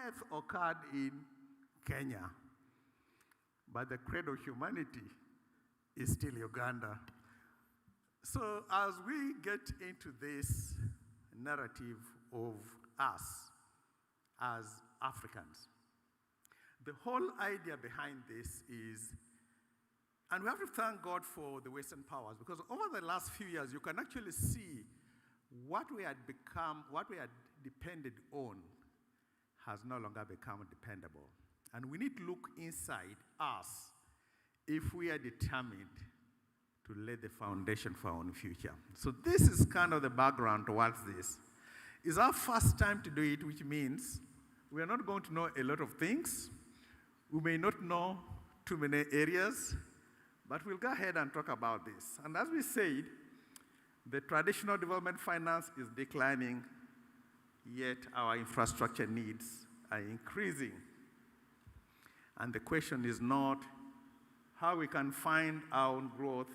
death occurred in Kenya, but the cradle of humanity is still Uganda. So as we get into this narrative of us as Africans, the whole idea behind this is, and we have to thank God for the Western powers, because over the last few years, you can actually see what we had become, what we had depended on has no longer become dependable. And we need to look inside us if we are determined to lay the foundation for our own future. So this is kind of the background towards this. It's our first time to do it, which means we are not going to know a lot of things. We may not know too many areas, but we'll go ahead and talk about this. And as we said, the traditional development finance is declining, yet our infrastructure needs are increasing. And the question is not how we can find our own growth,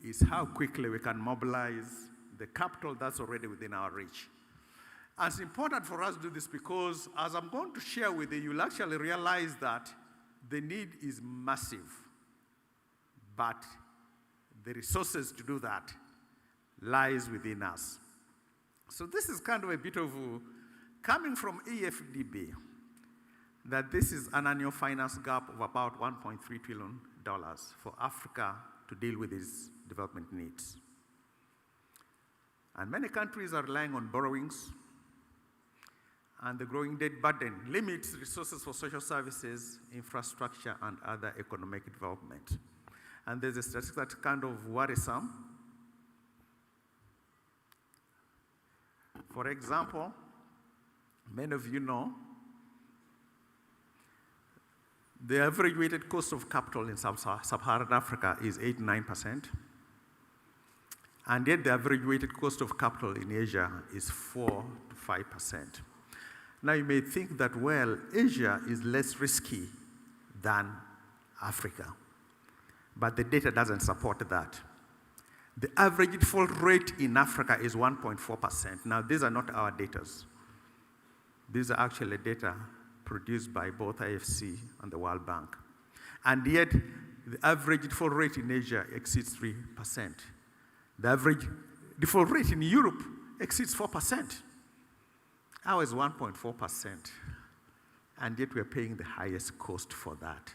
is how quickly we can mobilize the capital that's already within our reach. And it's important for us to do this because, as I'm going to share with you, you'll actually realize that the need is massive, but the resources to do that lies within us. So this is kind of a bit of coming from EFDB, that this is an annual finance gap of about $1.3 trillion for Africa to deal with its development needs. And many countries are relying on borrowings, and the growing debt burden limits resources for social services, infrastructure, and other economic development. And there's a statistic that's kind of worrisome. For example, many of you know the average weighted cost of capital in sub-Saharan Africa is 8-9%, and yet the average weighted cost of capital in Asia is 4 to 5%. Now you may think that, well, Asia is less risky than Africa, but the data doesn't support that. The average default rate in Africa is 1.4%. Now these are not our data. These are actually data produced by both IFC and the World Bank. And yet, the average default rate in Asia exceeds 3%. The average default rate in Europe exceeds 4%. Ours is 1.4%. And yet we're paying the highest cost for that.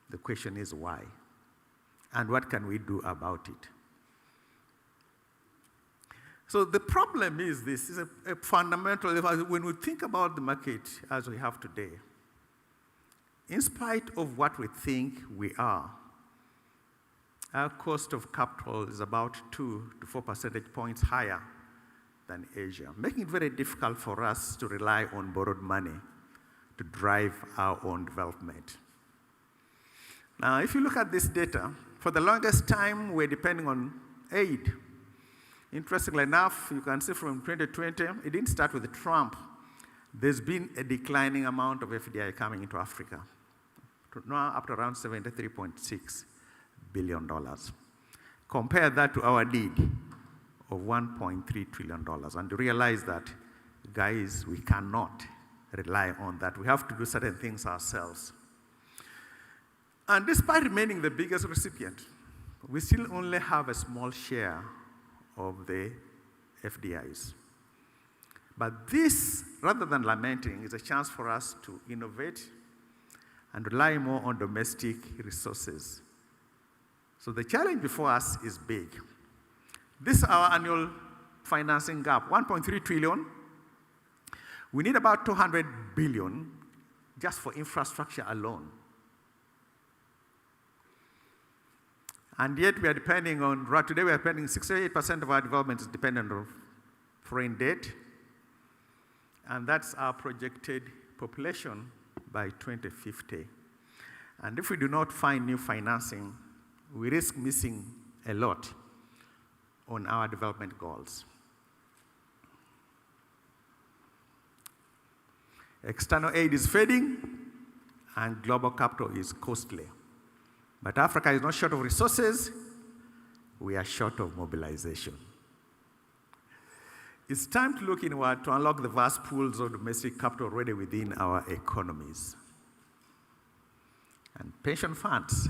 The question is why? And what can we do about it? So the problem is this, is a fundamental, when we think about the market as we have today, in spite of what we think we are, our cost of capital is about 2 to 4 percentage points higher than Asia, making it very difficult for us to rely on borrowed money to drive our own development. Now, if you look at this data, for the longest time, we're depending on aid. Interestingly enough, you can see from 2020, it didn't start with Trump. There's been a declining amount of FDI coming into Africa, now up to around $73.6 billion. Compare that to our need of $1.3 trillion, and realize that, guys, we cannot rely on that. We have to do certain things ourselves. And despite remaining the biggest recipient, we still only have a small share of the FDIs. But this, rather than lamenting, is a chance for us to innovate and rely more on domestic resources. So the challenge before us is big. This is our annual financing gap, 1.3 trillion. We need about 200 billion just for infrastructure alone. And yet we are depending on, right today we are depending, 68% of our development is dependent on foreign debt. And that's our projected population by 2050. And if we do not find new financing, we risk missing a lot on our development goals. External aid is fading, and global capital is costly. But Africa is not short of resources, we are short of mobilization. It's time to look inward to unlock the vast pools of domestic capital already within our economies. And pension funds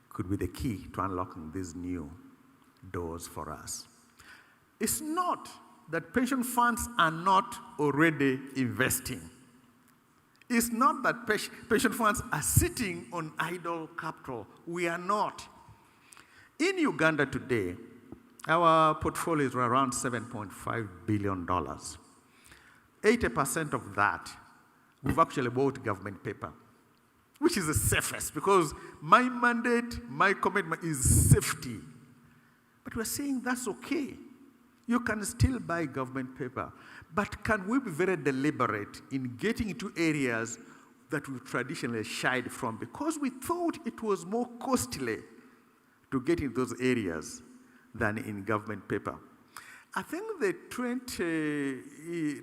could be the key to unlocking these new doors for us. It's not that pension funds are not already investing. It's not that pension funds are sitting on idle capital. We are not. In Uganda today, our portfolio is around $7.5 billion. 80% of that, we've actually bought government paper, which is the safest because my mandate, my commitment is safety. But we're saying that's okay. You can still buy government paper. But can we be very deliberate in getting into areas that we traditionally shied from because we thought it was more costly to get in those areas than in government paper? I think the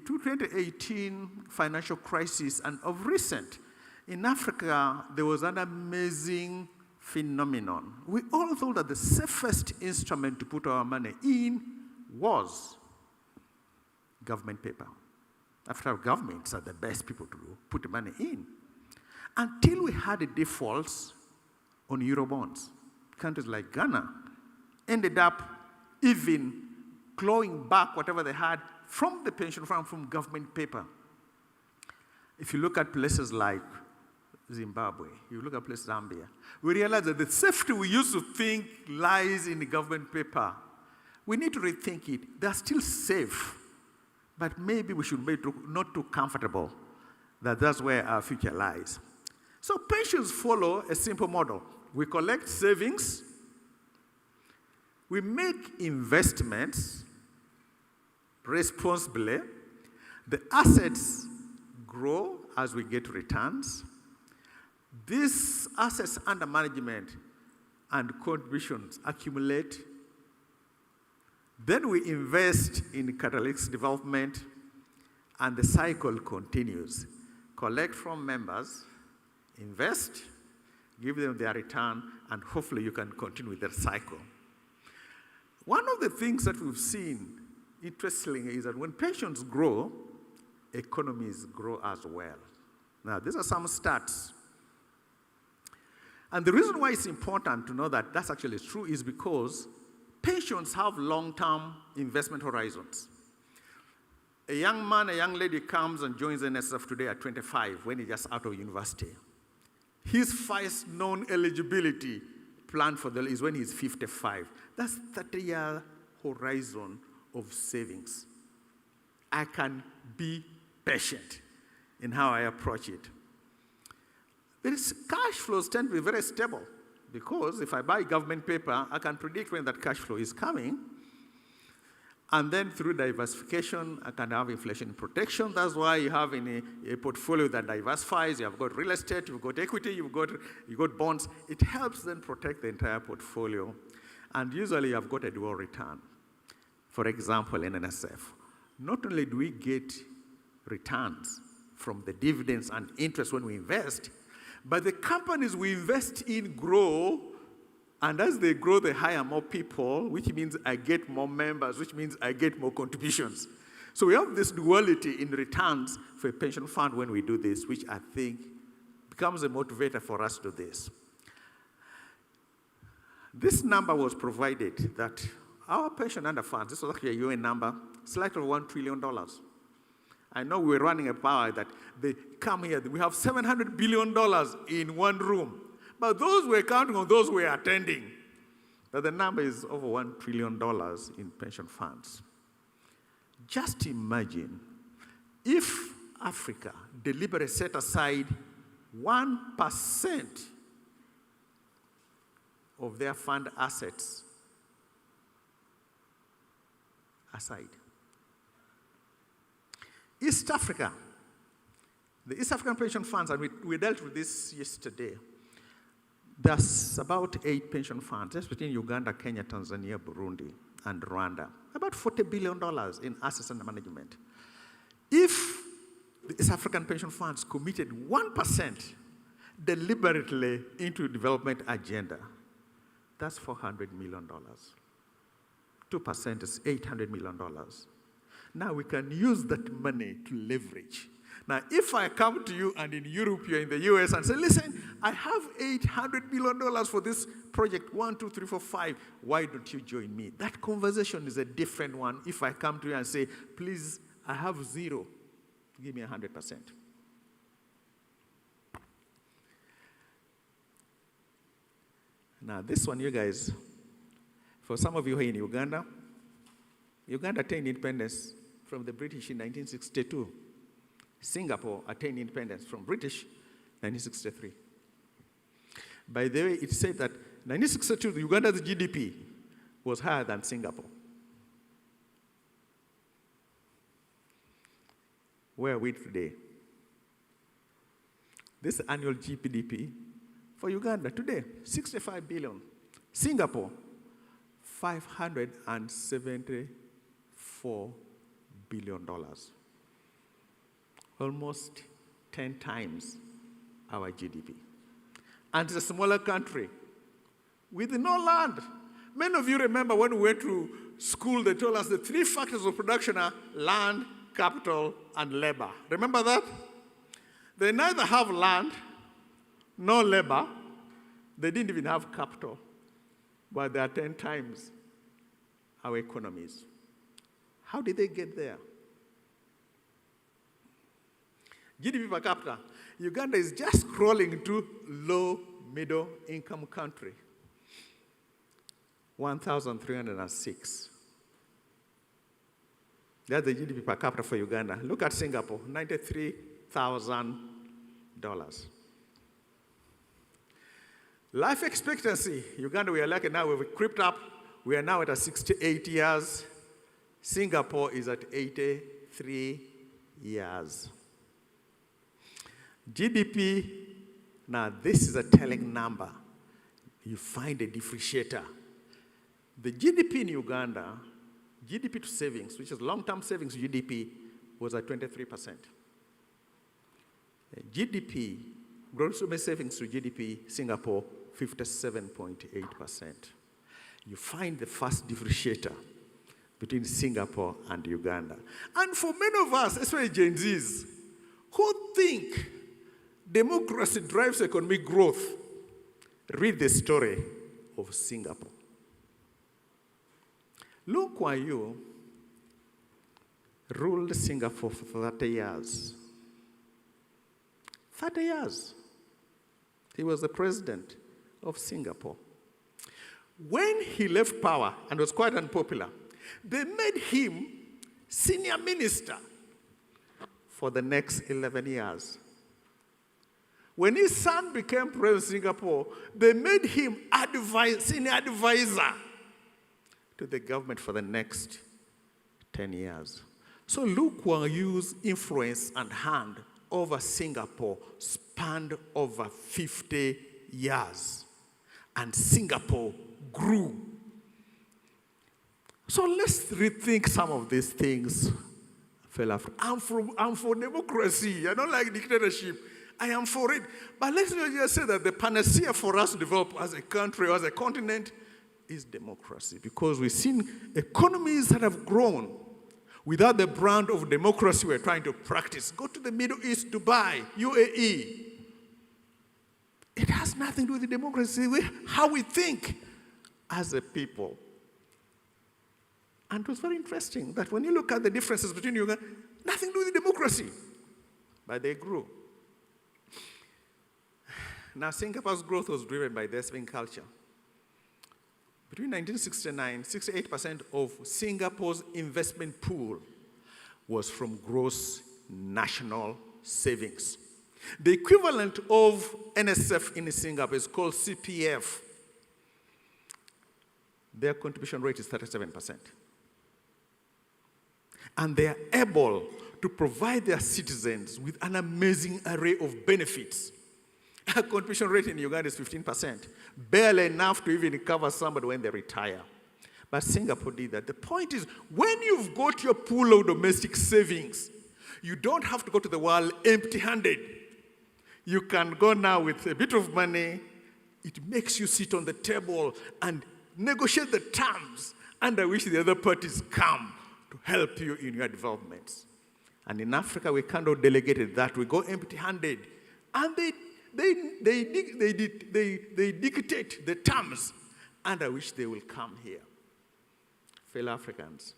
2018 financial crisis and of recent, in Africa, there was an amazing phenomenon. We all thought that the safest instrument to put our money in was government paper. After all, governments are the best people to put money in. Until we had defaults on Eurobonds. Countries like Ghana ended up even clawing back whatever they had from the pension fund, from government paper. If you look at places like Zimbabwe, you look at places Zambia, we realize that the safety we used to think lies in the government paper. We need to rethink it. They're still safe, but maybe we should be not too comfortable that that's where our future lies. So pensions follow a simple model. We collect savings, we make investments responsibly, the assets grow as we get returns. These assets under management and contributions accumulate. Then we invest in catalytic development, and the cycle continues. Collect from members, invest, give them their return, and hopefully you can continue with that cycle. One of the things that we've seen, interestingly, is that when pensions grow, economies grow as well. Now, these are some stats. And the reason why it's important to know that that's actually true is because pensions have long-term investment horizons. A young man, a young lady comes and joins NSSF today at 25 when he's just out of university. His first known eligibility plan for the is when he's 55. That's 30-year horizon of savings. I can be patient in how I approach it. Cash flows tend to be very stable because if I buy government paper, I can predict when that cash flow is coming. And then through diversification, I can have inflation protection. That's why you have in a portfolio that diversifies. You've got real estate, you've got equity, you've got bonds. It helps then protect the entire portfolio. And usually you've got a dual return. For example, in NSF, not only do we get returns from the dividends and interest when we invest, but the companies we invest in grow, and as they grow, they hire more people, which means I get more members, which means I get more contributions. So we have this duality in returns for a pension fund when we do this, which I think becomes a motivator for us to do this. This number was provided that our pension under funds, this was actually a UN number, slightly over $1 trillion. I know we're running a power that they come here, we have $700 billion in one room. But those we're counting on those we're attending. But the number is over $1 trillion in pension funds. Just imagine if Africa deliberately set aside 1% of their fund assets aside. East Africa, the East African pension funds, and we dealt with this yesterday. There's about 8 pension funds, just between Uganda, Kenya, Tanzania, Burundi, and Rwanda. About $40 billion in assets under management. If the East African pension funds committed 1% deliberately into development agenda, that's $400 million. 2% is $800 million. Now we can use that money to leverage. Now, if I come to you and in Europe, you're in the US, and say, listen, I have $800 million for this project, 1, 2, 3, 4, 5. Why don't you join me? That conversation is a different one. If I come to you and say, please, I have 0, give me 100%. Now, this one, you guys, for some of you who are in Uganda, Uganda attained independence from the British in 1962. Singapore attained independence from British 1963. By the way, it said that 1962, Uganda's GDP was higher than Singapore. Where are we today? This annual GDP for Uganda today, 65 billion. Singapore, $574 billion. Almost 10 times our GDP. And it's a smaller country with no land. Many of you remember when we went to school, they told us the 3 factors of production are land, capital, and labor. Remember that? They neither have land, nor labor. They didn't even have capital. But they are 10 times our economies. How did they get there? GDP per capita. Uganda is just crawling into low, middle income country. 1,306. That's the GDP per capita for Uganda. Look at Singapore, $93,000. Life expectancy, Uganda, we are lucky now, we've crept up. We are now at 68 years. Singapore is at 83 years. GDP, now this is a telling number. You find a differentiator. The GDP in Uganda, GDP to savings, which is long-term savings GDP, was at 23%. GDP, gross domestic savings to GDP, Singapore, 57.8%. You find the first differentiator between Singapore and Uganda. And for many of us, especially Gen Zs, who think democracy drives economic growth, read the story of Singapore. Lee Kuan Yew ruled Singapore for 30 years. 30 years. He was the president of Singapore. When he left power and was quite unpopular, they made him senior minister for the next 11 years. When his son became president of Singapore, they made him senior advisor to the government for the next 10 years. So Lee Kuan Yew's influence and hand over Singapore spanned over 50 years. And Singapore grew. So let's rethink some of these things, fella. I'm for democracy. I don't like dictatorship. I am for it. But let's not just say that the panacea for us to develop as a country or as a continent is democracy. Because we've seen economies that have grown without the brand of democracy we're trying to practice. Go to the Middle East, Dubai, UAE. It has nothing to do with democracy, how we think as a people. And it was very interesting that when you look at the differences between Uganda, nothing to do with democracy, but they grew. Now, Singapore's growth was driven by their saving culture. Between 1969, 68% of Singapore's investment pool was from gross national savings. The equivalent of NSSF in Singapore is called CPF. Their contribution rate is 37%. And they are able to provide their citizens with an amazing array of benefits. Our contribution rate in Uganda is 15%, barely enough to even cover somebody when they retire. But Singapore did that. The point is, when you've got your pool of domestic savings, you don't have to go to the world empty-handed. You can go now with a bit of money. It makes you sit on the table and negotiate the terms under which the other parties come to help you in your developments. And in Africa, we kind of delegated that. We go empty-handed. And they dictate the terms under which they will come here. Fellow Africans,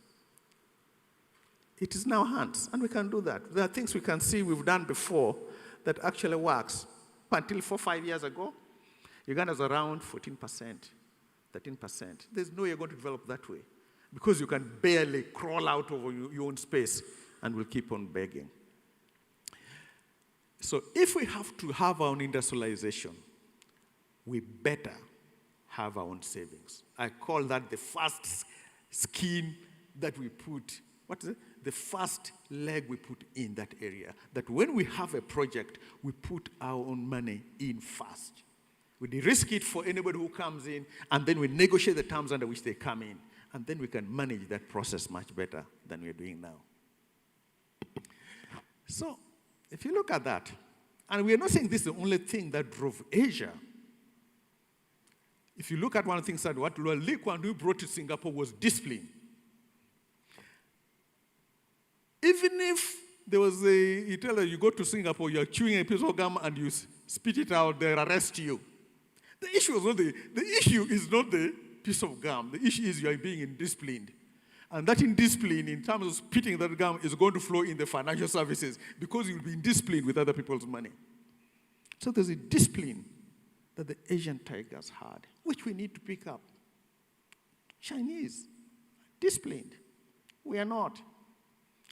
it is in our hands, and we can do that. There are things we can see we've done before that actually works. Until 4-5 years ago, Uganda was around 14%, 13%. There's no way you're going to develop that way because you can barely crawl out of your own space, and we'll keep on begging. So if we have to have our own industrialization, we better have our own savings. I call that the first scheme that we put, what is it? The first leg we put in that area. That when we have a project, we put our own money in first. We de-risk it for anybody who comes in, and then we negotiate the terms under which they come in. And then we can manage that process much better than we're doing now. So, if you look at that, and we are not saying this is the only thing that drove Asia. If you look at one of the things that what Lee Kuan Yew brought to Singapore was discipline. Even if there was you tell her you go to Singapore, you're chewing a piece of gum and you spit it out, they'll arrest you. The issue is not the piece of gum. The issue is you are being indisciplined. And that indiscipline, in terms of spitting that gum, is going to flow in the financial services because you'll be indisciplined with other people's money. So there's a discipline that the Asian tigers had, which we need to pick up. Chinese, disciplined. We are not.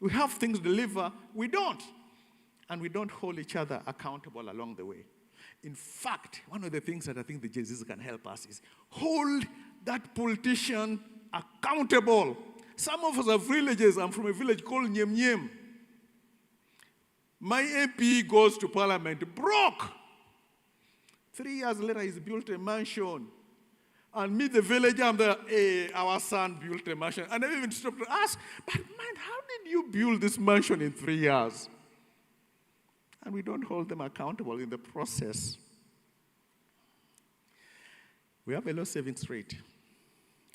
We have things to deliver, we don't. And we don't hold each other accountable along the way. In fact, one of the things that I think the JZs can help us is hold that politician accountable. Some of us are villages. I'm from a village called Nyem Nyem. My MP goes to parliament, broke. 3 years later, he's built a mansion. And meet the villager, I'm there, hey, our son built a mansion. And I even stopped to ask, but man, how did you build this mansion in 3 years? And we don't hold them accountable in the process. We have a low savings rate,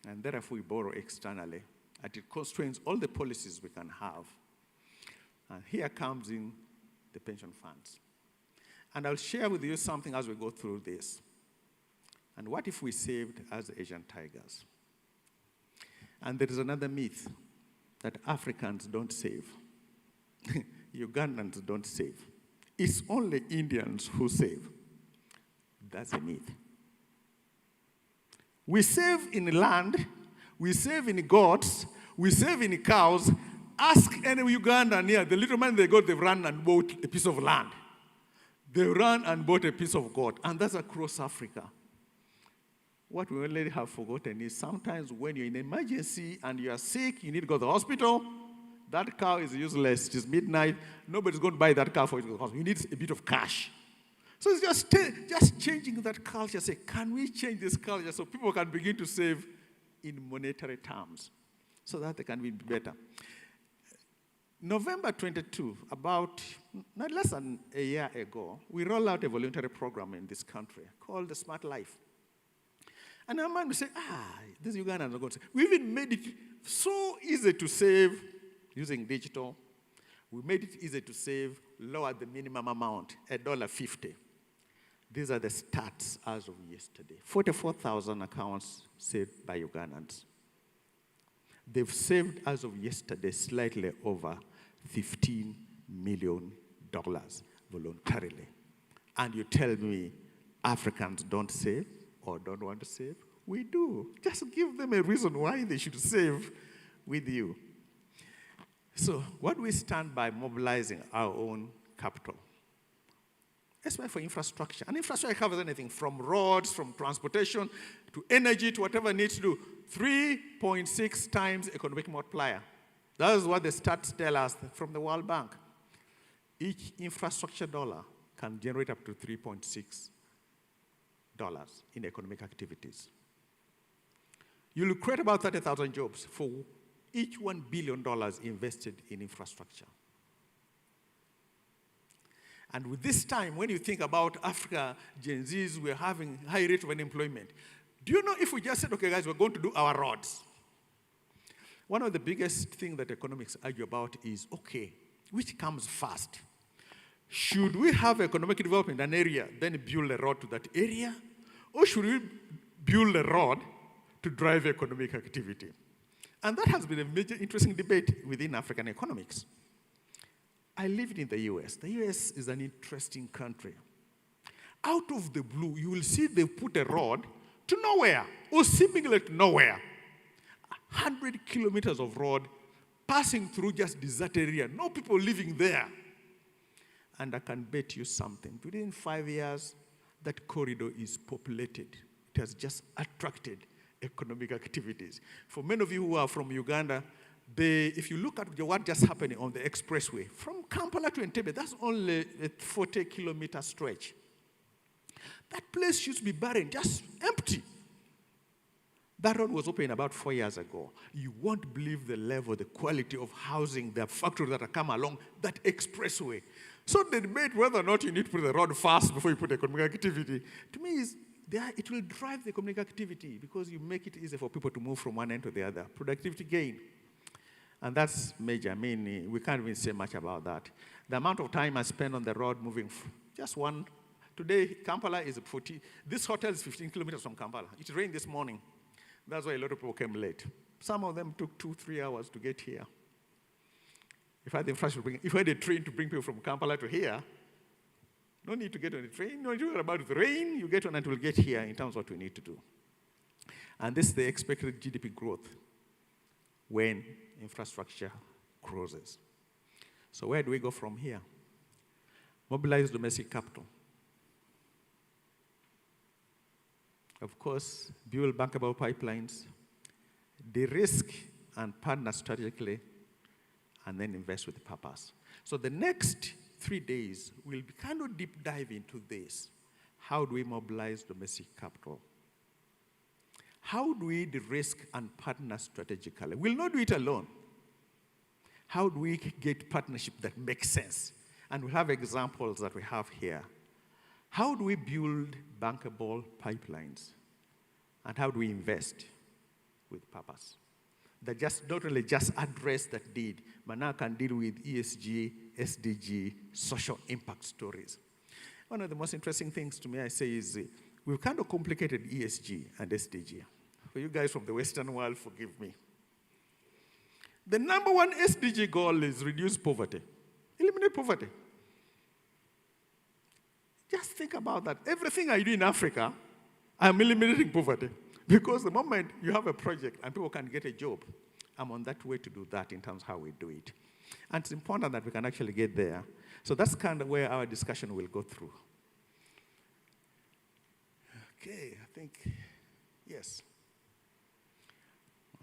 and therefore we borrow externally. And it constrains all the policies we can have. And here comes in the pension funds. And I'll share with you something as we go through this. And what if we saved as Asian tigers? And there is another myth that Africans don't save. Ugandans don't save. It's only Indians who save. That's a myth. We save in land, we save in goats, we save in cows. Ask any Ugandan here, the little money they got, they've run and bought a piece of land. They ran and bought a piece of goat, and that's across Africa. What we already have forgotten is sometimes when you're in an emergency and you are sick, you need to go to the hospital, that cow is useless, it is midnight, nobody's going to buy that cow for you to go to the hospital. You need a bit of cash. So it's just changing that culture. Say, can we change this culture so people can begin to save in monetary terms so that they can be better? November 22, about not less than a year ago, we rolled out a voluntary program in this country called the Smart Life. And our man would say, this Ugandans are going to say. We even made it so easy to save using digital. We made it easy to save, lower the minimum amount, $1.50. These are the stats as of yesterday. 44,000 accounts saved by Ugandans. They've saved as of yesterday slightly over $15 million voluntarily. And you tell me Africans don't save or don't want to save? We do. Just give them a reason why they should save with you. So what we stand by mobilizing our own capital, especially for infrastructure. And infrastructure covers anything from roads, from transportation, to energy, to whatever it needs to do. 3.6 times economic multiplier. That is what the stats tell us from the World Bank. Each infrastructure dollar can generate up to $3.6 in economic activities. You'll create about 30,000 jobs for each $1 billion invested in infrastructure. And with this time, when you think about Africa, Gen Zs, we're having high rate of unemployment. Do you know if we just said, okay, guys, we're going to do our roads. One of the biggest things that economics argue about is, okay, which comes first? Should we have economic development in an area, then build a road to that area? Or should we build a road to drive economic activity? And that has been a major interesting debate within African economics. I lived in the US. The US is an interesting country. Out of the blue, you will see they put a road to nowhere, or seemingly to nowhere. 100 kilometers of road passing through just deserted area, no people living there. And I can bet you something. Within 5 years, that corridor is populated. It has just attracted economic activities. For many of you who are from Uganda, if you look at what just happened on the expressway, from Kampala to Entebbe, that's only a 40-kilometer stretch. That place used to be barren, just empty. That road was opened about 4 years ago. You won't believe the level, the quality of housing, the factories that have come along that expressway. So the debate whether or not you need to put the road first before you put economic activity, to me, it will drive the economic activity because you make it easier for people to move from one end to the other. Productivity gain. And that's major. I mean, we can't even say much about that. The amount of time I spend on the road moving, just one. Today, Kampala is 40. This hotel is 15 kilometers from Kampala. It rained this morning. That's why a lot of people came late. Some of them took 2-3 hours to get here. If I had the infrastructure, if I had a train to bring people from Kampala to here, no need to get on the train. No need to worry about the rain. You get on and we'll get here in terms of what we need to do. And this is the expected GDP growth when infrastructure grows. So where do we go from here? Mobilize domestic capital. Of course, build bankable pipelines, de-risk and partner strategically, and then invest with purpose. So the next 3 days, we'll be kind of deep dive into this. How do we mobilize domestic capital? How do we de-risk and partner strategically? We'll not do it alone. How do we get partnership that makes sense? And we have examples that we have here. How do we build bankable pipelines? And how do we invest with purpose? That just not only just address that need, but now can deal with ESG, SDG, social impact stories. One of the most interesting things to me, I say, is we've kind of complicated ESG and SDG. For you guys from the Western world, forgive me. The number one SDG goal is reduce poverty, eliminate poverty. Just think about that. Everything I do in Africa, I'm eliminating poverty. Because the moment you have a project and people can get a job, I'm on that way to do that in terms of how we do it. And it's important that we can actually get there. So that's kind of where our discussion will go through. Okay, I think, yes.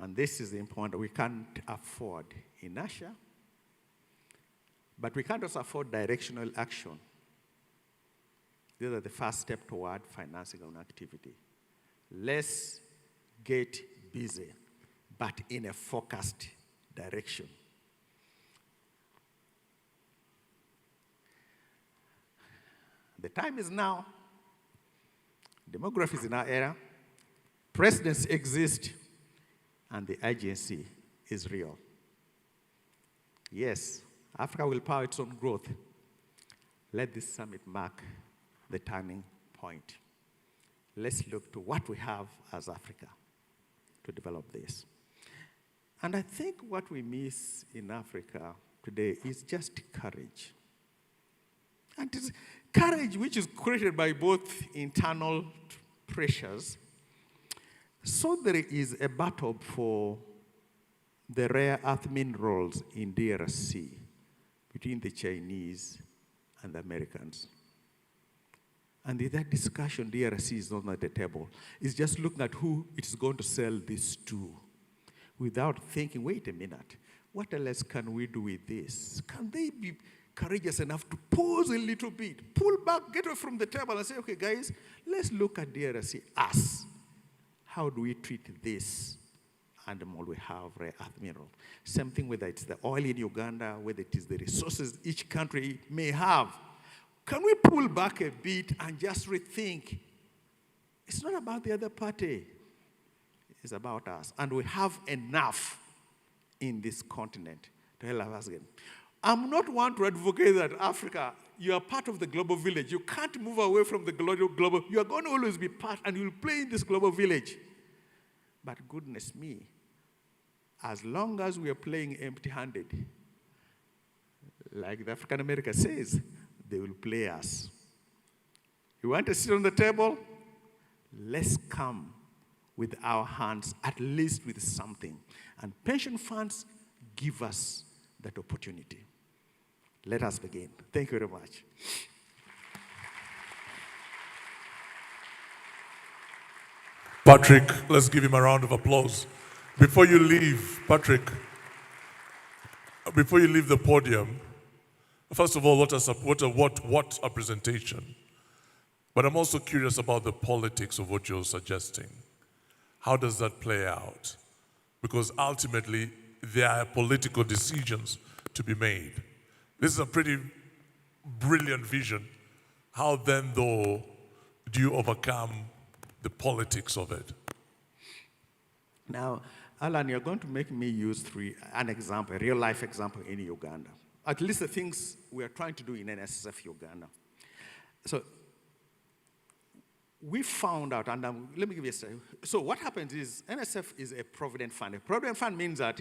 And this is important. We can't afford inertia, but we can't also afford directional action. These are the first step toward financing an activity. Let's get busy, but in a focused direction. The time is now. Demography is in our era. Precedents exist, and the urgency is real. Yes, Africa will power its own growth. Let this summit mark the turning point. Let's look to what we have as Africa to develop this. And I think what we miss in Africa today is just courage. And it's courage which is created by both internal pressures. So there is a battle for the rare earth minerals in DRC between the Chinese and the Americans. And in that discussion, DRC is not at the table. It's just looking at who it's going to sell this to without thinking, wait a minute, what else can we do with this? Can they be courageous enough to pause a little bit, pull back, get away from the table and say, okay, guys, let's look at DRC, us. How do we treat this animal we have, rare earth mineral? Same thing whether it's the oil in Uganda, whether it is the resources each country may have. Can we pull back a bit and just rethink? It's not about the other party. It's about us. And we have enough in this continent to help us again. I'm not one to advocate that Africa, you are part of the global village. You can't move away from the global. You are going to always be part, and you will play in this global village. But goodness me, as long as we are playing empty-handed, like the African America says, they will play us. You want to sit on the table? Let's come with our hands, at least with something. And pension funds give us that opportunity. Let us begin. Thank you very much. Patrick, let's give him a round of applause. Before you leave, Patrick, before you leave the podium, first of all, what a presentation. But I'm also curious about the politics of what you're suggesting. How does that play out? Because ultimately, there are political decisions to be made. This is a pretty brilliant vision. How then, though, do you overcome the politics of it? Now, Alan, you're going to make me use an example, a real-life example in Uganda. At least the things we are trying to do in NSSF Uganda. So we found out, and let me give you a story. So what happens is NSSF is a provident fund. A provident fund means that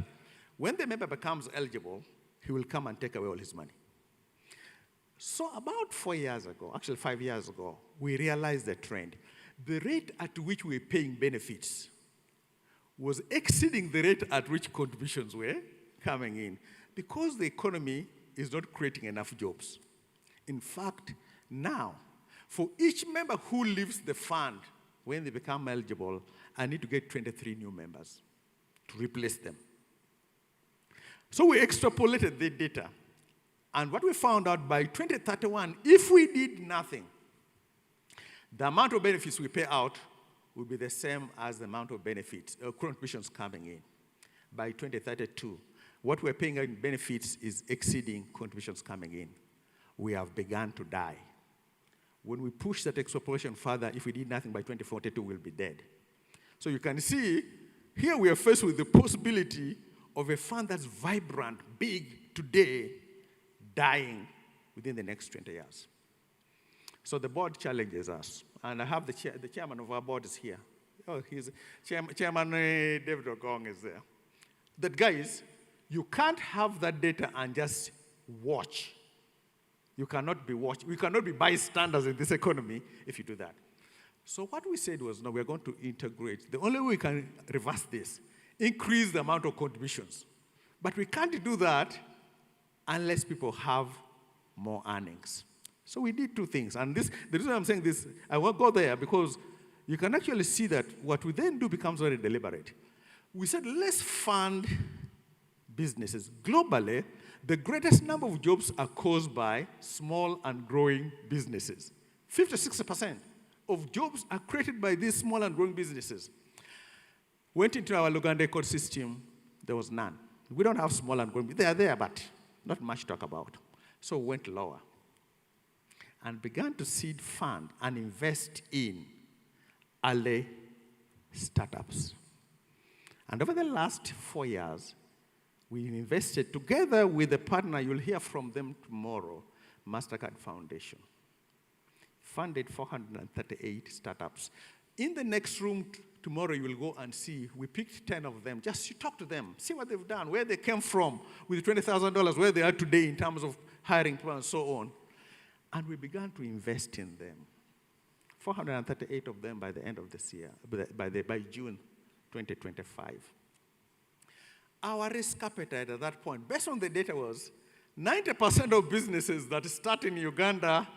when the member becomes eligible, he will come and take away all his money. So about 4 years ago, actually 5 years ago, we realized the trend. The rate at which we were paying benefits was exceeding the rate at which contributions were coming in, because the economy is not creating enough jobs. In fact, now, for each member who leaves the fund when they become eligible, I need to get 23 new members to replace them. So we extrapolated the data. And what we found out by 2031, if we did nothing, the amount of benefits we pay out will be the same as the amount of benefits, contributions coming in. By 2032, what we're paying in benefits is exceeding contributions coming in. We have begun to die. When we push that extrapolation further, if we did nothing by 2042, we'll be dead. So you can see, here we are faced with the possibility of a fund that's vibrant, big, today, dying within the next 20 years. So the board challenges us. And I have the chairman of our board is here. Oh, he's Chairman David Ogong is there. That guys, you can't have that data and just watch. You cannot be watching. We cannot be bystanders in this economy if you do that. So what we said was, no, we're going to integrate. The only way we can reverse this, increase the amount of contributions. But we can't do that unless people have more earnings. So we did two things. And the reason I'm saying this, I won't go there because you can actually see that what we then do becomes very deliberate. We said, let's fund businesses. Globally, the greatest number of jobs are caused by small and growing businesses. 50-60% of jobs are created by these small and growing businesses. Went into our Uganda ecosystem, there was none. We don't have small and growing. They are there, but not much to talk about. So we went lower and began to seed fund and invest in early startups. And over the last 4 years, we invested together with a partner, you'll hear from them tomorrow, MasterCard Foundation. Funded 438 startups. In the next room tomorrow, you will go and see, we picked 10 of them. Just you talk to them, see what they've done, where they came from with $20,000, where they are today in terms of hiring people and so on. And we began to invest in them. 438 of them by the end of this year, by June 2025. Our risk appetite at that point, based on the data, was 90% of businesses that start in Uganda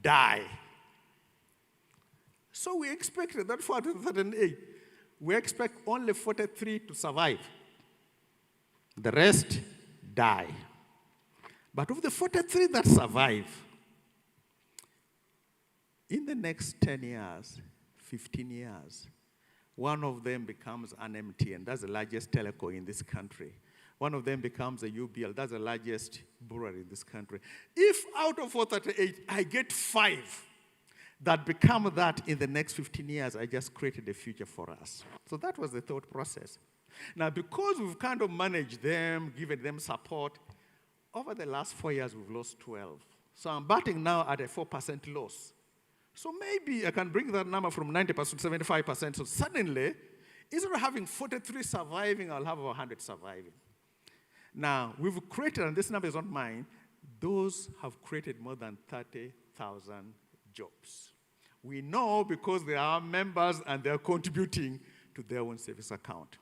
die. So we expected that for 2008, we expect only 43 to survive. The rest die. But of the 43 that survive, in the next 10 years, 15 years, one of them becomes an MTN. That's the largest telco in this country. One of them becomes a UBL. That's the largest brewery in this country. If out of 438, I get 5 that become that in the next 15 years, I just created a future for us. So that was the thought process. Now, because we've kind of managed them, given them support, over the last 4 years, we've lost 12. So I'm batting now at a 4% loss. So maybe I can bring that number from 90% to 75%. So suddenly, instead of having 43 surviving, I'll have 100 surviving. Now, we've created, and this number is not mine, those have created more than 30,000 jobs. We know because they are members and they're contributing to their own savings account.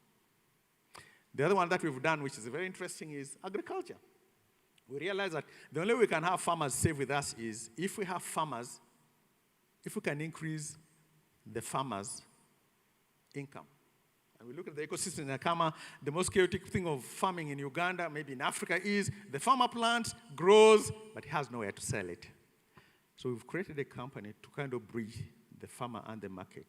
The other one that we've done, which is very interesting, is agriculture. We realize that the only way we can have farmers save with us is if we have farmers, if we can increase the farmers' income. And we look at the ecosystem in Nakama, the most chaotic thing of farming in Uganda, maybe in Africa, is the farmer plants, grows, but he has nowhere to sell it. So we've created a company to kind of bridge the farmer and the market,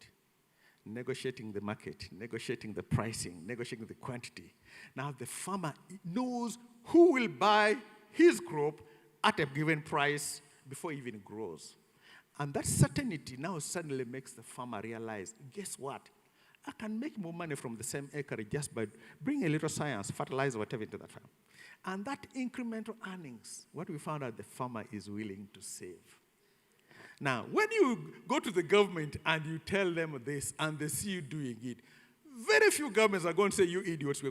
negotiating the market, negotiating the pricing, negotiating the quantity. Now the farmer knows who will buy his crop at a given price before it even grows. And that certainty now suddenly makes the farmer realize, guess what? I can make more money from the same acre just by bringing a little science, fertilizer, whatever into that farm. And that incremental earnings, what we found out the farmer is willing to save. Now, when you go to the government and you tell them this and they see you doing it, very few governments are going to say, you idiots,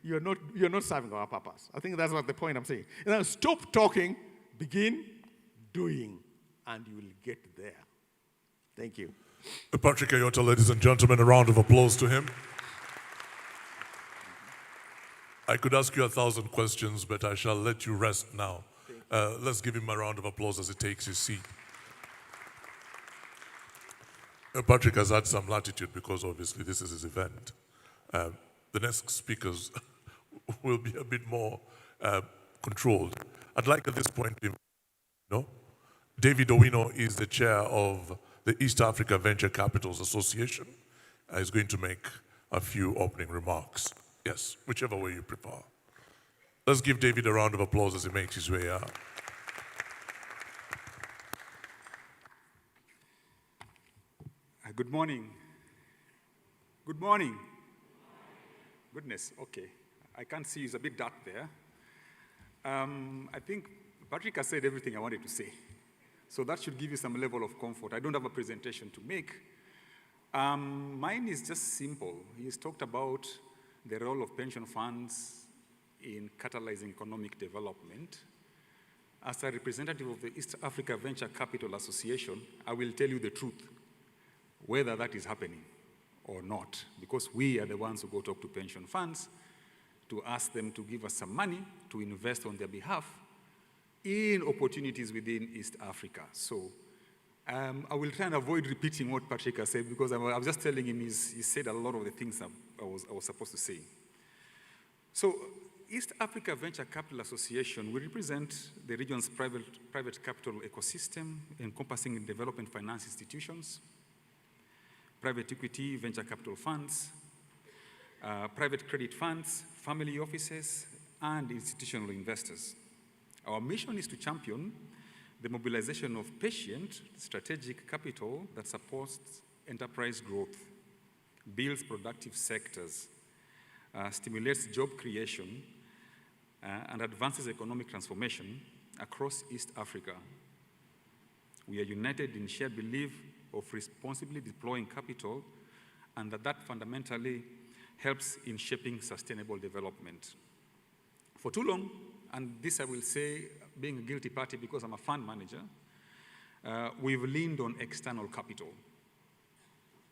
you're not serving our purpose. I think that's what the point I'm saying. Now, stop talking, begin doing, and you will get there. Thank you. Patrick Ayota, ladies and gentlemen, a round of applause to him. I could ask you 1,000 questions, but I shall let you rest now. Let's give him a round of applause as he takes his seat. Patrick has had some latitude because obviously this is his event. The next speakers will be a bit more controlled. I'd like at this point to David Owino is the chair of the East Africa Venture Capitals Association. He's going to make a few opening remarks. Yes, whichever way you prefer. Let's give David a round of applause as he makes his way out. Good morning. Good morning. Goodness, okay. I can't see, it's a bit dark there. I think Patrick has said everything I wanted to say. So that should give you some level of comfort. I don't have a presentation to make. Mine is just simple. He's talked about the role of pension funds in catalyzing economic development. As a representative of the East Africa Venture Capital Association, I will tell you the truth, whether that is happening or not, because we are the ones who go talk to pension funds to ask them to give us some money to invest on their behalf in opportunities within East Africa. So I will try and avoid repeating what Patrick has said, because I was just telling him he said a lot of the things I was supposed to say. So East Africa Venture Capital Association, we represent the region's private capital ecosystem encompassing development finance institutions, private equity, venture capital funds, private credit funds, family offices, and institutional investors. Our mission is to champion the mobilization of patient, strategic capital that supports enterprise growth, builds productive sectors, stimulates job creation, and advances economic transformation across East Africa. We are united in shared belief of responsibly deploying capital, and that fundamentally helps in shaping sustainable development. For too long, and this I will say, being a guilty party because I'm a fund manager, we've leaned on external capital.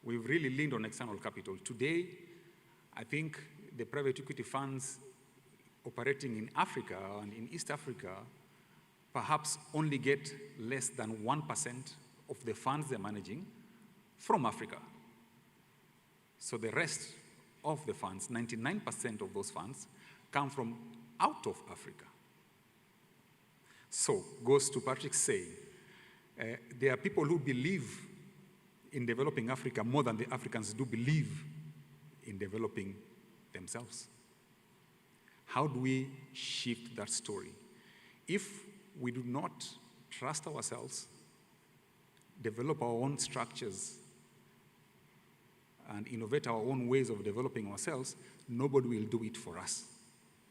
We've really leaned on external capital. Today, I think the private equity funds operating in Africa and in East Africa perhaps only get less than 1% of the funds they're managing from Africa. So the rest of the funds, 99% of those funds, come from out of Africa. So, goes to Patrick saying, there are people who believe in developing Africa more than the Africans do believe in developing themselves. How do we shift that story? If we do not trust ourselves, develop our own structures, and innovate our own ways of developing ourselves, nobody will do it for us.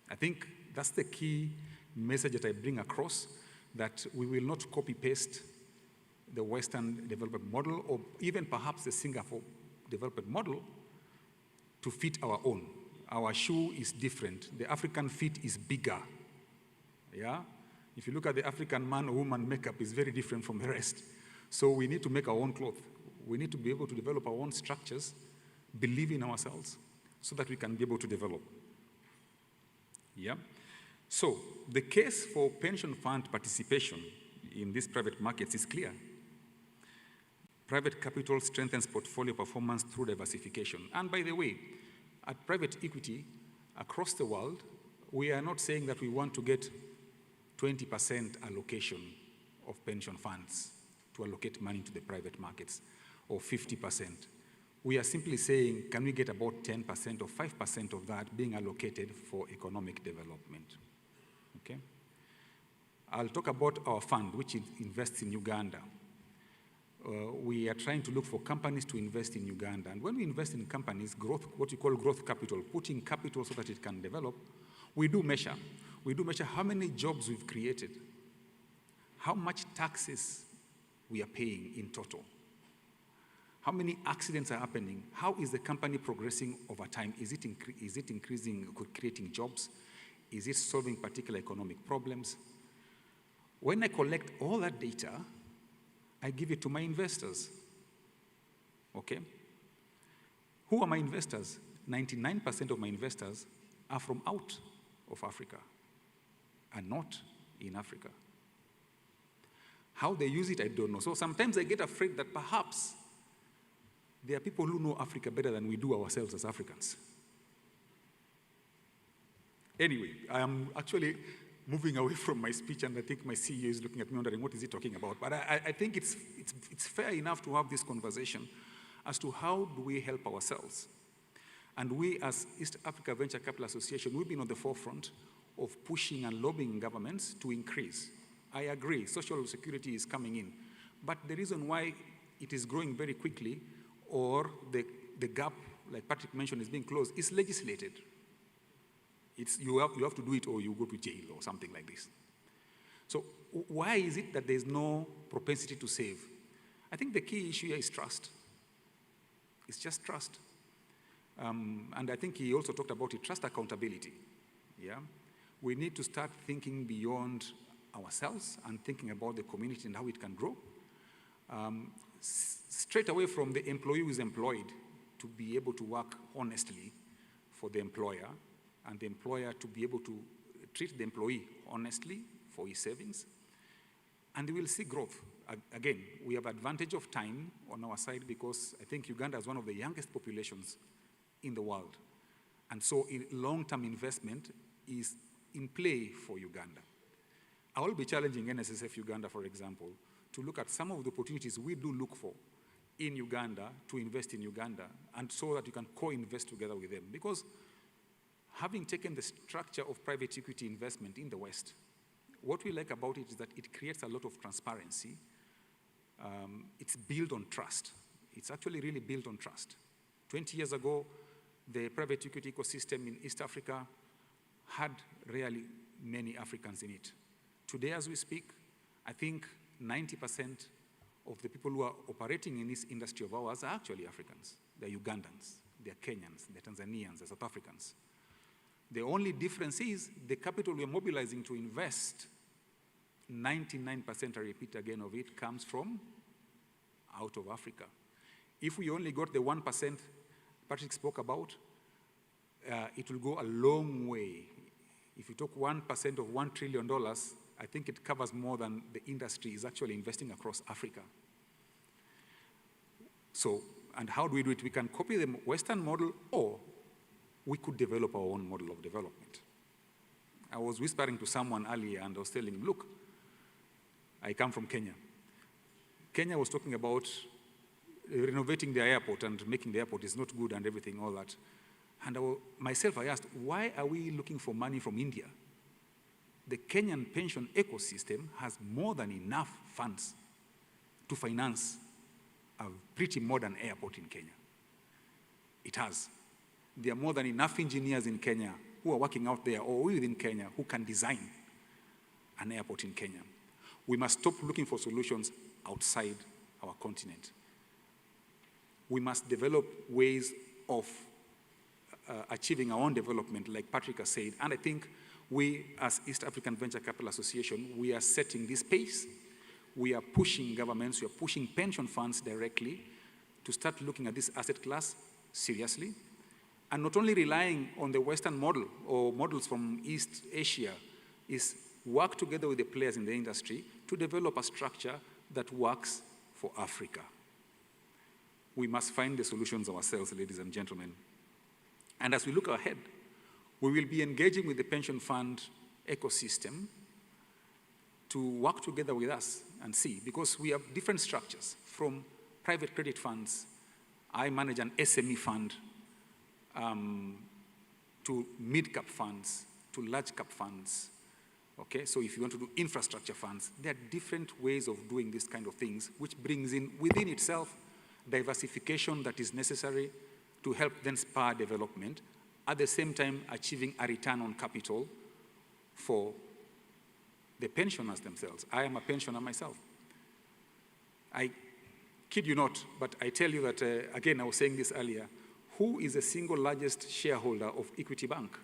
I think that's the key message that I bring across, that we will not copy-paste the Western development model, or even perhaps the Singapore development model, to fit our own. Our shoe is different. The African feet is bigger. Yeah? If you look at the African man or woman makeup, is very different from the rest. So we need to make our own clothes. We need to be able to develop our own structures, believe in ourselves, so that we can be able to develop. Yeah? So the case for pension fund participation in these private markets is clear. Private capital strengthens portfolio performance through diversification. And by the way, at private equity across the world, we are not saying that we want to get 20% allocation of pension funds to allocate money to the private markets, or 50%. We are simply saying, can we get about 10% or 5% of that being allocated for economic development? Okay? I'll talk about our fund, which invests in Uganda. We are trying to look for companies to invest in Uganda. And when we invest in companies, growth, what you call growth capital, putting capital so that it can develop, we do measure. We do measure how many jobs we've created, how much taxes we are paying in total, how many accidents are happening, how is the company progressing over time, is it increasing, creating jobs, is it solving particular economic problems. When I collect all that data, I give it to my investors, okay? Who are my investors? 99% of my investors are from out of Africa and not in Africa. How they use it, I don't know. So sometimes I get afraid that perhaps there are people who know Africa better than we do ourselves as Africans. Anyway, I am actually moving away from my speech, and I think my CEO is looking at me wondering, what is he talking about? But I think it's fair enough to have this conversation as to how do we help ourselves. And we, as East Africa Venture Capital Association, we've been on the forefront of pushing and lobbying governments to increase. I agree, social security is coming in. But the reason why it is growing very quickly, or the gap, like Patrick mentioned, is being closed, is legislated. You have to do it, or you go to jail or something like this. So why is it that there's no propensity to save? I think the key issue here is trust. It's just trust. And I think he also talked about it, trust accountability. Yeah? We need to start thinking beyond ourselves and thinking about the community and how it can grow. Straight away from the employee who is employed to be able to work honestly for the employer, and the employer to be able to treat the employee honestly for his savings, and we will see growth. Again, we have advantage of time on our side because I think Uganda is one of the youngest populations in the world. And so long-term investment is in play for Uganda. I will be challenging NSSF Uganda, for example, to look at some of the opportunities we do look for in Uganda to invest in Uganda, and so that you can co-invest together with them. Because having taken the structure of private equity investment in the West, what we like about it is that it creates a lot of transparency. It's built on trust. It's actually really built on trust. 20 years ago, the private equity ecosystem in East Africa had rarely many Africans in it. Today, as we speak, I think 90% of the people who are operating in this industry of ours are actually Africans. They're Ugandans, they're Kenyans, they're Tanzanians, they're South Africans. The only difference is the capital we're mobilizing to invest, 99%, I repeat again, of it comes from out of Africa. If we only got the 1% Patrick spoke about, it will go a long way. If you took 1% of $1 trillion, I think it covers more than the industry is actually investing across Africa. So, and how do we do it? We can copy the Western model, or we could develop our own model of development. I was whispering to someone earlier, and I was telling him, look, I come from Kenya. Kenya was talking about renovating their airport and making the airport is not good and everything, all that. And I asked, why are we looking for money from India? The Kenyan pension ecosystem has more than enough funds to finance a pretty modern airport in Kenya. It has. There are more than enough engineers in Kenya who are working out there or within Kenya who can design an airport in Kenya. We must stop looking for solutions outside our continent. We must develop ways of achieving our own development, like Patrick has said. And I think we, as East African Venture Capital Association, we are setting this pace. We are pushing governments, we are pushing pension funds directly to start looking at this asset class seriously, and not only relying on the Western model or models from East Asia, is work together with the players in the industry to develop a structure that works for Africa. We must find the solutions ourselves, ladies and gentlemen. And as we look ahead, we will be engaging with the pension fund ecosystem to work together with us and see, because we have different structures, from private credit funds. I manage an SME fund, to mid-cap funds, to large-cap funds. Okay, so if you want to do infrastructure funds, there are different ways of doing these kind of things, which brings in, within itself, diversification that is necessary to help then spur development, at the same time achieving a return on capital for the pensioners themselves. I am a pensioner myself. I kid you not, but I tell you that, again, I was saying this earlier, who is the single largest shareholder of Equity Bank?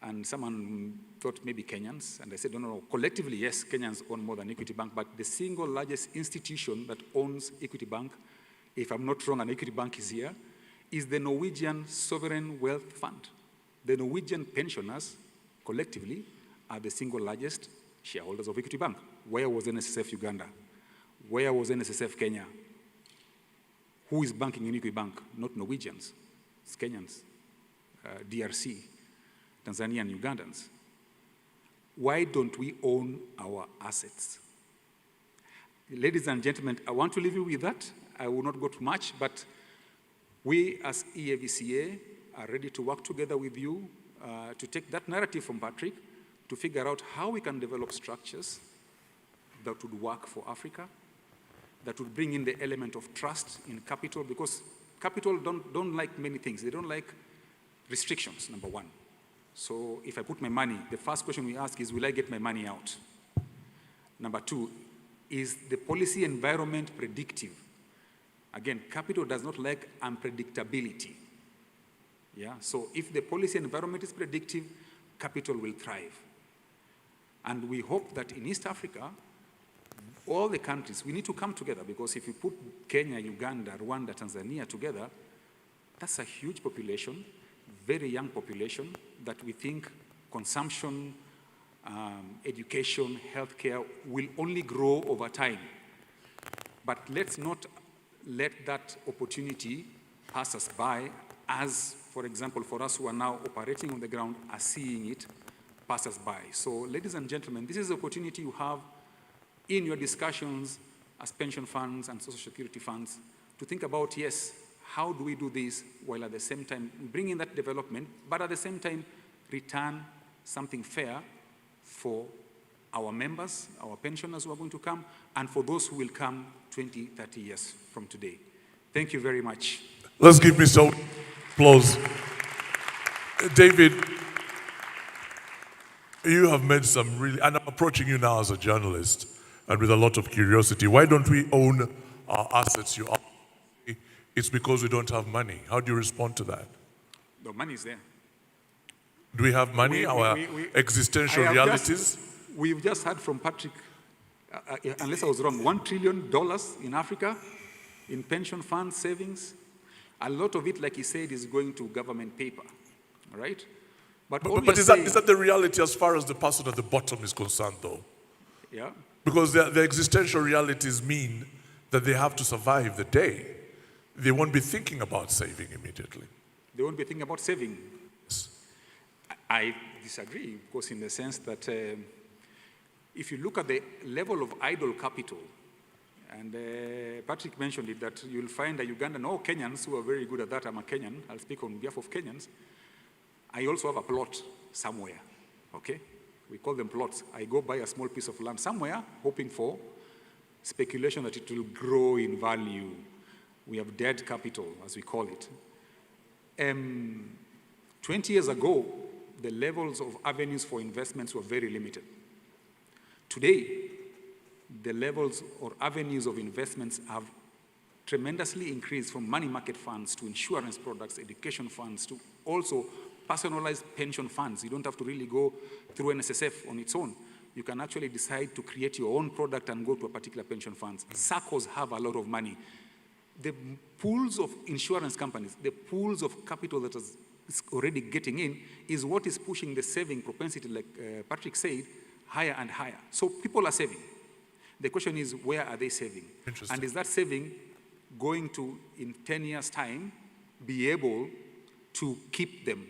And someone thought maybe Kenyans, and I said, no, collectively, yes, Kenyans own more than Equity Bank, but the single largest institution that owns Equity Bank, if I'm not wrong, and Equity Bank is here, is the Norwegian Sovereign Wealth Fund. The Norwegian pensioners, collectively, are the single largest shareholders of Equity Bank. Where was NSSF Uganda? Where was NSSF Kenya? Who is banking in Equity Bank? Not Norwegians, it's Kenyans, DRC, Tanzanian, Ugandans. Why don't we own our assets? Ladies and gentlemen, I want to leave you with that. I will not go too much, but we as EAVCA are ready to work together with you to take that narrative from Patrick, to figure out how we can develop structures that would work for Africa, that would bring in the element of trust in capital, because capital don't like many things. They don't like restrictions, number one. So if I put my money, the first question we ask is, will I get my money out? Number two, is the policy environment predictive? Again, capital does not like unpredictability. Yeah, so if the policy environment is predictive, capital will thrive. And we hope that in East Africa, all the countries, we need to come together, because if you put Kenya, Uganda, Rwanda, Tanzania together, that's a huge population, very young population, that we think consumption, education, healthcare will only grow over time. But let's not let that opportunity pass us by, as, for example, for us who are now operating on the ground, are seeing it pass us by. So, ladies and gentlemen, this is the opportunity you have in your discussions as pension funds and social security funds to think about, yes, how do we do this while at the same time bring in that development, but at the same time return something fair for our members, our pensioners who are going to come, and for those who will come 20, 30 years from today. Thank you very much. Let's give Mr. applause. David, you have made some really, and I'm approaching you now as a journalist and with a lot of curiosity. Why don't we own our assets? It's because we don't have money. How do you respond to that? The money is there. Do we have money? Our existential realities? We've just heard from Patrick, unless I was wrong, $1 trillion in Africa, in pension fund savings. A lot of it, like he said, is going to government paper, all right? But is that the reality as far as the person at the bottom is concerned, though? Yeah. Because the existential realities mean that they have to survive the day. They won't be thinking about saving immediately. They won't be thinking about saving. Yes. I disagree, of course, in the sense that if you look at the level of idle capital, and Patrick mentioned it, that you'll find a Ugandan or Kenyans who are very good at that. I'm a Kenyan. I'll speak on behalf of Kenyans. I also have a plot somewhere, okay? We call them plots. I go buy a small piece of land somewhere, hoping for speculation that it will grow in value. We have dead capital, as we call it. 20 years ago, the levels of avenues for investments were very limited. Today, the levels or avenues of investments have tremendously increased, from money market funds to insurance products, education funds, to also personalized pension funds. You don't have to really go through NSSF on its own. You can actually decide to create your own product and go to a particular pension fund. SACCOs have a lot of money. The pools of insurance companies, the pools of capital that is already getting in, is what is pushing the saving propensity, like Patrick said, higher and higher. So people are saving. The question is, where are they saving? And is that saving going to, in 10 years' time, be able to keep them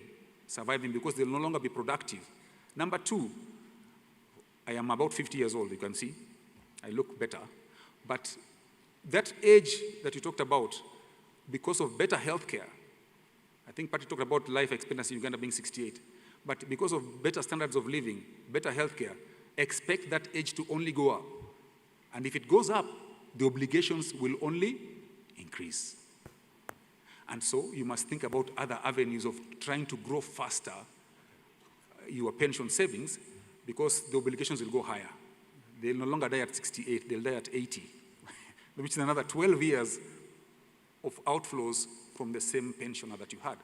surviving, because they'll no longer be productive? Number two, I am about 50 years old, you can see. I look better. But that age that you talked about, because of better healthcare, I think Patty talked about life expectancy in Uganda being 68, but because of better standards of living, better healthcare, expect that age to only go up. And if it goes up, the obligations will only increase. And so you must think about other avenues of trying to grow faster your pension savings, because the obligations will go higher. They'll no longer die at 68, they'll die at 80, which is another 12 years of outflows from the same pensioner that you had.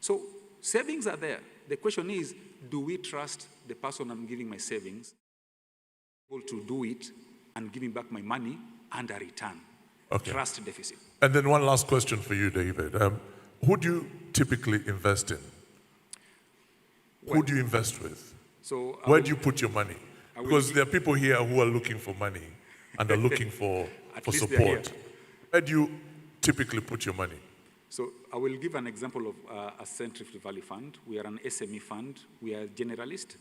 So savings are there. The question is, do we trust the person I'm giving my savings able to do it and giving back my money and a return? Okay. Trust deficit. And then one last question for you, David. Who do you typically invest in? Who do you invest with? So where do you put your money? Because there are people here who are looking for money and are looking for support. Where do you typically put your money? So I will give an example of a Central Rift Valley fund. We are an SME fund. We are generalist.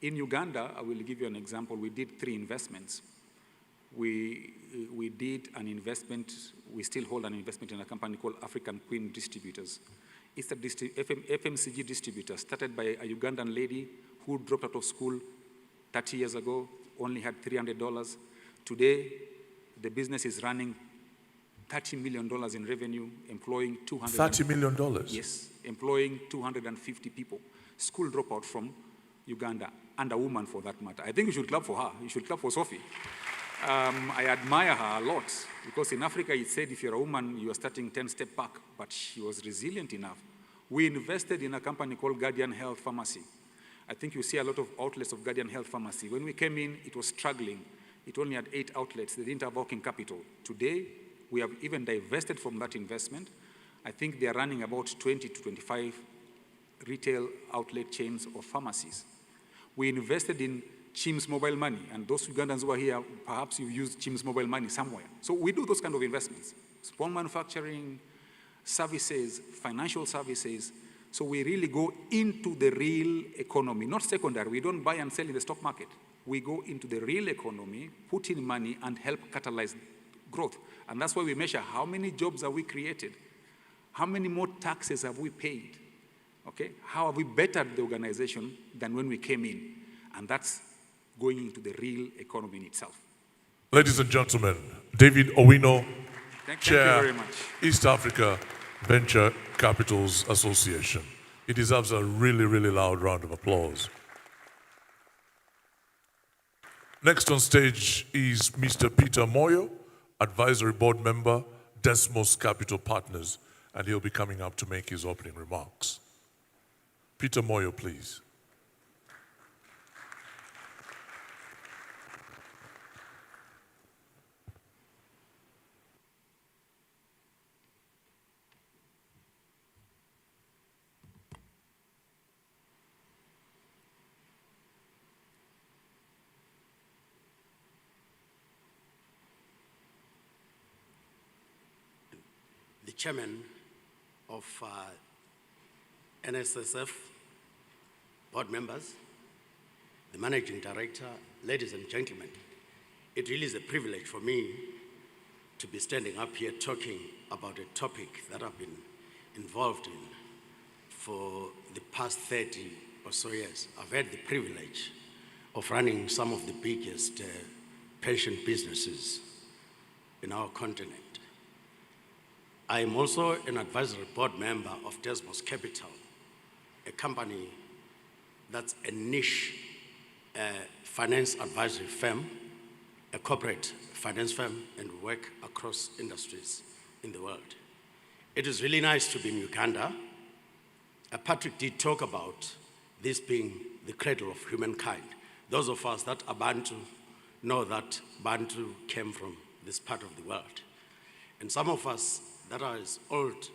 In Uganda, I will give you an example. We did 3 investments. We did an investment, we still hold an investment in a company called African Queen Distributors. It's a FMCG distributor started by a Ugandan lady who dropped out of school 30 years ago, only had $300. Today, the business is running $30 million in revenue, employing $30 million? Yes, employing 250 people. School dropout from Uganda, and a woman for that matter. I think you should clap for her. You should clap for Sophie. I admire her a lot, because in Africa it said if you're a woman, you are starting 10 steps back, but she was resilient enough. We invested in a company called Guardian Health Pharmacy. I think you see a lot of outlets of Guardian Health Pharmacy. When we came in, it was struggling. It only had 8 outlets. They didn't have working capital. Today, we have even divested from that investment. I think they are running about 20 to 25 retail outlet chains of pharmacies. We invested in Chim's mobile money, and those Ugandans who are here, perhaps you've used Chim's mobile money somewhere. So we do those kind of investments. Small manufacturing, services, financial services. So we really go into the real economy, not secondary. We don't buy and sell in the stock market. We go into the real economy, put in money, and help catalyze growth. And that's why we measure how many jobs have we created, how many more taxes have we paid, okay? How have we bettered the organization than when we came in? And that's going into the real economy in itself. Ladies and gentlemen, David Owino, Chair, thank you very much. East Africa Venture Capitals Association. He deserves a really, really loud round of applause. Next on stage is Mr. Peter Moyo, Advisory Board Member, Desmos Capital Partners, and he'll be coming up to make his opening remarks. Peter Moyo, please. The chairman of NSSF, board members, the managing director, ladies and gentlemen, it really is a privilege for me to be standing up here talking about a topic that I've been involved in for the past 30 or so years. I've had the privilege of running some of the biggest pension businesses in our continent. I am also an advisory board member of Desmos Capital, a company that's a niche finance advisory firm, a corporate finance firm, and work across industries in the world. It is really nice to be in Uganda. Patrick did talk about this being the cradle of humankind. Those of us that are Bantu know that Bantu came from this part of the world. And some of us that are as old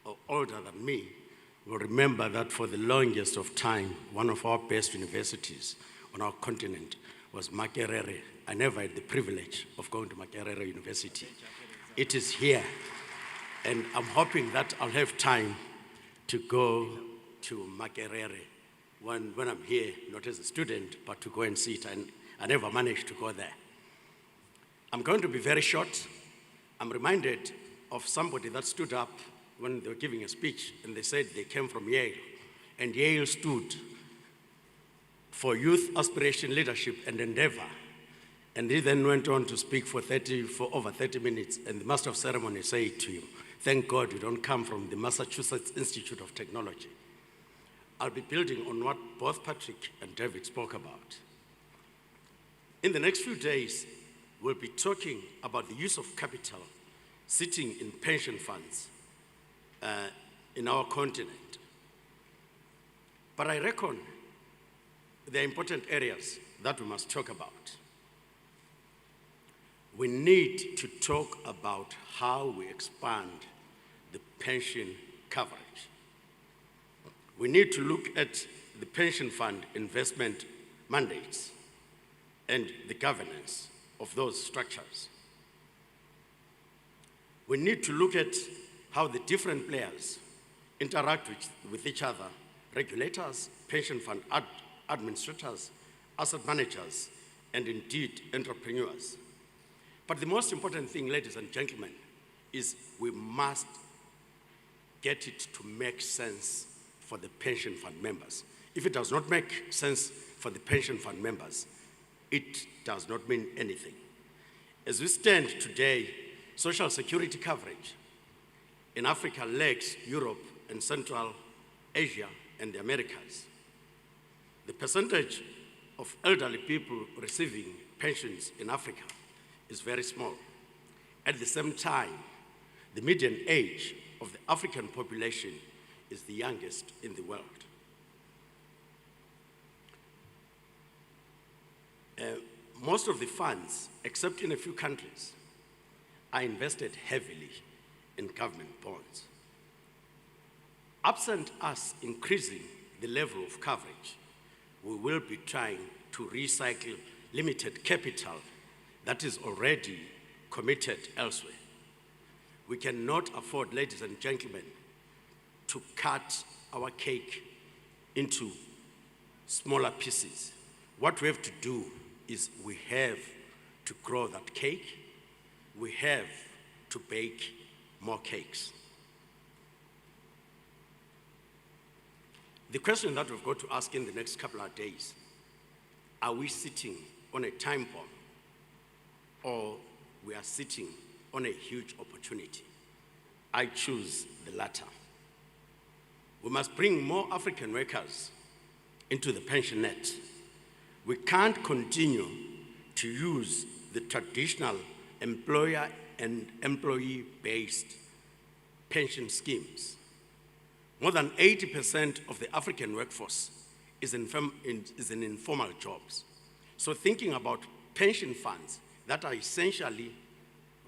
or older than me will remember that for the longest of time, one of our best universities on our continent was Makerere. I never had the privilege of going to Makerere University. It is here, and I'm hoping that I'll have time to go to Makerere when I'm here, not as a student, but to go and see it, and I never managed to go there. I'm going to be very short. I'm reminded of somebody that stood up when they were giving a speech, and they said they came from Yale, and Yale stood for youth aspiration, leadership, and endeavor. And he then went on to speak for over 30 minutes, and the master of ceremony said to him, "Thank God you don't come from the Massachusetts Institute of Technology." I'll be building on what both Patrick and David spoke about. In the next few days, we'll be talking about the use of capital sitting in pension funds in our continent. But I reckon there are important areas that we must talk about. We need to talk about how we expand the pension coverage. We need to look at the pension fund investment mandates and the governance of those structures. We need to look at how the different players interact with each other: regulators, pension fund administrators, asset managers, and indeed entrepreneurs. But the most important thing, ladies and gentlemen, is we must get it to make sense for the pension fund members. If it does not make sense for the pension fund members, it does not mean anything. As we stand today, social security coverage in Africa lags Europe and Central Asia and the Americas. The percentage of elderly people receiving pensions in Africa is very small. At the same time, the median age of the African population is the youngest in the world. Most of the funds, except in a few countries, are invested heavily in government bonds. Absent us increasing the level of coverage, we will be trying to recycle limited capital that is already committed elsewhere. We cannot afford, ladies and gentlemen, to cut our cake into smaller pieces. What we have to do is we have to grow that cake. We have to bake more cakes. The question that we've got to ask in the next couple of days: are we sitting on a time bomb, or we are sitting on a huge opportunity? I choose the latter. We must bring more African workers into the pension net. We can't continue to use the traditional employer and employee-based pension schemes. More than 80% of the African workforce is in informal jobs. So thinking about pension funds that are essentially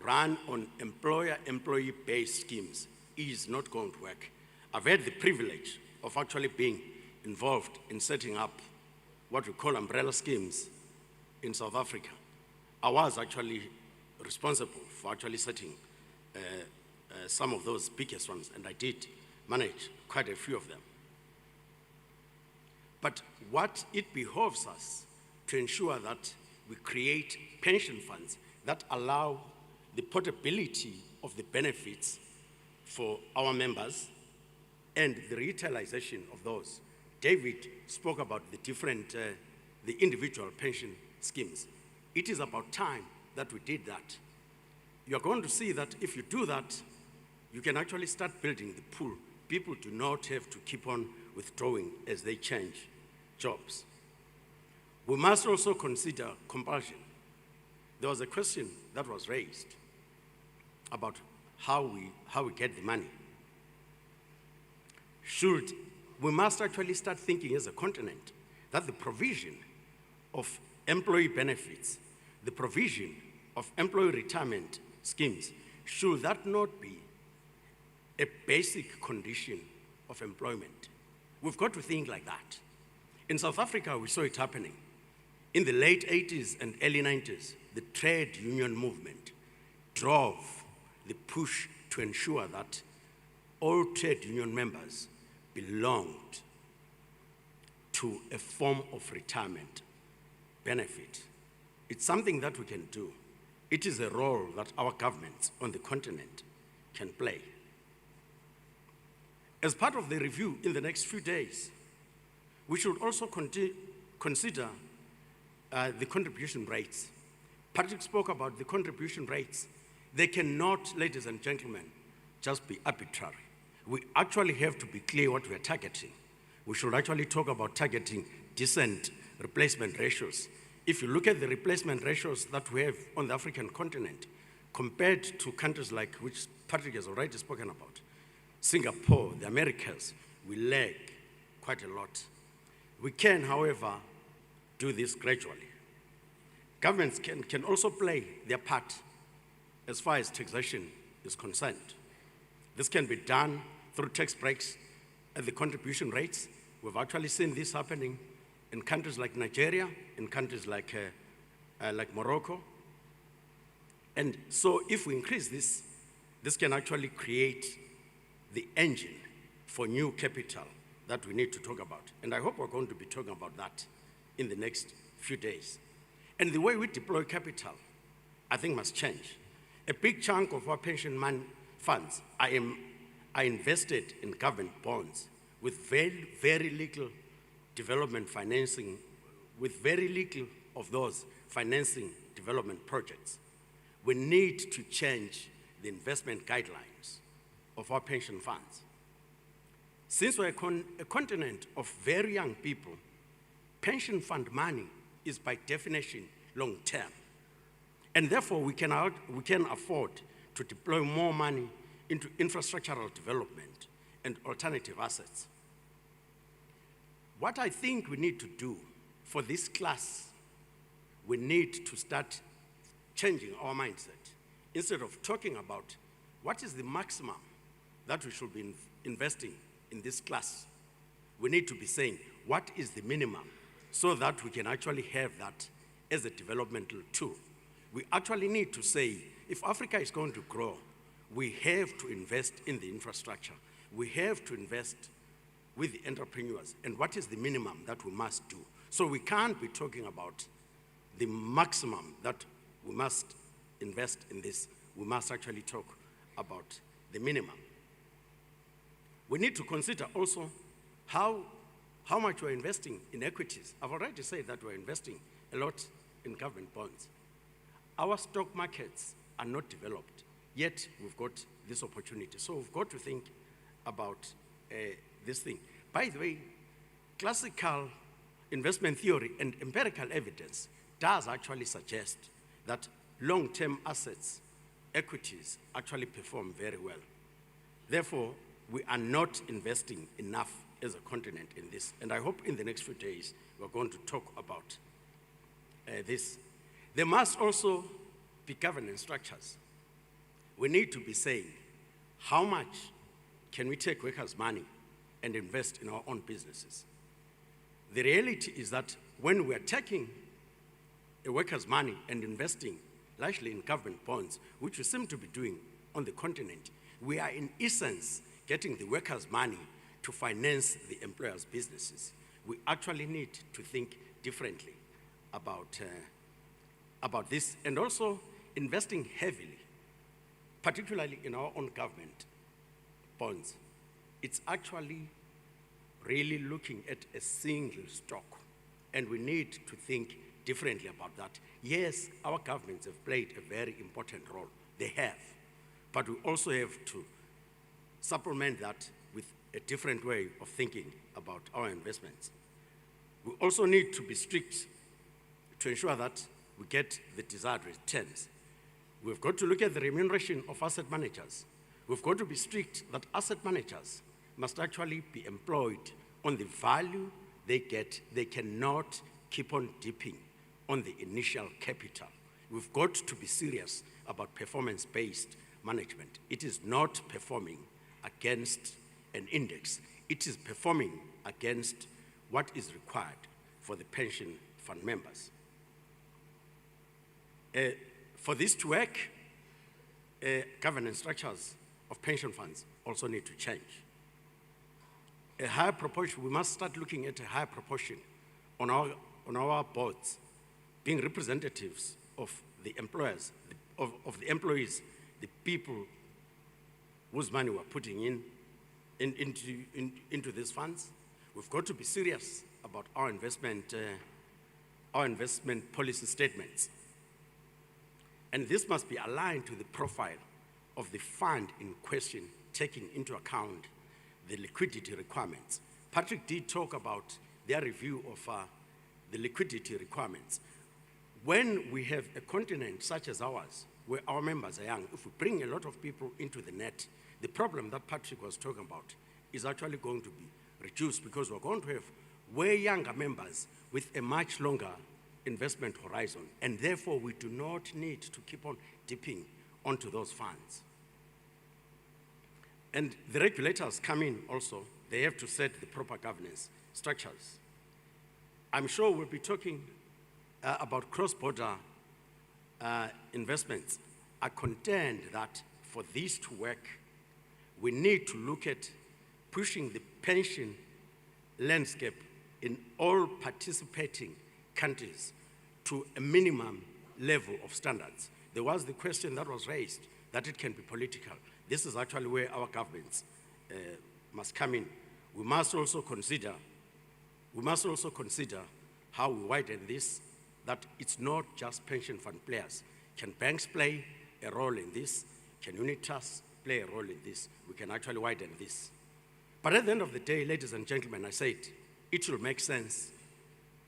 run on employer-employee-based schemes is not going to work. I've had the privilege of actually being involved in setting up what we call umbrella schemes in South Africa. I was actually responsible for actually setting some of those biggest ones, and I did manage quite a few of them. But what it behoves us to ensure that we create pension funds that allow the portability of the benefits for our members and the retailization of those. David spoke about the different, the individual pension schemes. It is about time that we did that. You're going to see that if you do that, you can actually start building the pool. People do not have to keep on withdrawing as they change jobs. We must also consider compulsion. There was a question that was raised about how we get the money. We must actually start thinking as a continent that the provision of employee benefits, the provision of employee retirement schemes, should that not be a basic condition of employment? We've got to think like that. In South Africa, we saw it happening. In the late 80s and early 90s, the trade union movement drove the push to ensure that all trade union members belonged to a form of retirement benefit. It's something that we can do. It is a role that our governments on the continent can play. As part of the review in the next few days, we should also consider the contribution rates. Patrick spoke about the contribution rates. They cannot, ladies and gentlemen, just be arbitrary. We actually have to be clear what we are targeting. We should actually talk about targeting decent replacement ratios. If you look at the replacement ratios that we have on the African continent, compared to countries like, which Patrick has already spoken about, Singapore, the Americas, we lag quite a lot. We can, however, do this gradually. Governments can also play their part as far as taxation is concerned. This can be done through tax breaks at the contribution rates. We've actually seen this happening in countries like Nigeria, in countries like Morocco. And so if we increase this, this can actually create the engine for new capital that we need to talk about. And I hope we're going to be talking about that in the next few days. And the way we deploy capital, I think, must change. A big chunk of our pension funds are invested in government bonds with very, very little development financing, with very little of those financing development projects. We need to change the investment guidelines of our pension funds. Since we're a continent of very young people, pension fund money is by definition long-term. And therefore, we can afford to deploy more money into infrastructural development and alternative assets. What I think we need to do for this class, we need to start changing our mindset. Instead of talking about what is the maximum that we should be investing in this class, we need to be saying what is the minimum so that we can actually have that as a developmental tool. We actually need to say, if Africa is going to grow, we have to invest in the infrastructure. We have to invest with the entrepreneurs. And what is the minimum that we must do? So we can't be talking about the maximum that we must invest in this. We must actually talk about the minimum. We need to consider also how much we're investing in equities. I've already said that we're investing a lot in government bonds. Our stock markets are not developed, yet we've got this opportunity. So we've got to think about this thing. By the way, classical investment theory and empirical evidence does actually suggest that long-term assets, equities, actually perform very well. Therefore, we are not investing enough as a continent in this. And I hope in the next few days, we're going to talk about this. There must also be governance structures. We need to be saying, how much can we take workers' money and invest in our own businesses? The reality is that when we're taking a worker's money and investing largely in government bonds, which we seem to be doing on the continent, we are in essence getting the workers' money to finance the employers' businesses. We actually need to think differently about this, and also investing heavily, particularly in our own government bonds. It's actually really looking at a single stock, and we need to think differently about that. Yes, our governments have played a very important role. They have. But we also have to supplement that with a different way of thinking about our investments. We also need to be strict to ensure that we get the desired returns. We've got to look at the remuneration of asset managers. We've got to be strict that asset managers must actually be employed on the value they get. They cannot keep on dipping on the initial capital. We've got to be serious about performance-based management. It is not performing against an index. It is performing against what is required for the pension fund members. For this to work, governance structures of pension funds also need to change. A higher proportion, we must start looking at a higher proportion on our boards being representatives of the employers, of the employees, the people whose money we're putting into these funds. We've got to be serious about our investment policy statements. And this must be aligned to the profile of the fund in question, taking into account the liquidity requirements. Patrick did talk about their review of the liquidity requirements. When we have a continent such as ours, where our members are young, if we bring a lot of people into the net, the problem that Patrick was talking about is actually going to be reduced, because we're going to have way younger members with a much longer investment horizon, and therefore we do not need to keep on dipping onto those funds. And the regulators come in also, they have to set the proper governance structures. I'm sure we'll be talking about cross-border investments. I contend that for this to work, we need to look at pushing the pension landscape in all participating countries to a minimum level of standards. There was the question that was raised that it can be political. This is actually where our governments must come in. We must also consider how we widen this, that it's not just pension fund players. Can banks play a role in this? Can unit trusts play a role in this? We can actually widen this. But at the end of the day, ladies and gentlemen, I said, it will make sense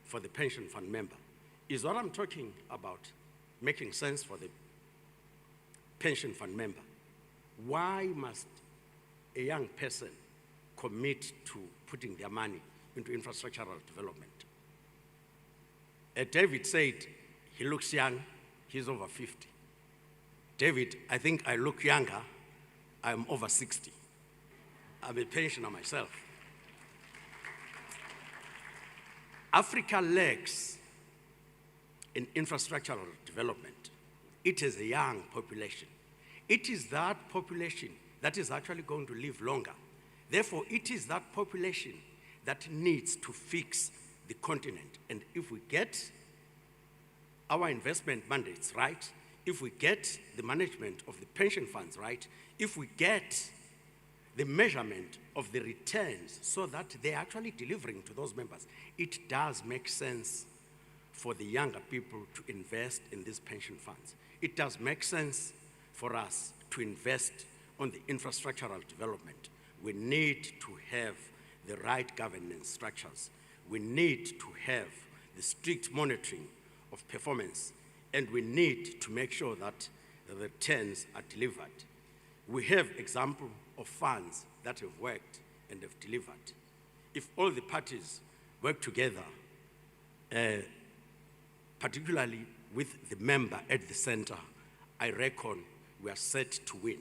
for the pension fund member. Is what I'm talking about making sense for the pension fund member? Why must a young person commit to putting their money into infrastructural development? David said he looks young, he's over 50. David, I think I look younger, I'm over 60. I'm a pensioner myself. Africa lacks in infrastructural development. It is a young population. It is that population that is actually going to live longer. Therefore, it is that population that needs to fix the continent. And if we get our investment mandates right, if we get the management of the pension funds right, if we get the measurement of the returns so that they're actually delivering to those members, it does make sense for the younger people to invest in these pension funds. It does make sense for us to invest on the infrastructural development. We need to have the right governance structures. We need to have the strict monitoring of performance, and we need to make sure that the returns are delivered. We have example of funds that have worked and have delivered. If all the parties work together, particularly with the member at the center, I reckon we are set to win.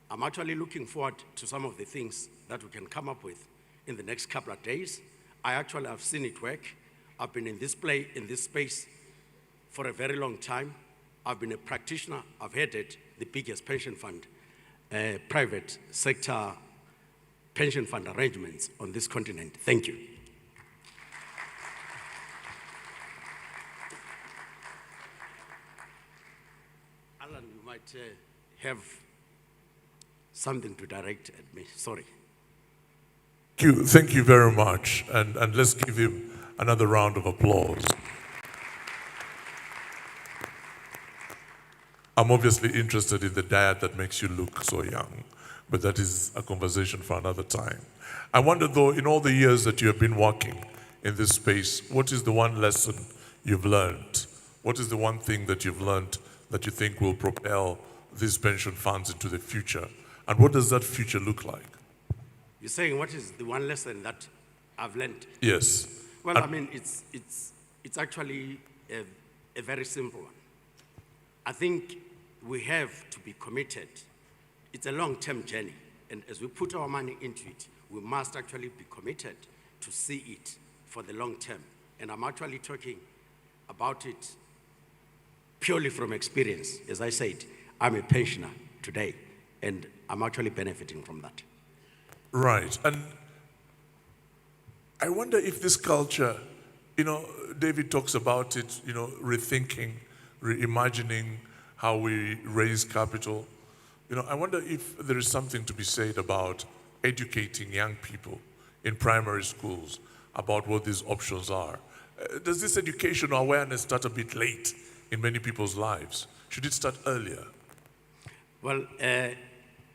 I'm actually looking forward to some of the things that we can come up with in the next couple of days. I actually have seen it work. I've been in this space for a very long time. I've been a practitioner. I've headed the biggest pension fund, private sector pension fund arrangements on this continent. Thank you. Alan, you might have something to direct at me. Sorry. Thank you very much. And let's give him another round of applause. I'm obviously interested in the diet that makes you look so young. but that is a conversation for another time. I wonder though, in all the years that you have been working in this space, what is the one lesson you've learned? What is the one thing that you've learned that you think will propel these pension funds into the future? And what does that future look like? You're saying what is the one lesson that I've learned? Yes. Well, I mean, it's actually a very simple one. I think we have to be committed. It's a long-term journey. And as we put our money into it, we must actually be committed to see it for the long term. And I'm actually talking about it purely from experience. As I said, I'm a pensioner today, and I'm actually benefiting from that. Right. And I wonder if this culture, David talks about it, rethinking, reimagining how we raise capital. I wonder if there is something to be said about educating young people in primary schools about what these options are. Does this educational awareness start a bit late in many people's lives? Should it start earlier? Well,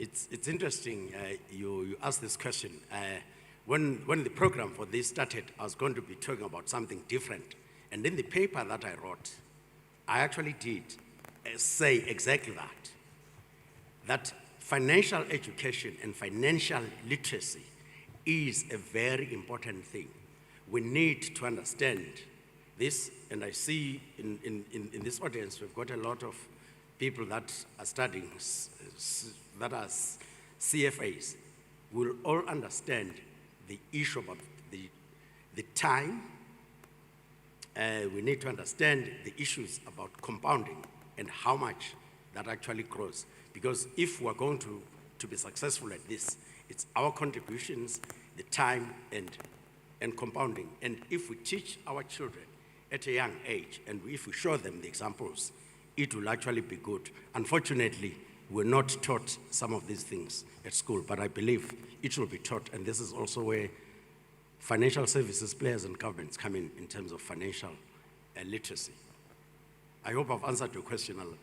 it's interesting you asked this question. When the program for this started, I was going to be talking about something different. And in the paper that I wrote, I actually did say exactly that financial education and financial literacy is a very important thing. We need to understand this, and I see in this audience, we've got a lot of people that are studying, that are CFAs. Will all understand the issue about the time. We need to understand the issues about compounding and how much that actually grows. Because if we're going to be successful at this, it's our contributions, the time, and compounding. And if we teach our children at a young age, and if we show them the examples, it will actually be good. Unfortunately, we're not taught some of these things at school, but I believe it will be taught, and this is also where financial services players and governments come in terms of financial literacy. I hope I've answered your question, Alan.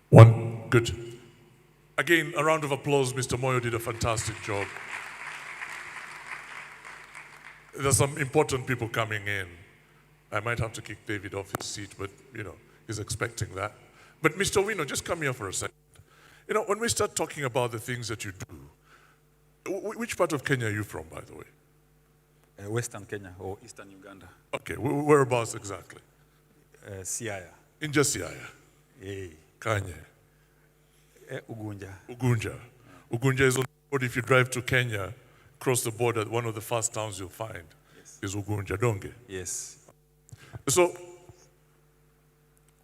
One, good. Again, a round of applause. Mr. Moyo did a fantastic job. There's some important people coming in. I might have to kick David off his seat, but he's expecting that. But Mr. Wino, just come here for a second. When we start talking about the things that you do, which part of Kenya are you from, by the way? Western Kenya or Eastern Uganda. Okay, whereabouts exactly? Siaya. In just Siaya? Hey. Kanye? Ugunja. Ugunja. Ugunja is on the road. If you drive to Kenya, cross the border, one of the first towns you'll find is Ugunja, Donge. Yes. So,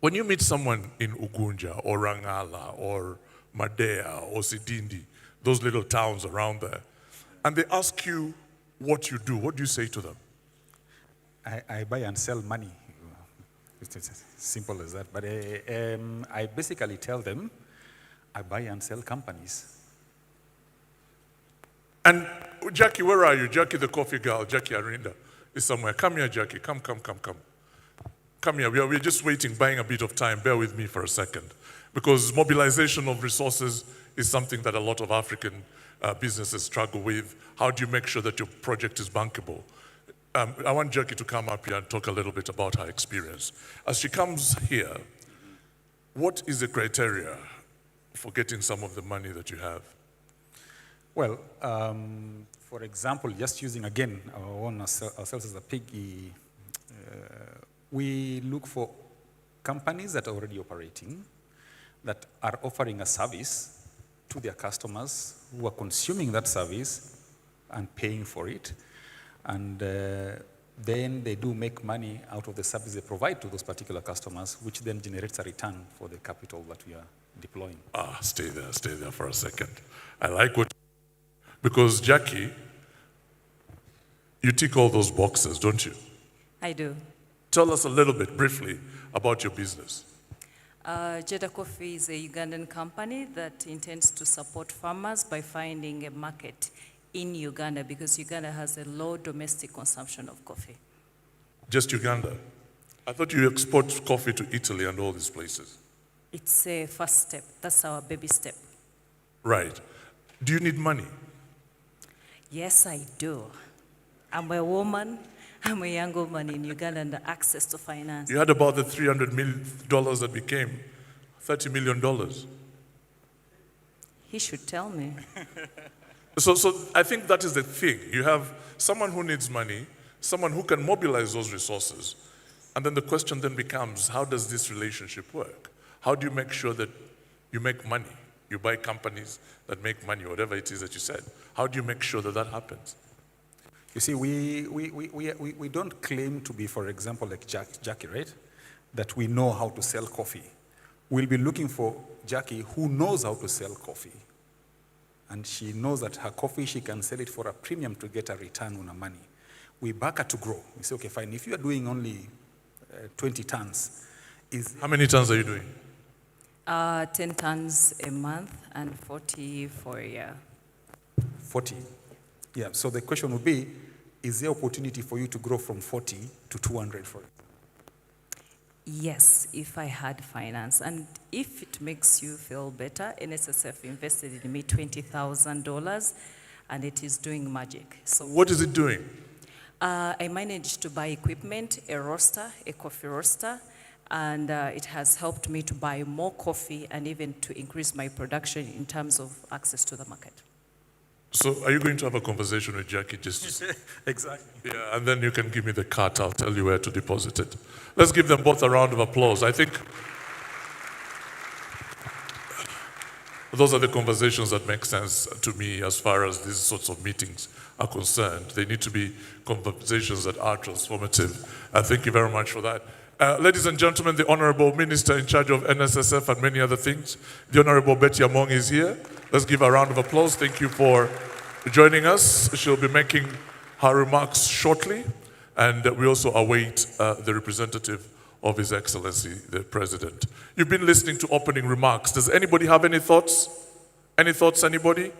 when you meet someone in Ugunja or Rangala or Madea or Sidindi, those little towns around there, and they ask you what you do, what do you say to them? I buy and sell money. It's as simple as that. But I basically tell them I buy and sell companies. And Jackie, where are you? Jackie, the coffee girl, Jackie Arinda is somewhere. Come here, Jackie. Come. Come here. We're just waiting, buying a bit of time. Bear with me for a second. Because mobilization of resources is something that a lot of African businesses struggle with. How do you make sure that your project is bankable? I want Jackie to come up here and talk a little bit about her experience. As she comes here, what is the criteria for getting some of the money that you have? Well, for example, just using again ourselves as a piggy, we look for companies that are already operating, that are offering a service to their customers who are consuming that service and paying for it. And then they do make money out of the service they provide to those particular customers, which then generates a return for the capital that we are deploying. Stay there for a second. I like what, because Jackie, you tick all those boxes, don't you? I do. Tell us a little bit, briefly, about your business. Jeda Coffee is a Ugandan company that intends to support farmers by finding a market in Uganda because Uganda has a low domestic consumption of coffee. Just Uganda? I thought you export coffee to Italy and all these places. It's a first step. That's our baby step. Right. Do you need money? Yes, I do. I'm a woman. I'm a young woman in Uganda and the access to finance. You had about the $300 million that became $30 million. He should tell me. So I think that is the thing. You have someone who needs money, someone who can mobilize those resources, and then the question then becomes, how does this relationship work? How do you make sure that you make money? You buy companies that make money, whatever it is that you said. How do you make sure that that happens? You see, we don't claim to be, for example, like Jackie, right? That we know how to sell coffee. We'll be looking for Jackie who knows how to sell coffee. And she knows that her coffee, she can sell it for a premium to get a return on her money. We back her to grow. We say, okay, fine, if you are doing only 20 tons, How many tons are you doing? 10 tons a month and 40 for a year. 40. Yeah, so the question would be, is there opportunity for you to grow from 40 to 200 for it? Yes, if I had finance. And if it makes you feel better, NSSF invested in me $20,000 and it is doing magic. So What is it doing? I managed to buy equipment, a roaster, a coffee roaster, and it has helped me to buy more coffee and even to increase my production in terms of access to the market. So are you going to have a conversation with Jackie just to see? Exactly. Yeah, and then you can give me the card. I'll tell you where to deposit it. Let's give them both a round of applause. I think those are the conversations that make sense to me as far as these sorts of meetings are concerned. They need to be conversations that are transformative. Thank you very much for that. Ladies and gentlemen, the Honorable Minister in charge of NSSF and many other things, the Honorable Betty Among is here. Let's give a round of applause. Thank you for joining us. She'll be making her remarks shortly, and we also await the representative of His Excellency, the President. You've been listening to opening remarks. Does anybody have any thoughts? Any thoughts, anybody?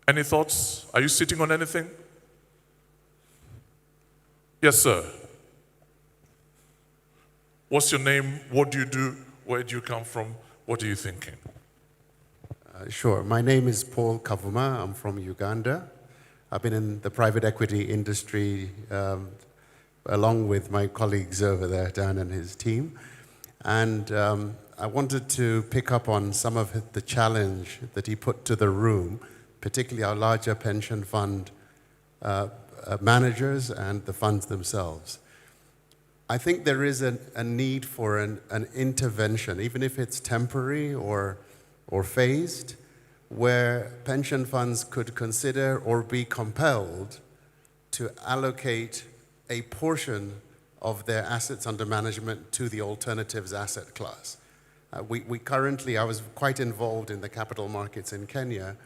Any thoughts? Are you sitting on anything? Yes, sir. What's your name? What do you do? Where do you come from? What are you thinking? Sure. My name is Paul Kavuma. I'm from Uganda. I've been in the private equity industry along with my colleagues over there, Dan and his team. And I wanted to pick up on some of the challenge that he put to the room, particularly our larger pension fund managers and the funds themselves. I think there is a need for an intervention, even if it's temporary or phased, where pension funds could consider or be compelled to allocate a portion of their assets under management to the alternatives asset class. We currently, I was quite involved in the capital markets in Kenya,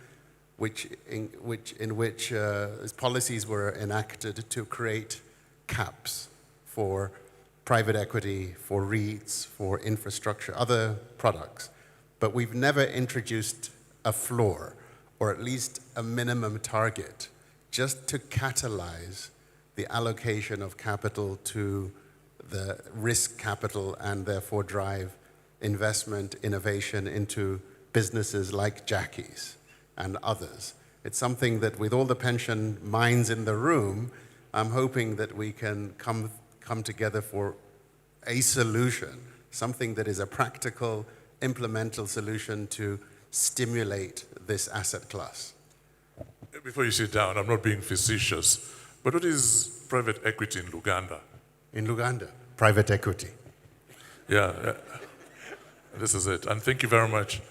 in which policies were enacted to create caps for private equity, for REITs, for infrastructure, other products. But we've never introduced a floor, or at least a minimum target, just to catalyze the allocation of capital to the risk capital and therefore drive investment, innovation into businesses like Jackie's and others. It's something that with all the pension minds in the room, I'm hoping that we can come together for a solution, something that is a practical, implemental solution to stimulate this asset class. Before you sit down, I'm not being facetious, but what is private equity in Uganda? In Uganda, private equity. Yeah, this is it. And thank you very much.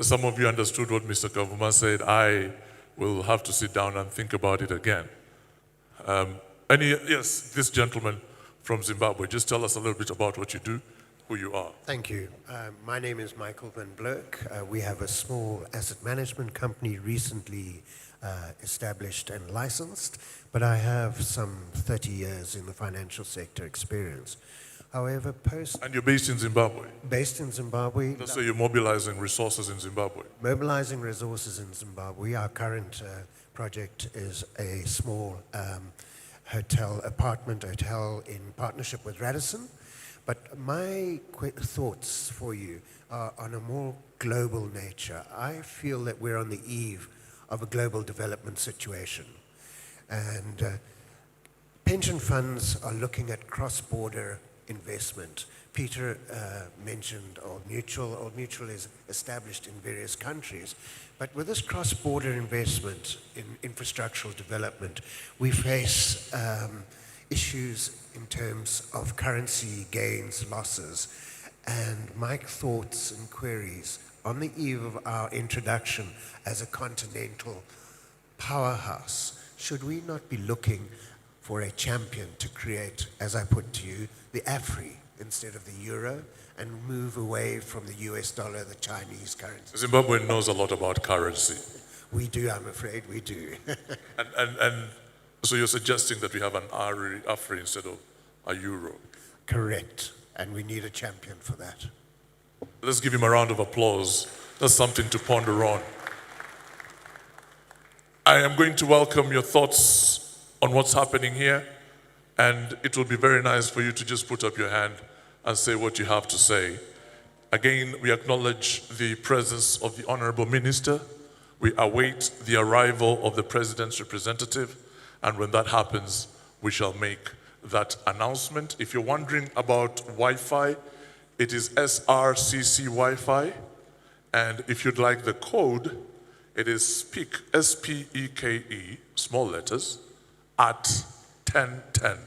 Some of you understood what Mr. Kavuma said. I will have to sit down and think about it again. Yes, this gentleman from Zimbabwe. Just tell us a little bit about what you do, who you are. Thank you. My name is Michael van Blerk. We have a small asset management company recently established and licensed, but I have some 30 years in the financial sector experience. However, And you're based in Zimbabwe? Based in Zimbabwe. So you're mobilizing resources in Zimbabwe? Mobilizing resources in Zimbabwe. Our current project is a small apartment hotel in partnership with Radisson. But my thoughts for you are on a more global nature. I feel that we're on the eve of a global development situation. And pension funds are looking at cross-border investment. Peter mentioned Old Mutual. Old Mutual is established in various countries. But with this cross-border investment in infrastructural development, we face issues in terms of currency gains, losses. And my thoughts and queries on the eve of our introduction as a continental powerhouse, should we not be looking for a champion to create, as I put to you, the AFRI instead of the euro, and move away from the US dollar, the Chinese currency? Zimbabwe knows a lot about currency. We do, I'm afraid we do. and so you're suggesting that we have an AFRI instead of a euro? Correct, and we need a champion for that. Let's give him a round of applause. That's something to ponder on. I am going to welcome your thoughts on what's happening here, and it will be very nice for you to just put up your hand and say what you have to say. Again, we acknowledge the presence of the Honorable Minister. We await the arrival of the President's representative, and when that happens, we shall make that announcement. If you're wondering about Wi-Fi, it is SRCC Wi-Fi, and if you'd like the code, it is SPEAK, S-P-E-K-E, small letters, at 1010,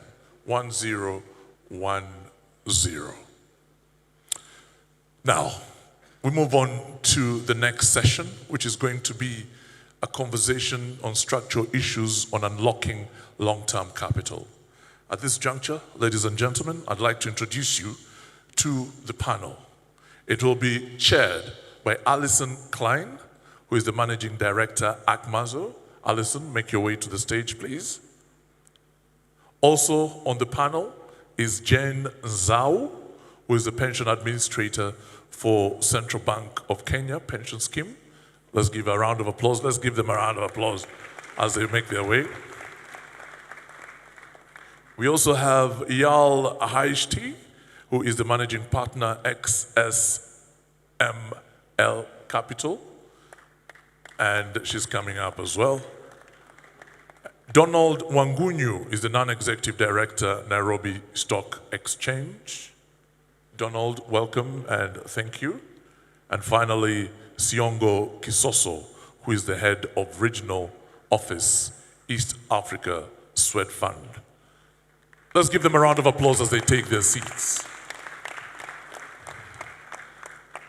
1010. Now, we move on to the next session, which is going to be a conversation on structural issues on unlocking long-term capital. At this juncture, ladies and gentlemen, I'd like to introduce you to the panel. It will be chaired by Alison Klein, who is the Managing Director, ACMAZO. Alison, make your way to the stage, please. Also on the panel is Jane Zhao, who is the Pension Administrator for Central Bank of Kenya Pension Scheme. Let's give a round of applause. Let's give them a round of applause as they make their way. We also have Eyal Haishti, who is the Managing Partner, XSML Capital, and she's coming up as well. Donald Wangunyu is the Non-Executive Director, Nairobi Stock Exchange. Donald, welcome and thank you. And finally, Siongo Kisoso, who is the Head of Regional Office, East Africa Swed Fund. Let's give them a round of applause as they take their seats.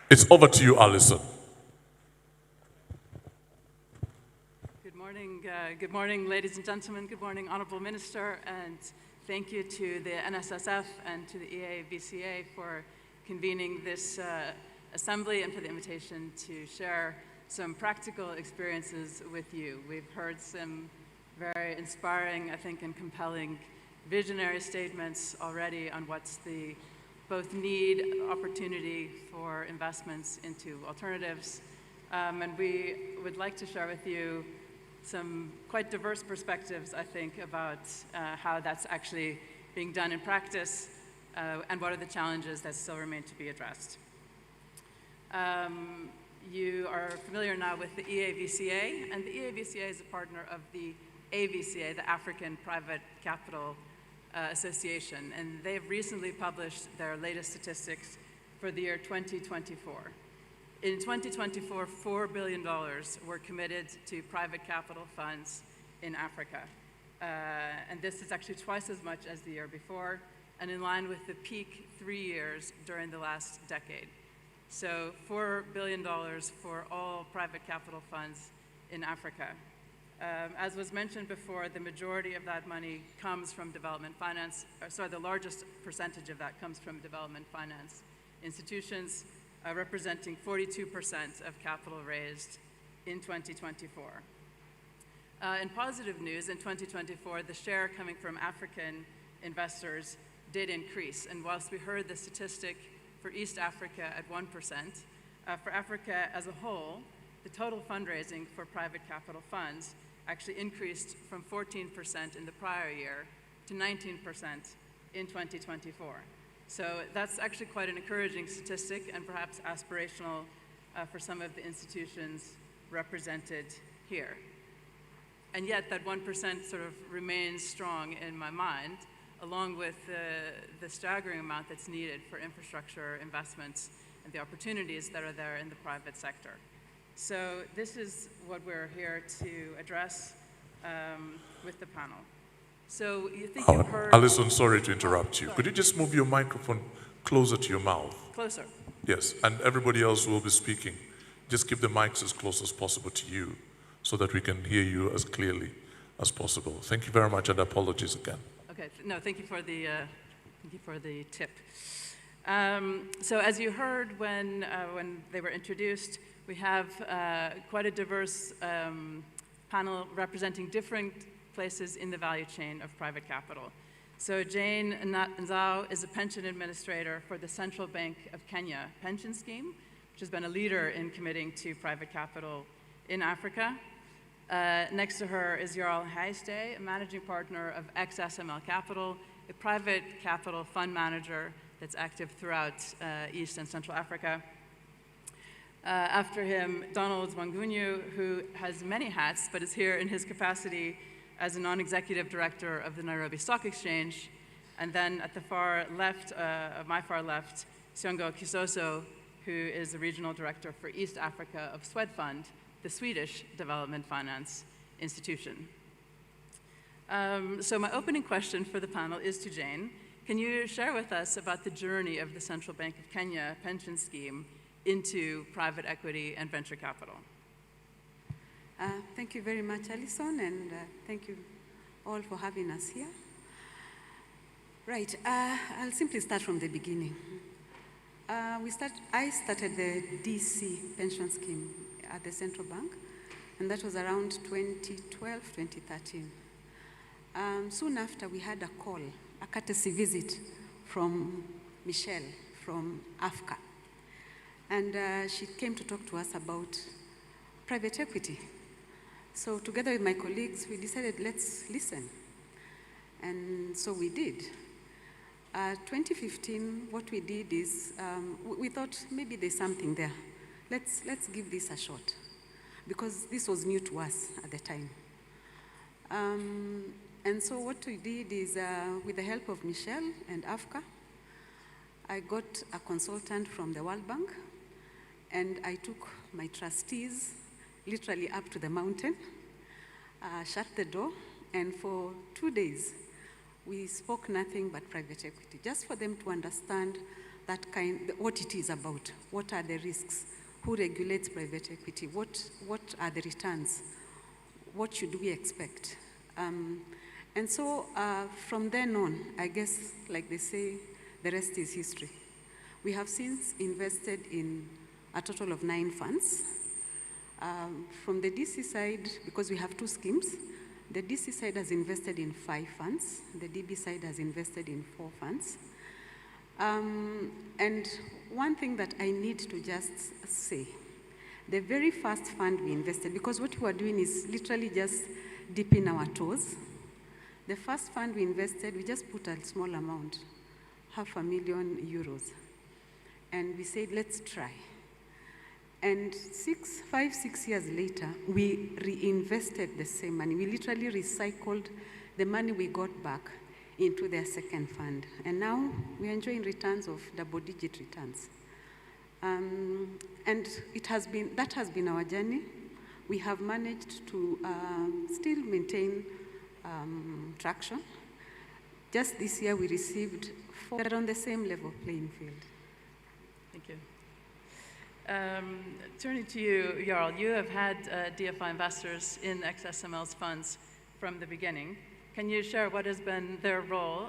It's over to you, Alison. Good morning, ladies and gentlemen. Good morning, Honorable Minister, and thank you to the NSSF and to the EAVCA for convening this assembly and for the invitation to share some practical experiences with you. We've heard some very inspiring, I think, and compelling visionary statements already on what's the both need, opportunity for investments into alternatives. And we would like to share with you some quite diverse perspectives, I think, about how that's actually being done in practice and what are the challenges that still remain to be addressed. You are familiar now with the EAVCA, and the EAVCA is a partner of the AVCA, the African Private Capital Association, and they've recently published their latest statistics for the year 2024. In 2024, $4 billion were committed to private capital funds in Africa. And this is actually twice as much as the year before, and in line with the peak 3 years during the last decade. So $4 billion for all private capital funds in Africa. As was mentioned before, the majority of that money comes from development finance, the largest percentage of that comes from development finance institutions, representing 42% of capital raised in 2024. In positive news, in 2024, the share coming from African investors did increase. And whilst we heard the statistic for East Africa at 1%, for Africa as a whole, the total fundraising for private capital funds actually increased from 14% in the prior year to 19% in 2024. So that's actually quite an encouraging statistic and perhaps aspirational for some of the institutions represented here. And yet that 1% sort of remains strong in my mind, along with the staggering amount that's needed for infrastructure investments and the opportunities that are there in the private sector. So this is what we're here to address with the panel. So you think you've heard— Alison, sorry to interrupt you. Could you just move your microphone closer to your mouth? Closer. Yes, and everybody else who will be speaking, just keep the mics as close as possible to you so that we can hear you as clearly as possible. Thank you very much, and apologies again. Okay, no, thank you for the tip. So as you heard when they were introduced, we have quite a diverse panel representing different places in the value chain of private capital. So Jane Nzao is a pension administrator for the Central Bank of Kenya pension scheme, which has been a leader in committing to private capital in Africa. Next to her is Jarl Heijstee, a managing partner of XSML Capital, a private capital fund manager that's active throughout East and Central Africa. After him, Donald Wangunyu, who has many hats, but is here in his capacity as a non-executive director of the Nairobi Stock Exchange. And then at the far left, my far left, Siongo Kisoso, who is the regional director for East Africa of Swedfund, the Swedish development finance institution. So my opening question for the panel is to Jane. Can you share with us about the journey of the Central Bank of Kenya pension scheme into private equity and venture capital? Thank you very much, Alison, and thank you all for having us here. Right, I'll simply start from the beginning. I started the DC pension scheme at the central bank, and that was around 2012, 2013. Soon after, we had a call, a courtesy visit from Michelle from AFCA. And she came to talk to us about private equity. So together with my colleagues, we decided, let's listen. And so we did. 2015, what we did is, we thought maybe there's something there. Let's give this a shot, because this was new to us at the time. And so what we did is, with the help of Michelle and AFCA, I got a consultant from the World Bank, and I took my trustees literally up to the mountain, shut the door, and for 2 days, we spoke nothing but private equity, just for them to understand what it is about, what are the risks, who regulates private equity, what are the returns, what should we expect. And so from then on, I guess, like they say, the rest is history. We have since invested in a total of 9 funds. From the DC side, because we have 2 schemes, the DC side has invested in 5 funds. The DB side has invested in 4 funds. And one thing that I need to just say, the very first fund we invested, because what we were doing is literally just dipping our toes. The first fund we invested, we just put a small amount, €500,000. And we said, let's try. And 5-6 years later, we reinvested the same money. We literally recycled the money we got back into their second fund. And now we're enjoying returns of double-digit returns. And that has been our journey. We have managed to still maintain traction. Just this year, we received 4 on the same level playing field. Thank you. Turning to you, Jarl, you have had DFI investors in XSML's funds from the beginning. Can you share what has been their role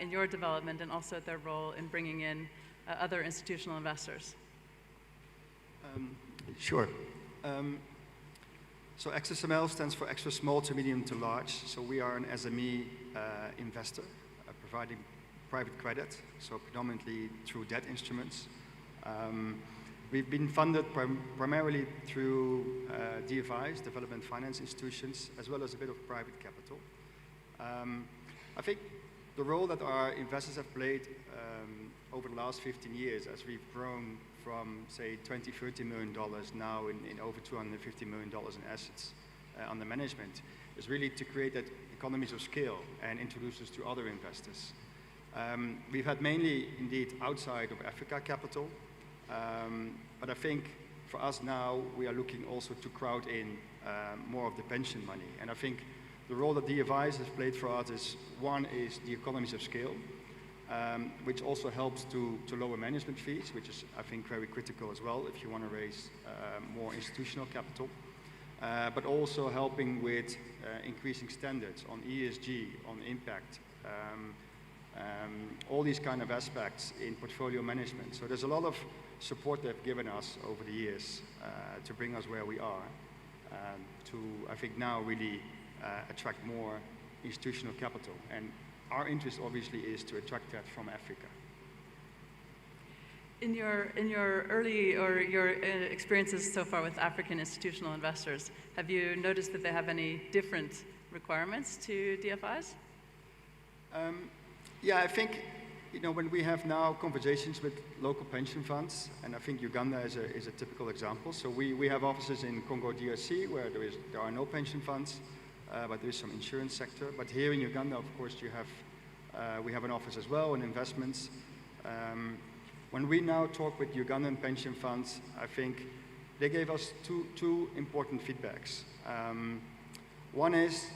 in your development and also their role in bringing in other institutional investors? Sure. So XSML stands for extra small to medium to large. So we are an SME investor providing private credit, so predominantly through debt instruments. We've been funded primarily through DFIs, development finance institutions, as well as a bit of private capital. I think the role that our investors have played over the last 15 years as we've grown from, say, $20, $30 million now in over $250 million in assets under management is really to create that economies of scale and introduce us to other investors. We've had mainly, indeed, outside of Africa capital, but I think for us now, we are looking also to crowd in more of the pension money. And I think the role that DFIs has played for us is, one is the economies of scale, which also helps to lower management fees, which is, I think, very critical as well if you want to raise more institutional capital, but also helping with increasing standards on ESG, on impact, all these kind of aspects in portfolio management. So there's a lot of support they've given us over the years to bring us where we are, to, I think, now really attract more institutional capital. And our interest obviously is to attract that from Africa. In your early or your experiences so far with African institutional investors, have you noticed that they have any different requirements to DFIs? Yeah, I think, you know, when we have now conversations with local pension funds, and I think Uganda is a typical example. So we have offices in Congo DRC where there are no pension funds, but there is some insurance sector. But here in Uganda, of course, we have an office as well in investments. When we now talk with Ugandan pension funds, I think they gave us two important feedbacks. One is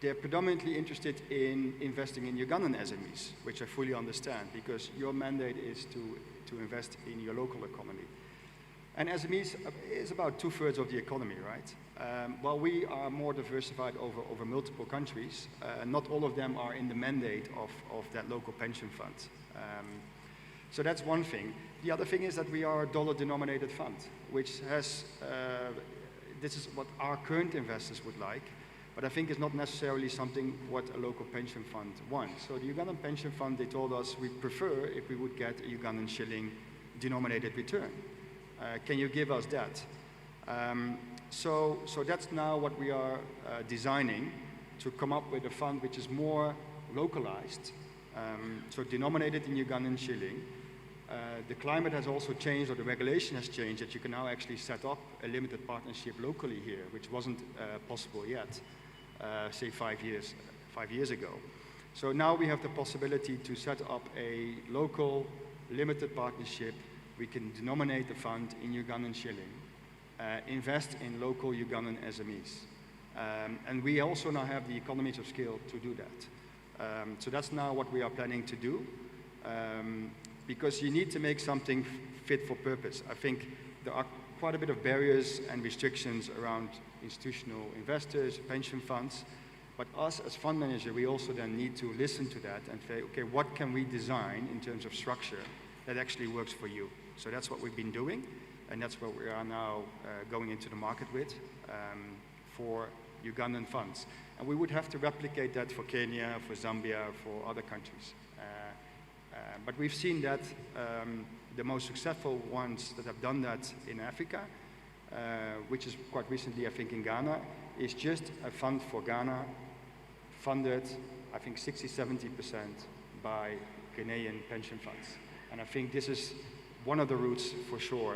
they're predominantly interested in investing in Ugandan SMEs, which I fully understand, because your mandate is to invest in your local economy. And SMEs is about 2/3 of the economy, right? While we are more diversified over multiple countries, not all of them are in the mandate of that local pension fund. So that's one thing. The other thing is that we are a dollar-denominated fund, which has, this is what our current investors would like, but I think it's not necessarily something what a local pension fund wants. So the Ugandan pension fund, they told us we'd prefer if we would get a Ugandan shilling denominated return. Can you give us that? So that's now what we are designing, to come up with a fund which is more localized, so denominated in Ugandan shilling. The climate has also changed, or the regulation has changed, that you can now actually set up a limited partnership locally here, which wasn't possible yet, say 5 years ago. So now we have the possibility to set up a local limited partnership. We can denominate the fund in Ugandan shilling, invest in local Ugandan SMEs. And we also now have the economies of scale to do that. So that's now what we are planning to do, because you need to make something fit for purpose. I think there are quite a bit of barriers and restrictions around institutional investors, pension funds, but us as fund manager, we also then need to listen to that and say, okay, what can we design in terms of structure that actually works for you? So that's what we've been doing, and that's what we are now going into the market with for Ugandan funds. And we would have to replicate that for Kenya, for Zambia, for other countries. But we've seen that the most successful ones that have done that in Africa, which is quite recently, I think, in Ghana, is just a fund for Ghana, funded, I think, 60–70% by Ghanaian pension funds. And I think this is one of the routes, for sure,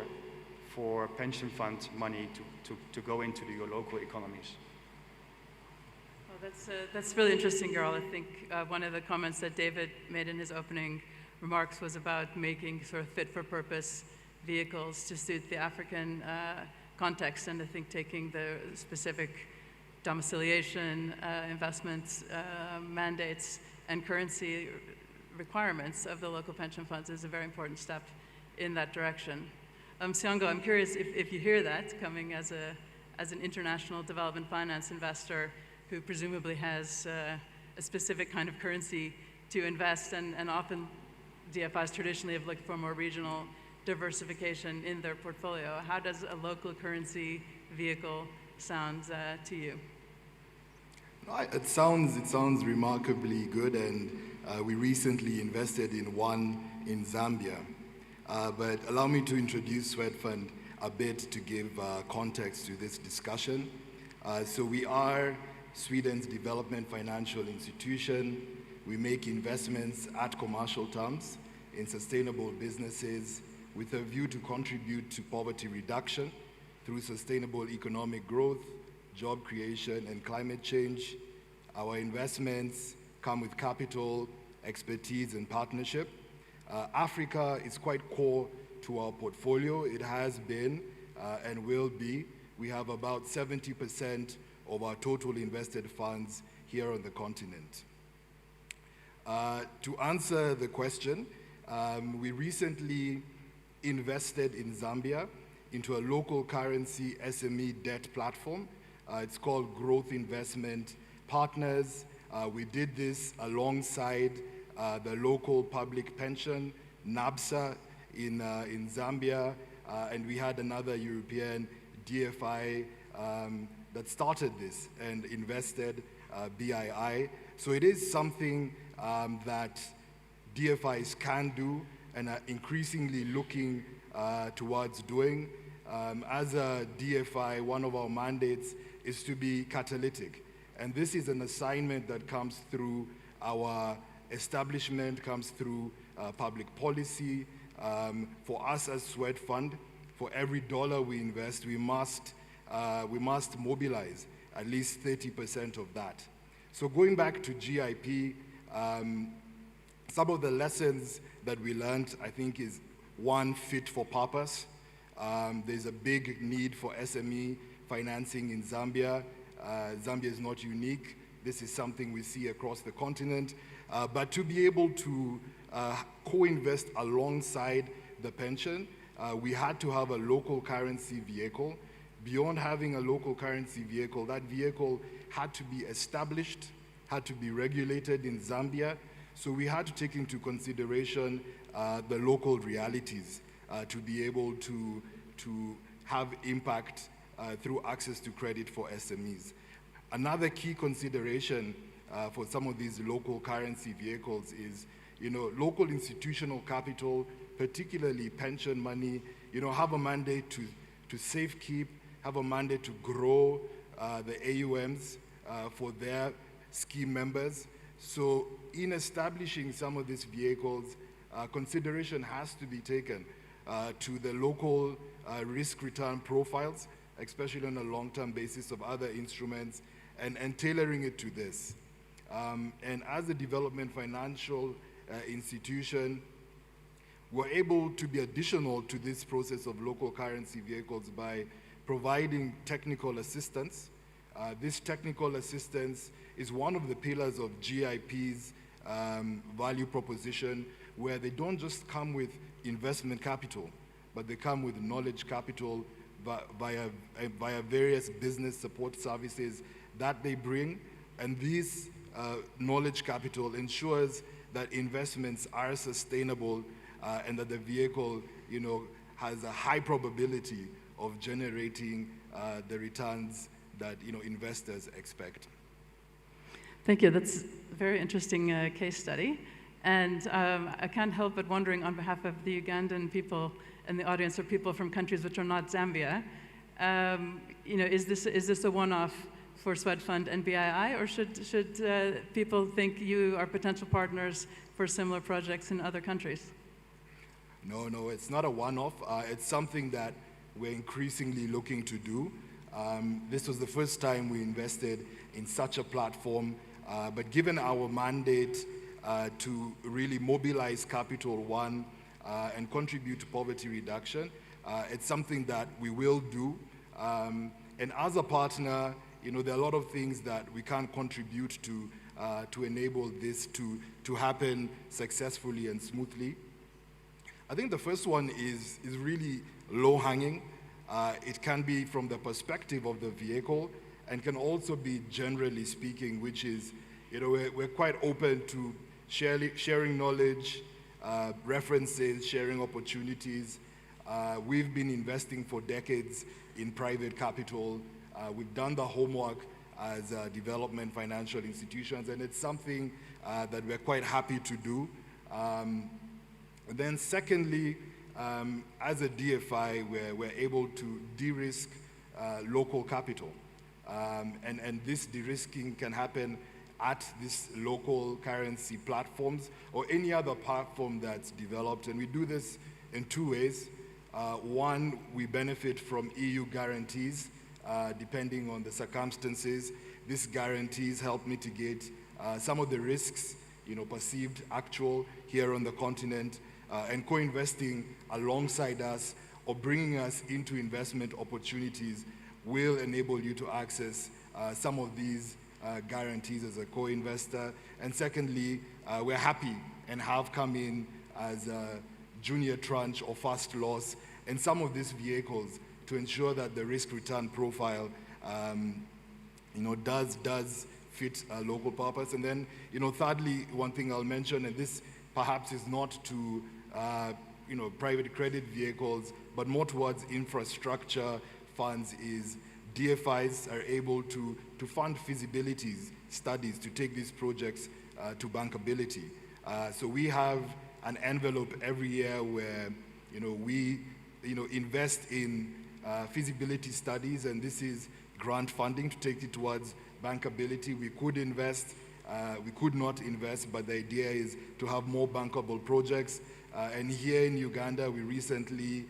for pension fund money to go into your local economies. Well, that's really interesting, Jarl. I think one of the comments that David made in his opening remarks was about making sort of fit-for-purpose vehicles to suit the African context, and I think taking the specific domiciliation, investments, mandates, and currency requirements of the local pension funds is a very important step in that direction. Siongo, I'm curious if you hear that coming as an international development finance investor who presumably has a specific kind of currency to invest, and often DFIs traditionally have looked for more regional diversification in their portfolio. How does a local currency vehicle sound to you? It sounds remarkably good, and we recently invested in one in Zambia. But allow me to introduce Swedfund a bit to give context to this discussion. So we are Sweden's development financial institution. We make investments at commercial terms in sustainable businesses with a view to contribute to poverty reduction through sustainable economic growth, job creation, and climate change. Our investments come with capital, expertise, and partnership. Africa is quite core to our portfolio. It has been and will be. We have about 70% of our total invested funds here on the continent. To answer the question, we recently invested in Zambia into a local currency SME debt platform. It's called Growth Investment Partners. We did this alongside the local public pension, NABSA, in Zambia, and we had another European DFI that started this and invested, BII. So it is something that DFIs can do and are increasingly looking towards doing. As a DFI, one of our mandates is to be catalytic. And this is an assignment that comes through our establishment, comes through public policy. For us as Swedfund, for every dollar we invest, we must mobilize at least 30% of that. So going back to GIP, some of the lessons that we learned, I think, is one, fit for purpose. There's a big need for SME financing in Zambia. Zambia is not unique. This is something we see across the continent. But to be able to co-invest alongside the pension, we had to have a local currency vehicle. Beyond having a local currency vehicle, that vehicle had to be established, had to be regulated in Zambia. So we had to take into consideration the local realities to be able to have impact through access to credit for SMEs. Another key consideration for some of these local currency vehicles is, local institutional capital, particularly pension money, have a mandate to safekeep, have a mandate to grow the AUMs for their scheme members. So in establishing some of these vehicles, consideration has to be taken to the local risk-return profiles, especially on a long-term basis of other instruments, and tailoring it to this. And as a development financial institution, we're able to be additional to this process of local currency vehicles by providing technical assistance. This technical assistance is one of the pillars of GIP's value proposition, where they don't just come with investment capital, but they come with knowledge capital via various business support services that they bring. And this knowledge capital ensures that investments are sustainable and that the vehicle, has a high probability of generating the returns that, investors expect. Thank you. That's a very interesting case study. And I can't help but wondering, on behalf of the Ugandan people and the audience, or people from countries which are not Zambia, is this a one-off for Swedfund and BII, or should people think you are potential partners for similar projects in other countries? No, it's not a one-off. It's something that we're increasingly looking to do. This was the first time we invested in such a platform, but given our mandate to really mobilize capital, and contribute to poverty reduction, it's something that we will do. And as a partner, there are a lot of things that we can contribute to enable this to happen successfully and smoothly. I think the first one is really low-hanging. It can be from the perspective of the vehicle and can also be generally speaking, which is, we're quite open to sharing knowledge, references, sharing opportunities. We've been investing for decades in private capital. We've done the homework as development financial institutions, and it's something that we're quite happy to do. And then secondly, as a DFI, we're able to de-risk local capital. And this de-risking can happen at these local currency platforms or any other platform that's developed. And we do this in two ways. One, we benefit from EU guarantees, depending on the circumstances. These guarantees help mitigate some of the risks, perceived, actual, here on the continent, and co-investing alongside us or bringing us into investment opportunities will enable you to access some of these guarantees as a co-investor. And secondly, we're happy and have come in as a junior tranche or first loss in some of these vehicles to ensure that the risk-return profile, does fit a local purpose. And then, thirdly, one thing I'll mention, and this perhaps is not to, private credit vehicles, but more towards infrastructure funds, is DFIs are able to fund feasibility studies to take these projects to bankability. So we have an envelope every year where, we, invest in feasibility studies, and this is grant funding to take it towards bankability. We could invest, we could not invest, but the idea is to have more bankable projects. And here in Uganda, we recently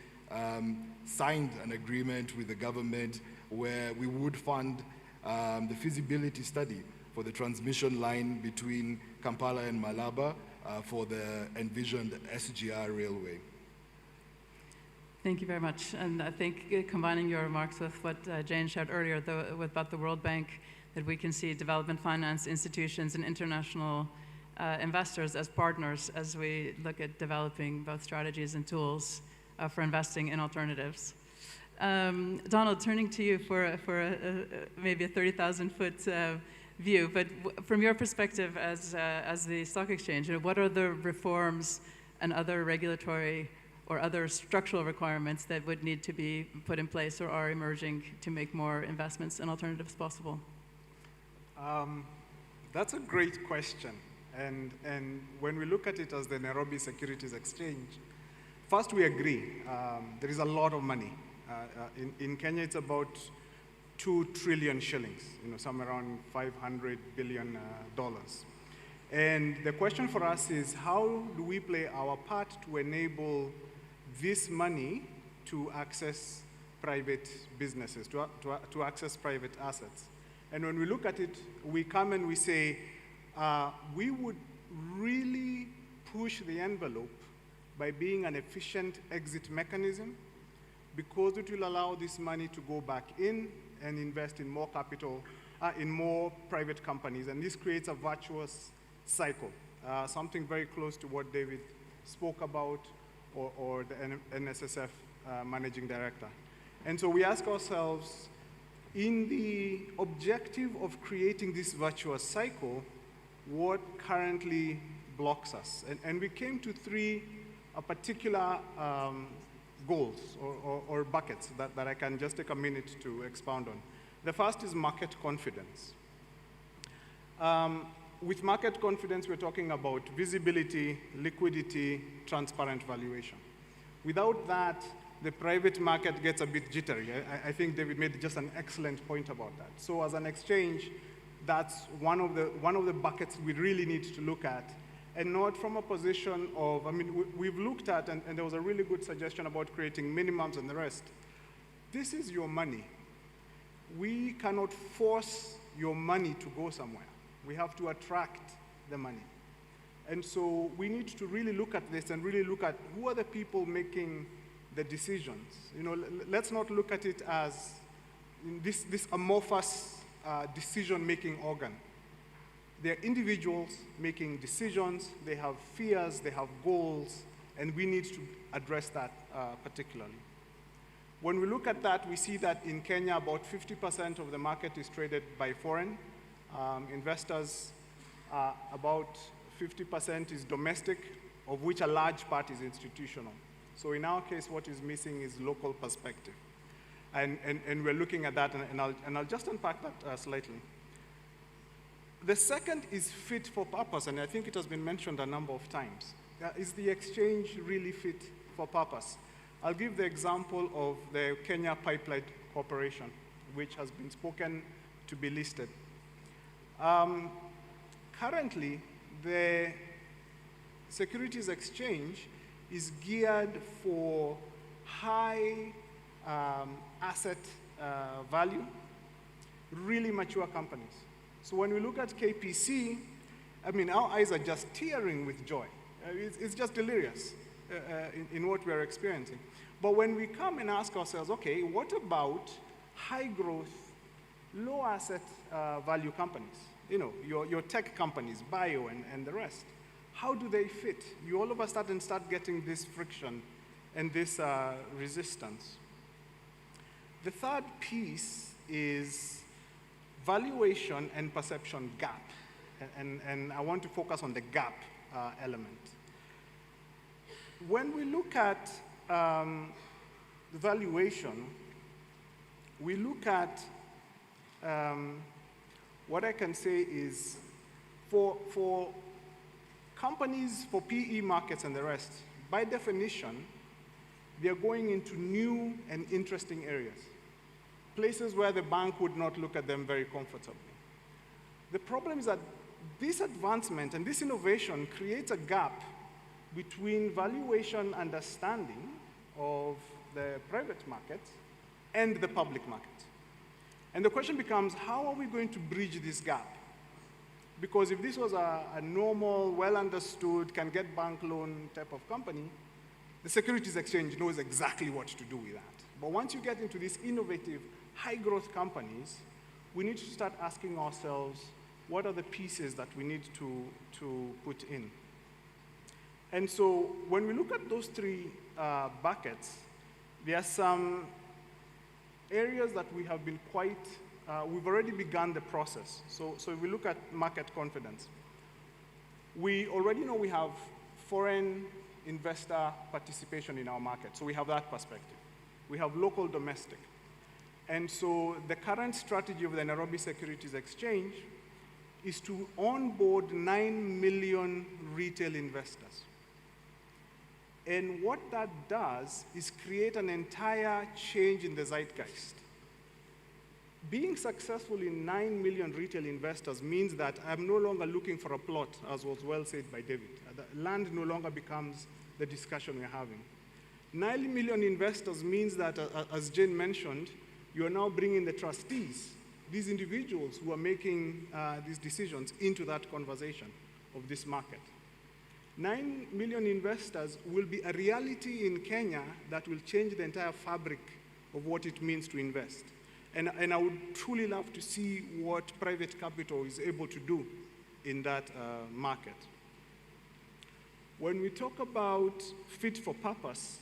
signed an agreement with the government where we would fund the feasibility study for the transmission line between Kampala and Malaba for the envisioned SGR railway. Thank you very much. And I think combining your remarks with what Jane shared earlier about the World Bank, that we can see development finance institutions and international investors as partners as we look at developing both strategies and tools for investing in alternatives. Donald, turning to you for maybe a 30,000-foot view, but from your perspective as the stock exchange, what are the reforms and other regulatory or other structural requirements that would need to be put in place or are emerging to make more investments in alternatives possible? That's a great question. And when we look at it as the Nairobi Securities Exchange, first we agree, there is a lot of money. In Kenya, it's about 2 trillion shillings, somewhere around $500 billion. And the question for us is, how do we play our part to enable this money to access private businesses, to access private assets? And when we look at it, we come and we say, we would really push the envelope by being an efficient exit mechanism, because it will allow this money to go back in and invest in more capital, in more private companies. And this creates a virtuous cycle, something very close to what David spoke about, or the NSSF managing director. And so we ask ourselves, in the objective of creating this virtuous cycle, what currently blocks us? And we came to 3 particular goals or buckets that I can just take a minute to expound on. The first is market confidence. With market confidence, we're talking about visibility, liquidity, transparent valuation. Without that, the private market gets a bit jittery. I think David made just an excellent point about that. So as an exchange, that's one of the buckets we really need to look at, and not from a position of, we've looked at, and there was a really good suggestion about creating minimums and the rest. This is your money. We cannot force your money to go somewhere. We have to attract the money. And so we need to really look at this and really look at who are the people making the decisions. Let's not look at it as this amorphous decision-making organ. They're individuals making decisions, they have fears, they have goals, and we need to address that particularly. When we look at that, we see that in Kenya, about 50% of the market is traded by foreign investors. About 50% is domestic, of which a large part is institutional. So in our case, what is missing is local perspective. And we're looking at that, and I'll just unpack that slightly. The second is fit for purpose, and I think it has been mentioned a number of times. Is the exchange really fit for purpose? I'll give the example of the Kenya Pipeline Corporation, which has been spoken to be listed. Currently, the Securities Exchange is geared for high asset value, really mature companies. So when we look at KPC, I mean, our eyes are just tearing with joy. It's just delirious in what we're experiencing. But when we come and ask ourselves, okay, what about high growth, low asset value companies? You know, your tech companies, bio and the rest. How do they fit? You all of a sudden start getting this friction and this resistance. The third piece is valuation and perception gap. And I want to focus on the gap element. When we look at valuation, we look at what I can say is for companies, for PE markets and the rest, by definition, they're going into new and interesting areas, places where the bank would not look at them very comfortably. The problem is that this advancement and this innovation creates a gap between valuation understanding of the private market and the public market. And the question becomes, how are we going to bridge this gap? Because if this was a normal, well-understood, can get bank loan type of company, the Securities Exchange knows exactly what to do with that. But once you get into these innovative, high-growth companies, we need to start asking ourselves, what are the pieces that we need to put in? And so when we look at those three buckets, there are some areas that we have been quite, we've already begun the process. So if we look at market confidence, we already know we have foreign investor participation in our market. So we have that perspective. We have local domestic. And so the current strategy of the Nairobi Securities Exchange is to onboard 9 million retail investors. And what that does is create an entire change in the zeitgeist. Being successful in 9 million retail investors means that I'm no longer looking for a plot, as was well said by David. The land no longer becomes the discussion we're having. 9 million investors means that, as Jane mentioned, you are now bringing the trustees, these individuals who are making these decisions, into that conversation of this market. 9 million investors will be a reality in Kenya that will change the entire fabric of what it means to invest. And I would truly love to see what private capital is able to do in that market. When we talk about fit for purpose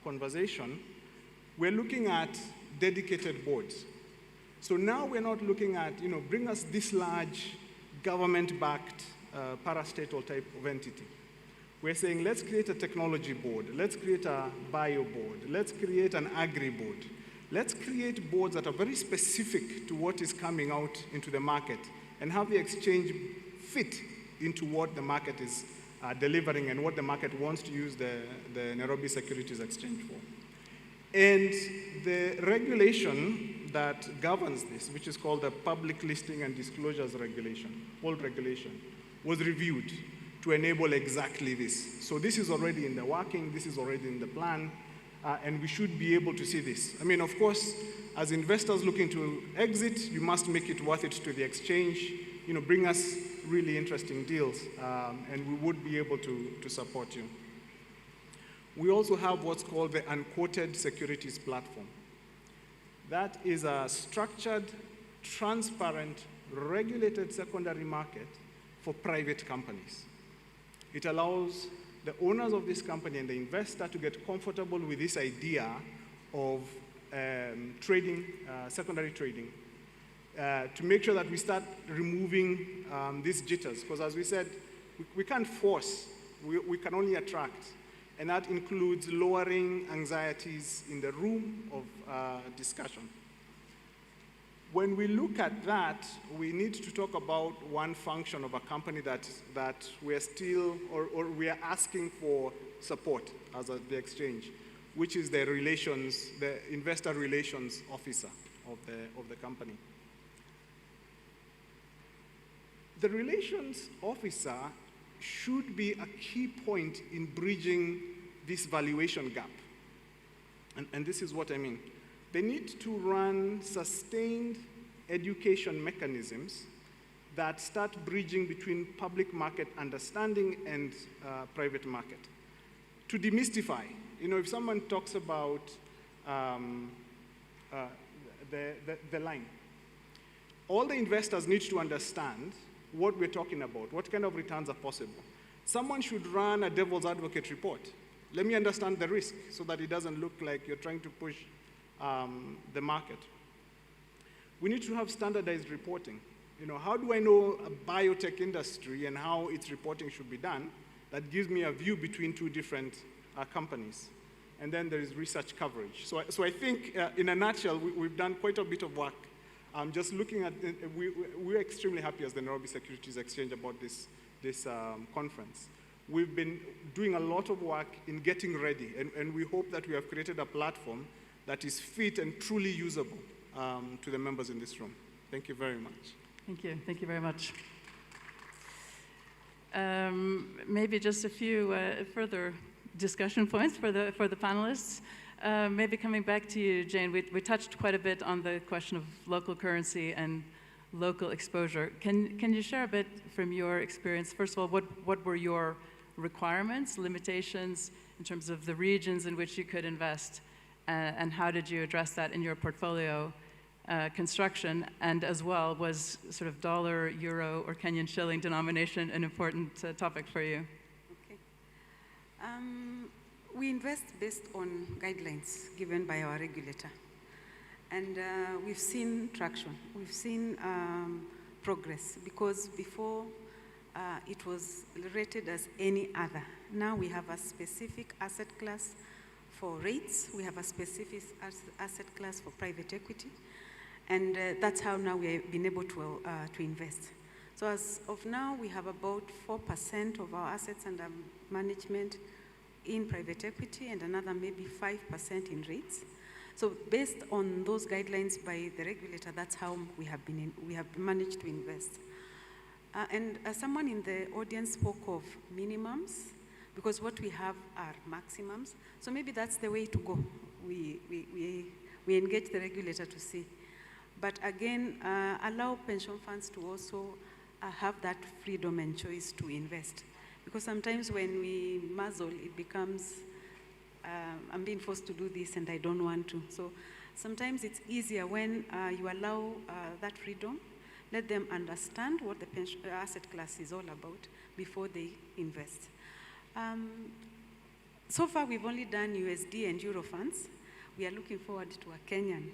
conversation, we're looking at dedicated boards. So now we're not looking at, bring us this large government-backed parastatal type of entity. We're saying, let's create a technology board, let's create a bio board, let's create an agri board. Let's create boards that are very specific to what is coming out into the market and have the exchange fit into what the market is delivering and what the market wants to use the Nairobi Securities Exchange for. And the regulation that governs this, which is called the Public Listing and Disclosures Regulation, old regulation, was reviewed to enable exactly this. So this is already in the working, this is already in the plan, and we should be able to see this. I mean, of course, as investors looking to exit, you must make it worth it to the exchange, bring us really interesting deals, and we would be able to support you. We also have what's called the Unquoted Securities Platform. That is a structured, transparent, regulated secondary market for private companies. It allows the owners of this company and the investor to get comfortable with this idea of trading, secondary trading, to make sure that we start removing these jitters. Because as we said, we can't force, we can only attract. And that includes lowering anxieties in the room of discussion. When we look at that, we need to talk about one function of a company that we're still, or we are asking for support as the exchange, which is the investor relations officer of the company. The relations officer should be a key point in bridging this valuation gap. And this is what I mean. They need to run sustained education mechanisms that start bridging between public market understanding and private market. To demystify, if someone talks about the line, all the investors need to understand what we're talking about, what kind of returns are possible. Someone should run a devil's advocate report. Let me understand the risk so that it doesn't look like you're trying to push the market. We need to have standardized reporting. How do I know a biotech industry and how its reporting should be done? That gives me a view between two different companies. And then there is research coverage. So I think, in a nutshell, we've done quite a bit of work. Just looking at, we're extremely happy as the Nairobi Securities Exchange about this conference. We've been doing a lot of work in getting ready, and we hope that we have created a platform that is fit and truly usable to the members in this room. Thank you very much. Thank you. Thank you very much. Maybe just a few further discussion points for the panelists. Maybe coming back to you, Jane, we touched quite a bit on the question of local currency and local exposure. Can you share a bit from your experience? First of all, what were your requirements, limitations in terms of the regions in which you could invest, and how did you address that in your portfolio construction? And as well, was sort of dollar, euro, or Kenyan shilling denomination an important topic for you? Okay. We invest based on guidelines given by our regulator. And we've seen traction. We've seen progress, because before it was rated as any other. Now we have a specific asset class for rates. We have a specific asset class for private equity. And that's how now we've been able to invest. So as of now, we have about 4% of our assets under management in private equity and another maybe 5% in rates. So based on those guidelines by the regulator, that's how we have managed to invest. And someone in the audience spoke of minimums, because what we have are maximums. So maybe that's the way to go. We engage the regulator to see. But again, allow pension funds to also have that freedom and choice to invest. Because sometimes when we muzzle, it becomes, I'm being forced to do this and I don't want to. So sometimes it's easier when you allow that freedom, let them understand what the asset class is all about before they invest. So far, we've only done USD and Euro funds. We are looking forward to a Kenyan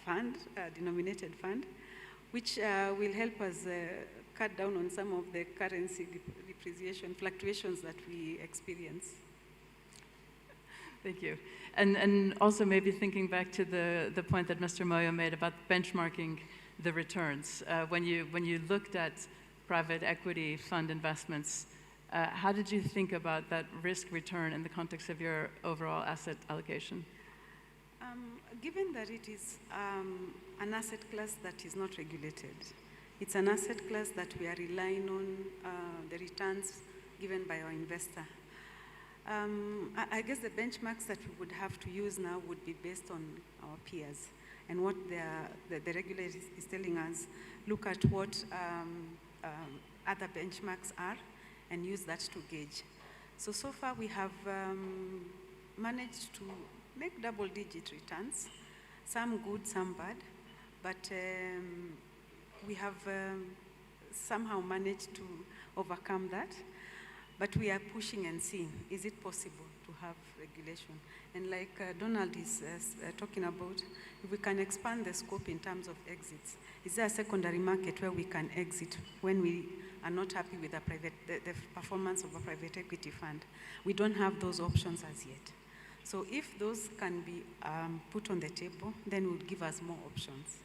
fund, denominated fund, which will help us cut down on some of the currency depreciation fluctuations that we experience. Thank you. And also maybe thinking back to the point that Mr. Moyo made about benchmarking the returns. When you looked at private equity fund investments, how did you think about that risk return in the context of your overall asset allocation? Given that it is an asset class that is not regulated, it's an asset class that we are relying on the returns given by our investor. I guess the benchmarks that we would have to use now would be based on our peers and what the regulator is telling us. Look at what other benchmarks are and use that to gauge. So far we have managed to make double-digit returns, some good, some bad, but we have somehow managed to overcome that. But we are pushing and seeing, is it possible to have regulation? And like Donald is talking about, if we can expand the scope in terms of exits, is there a secondary market where we can exit when we are not happy with the performance of a private equity fund? We don't have those options as yet. So if those can be put on the table, then it would give us more options.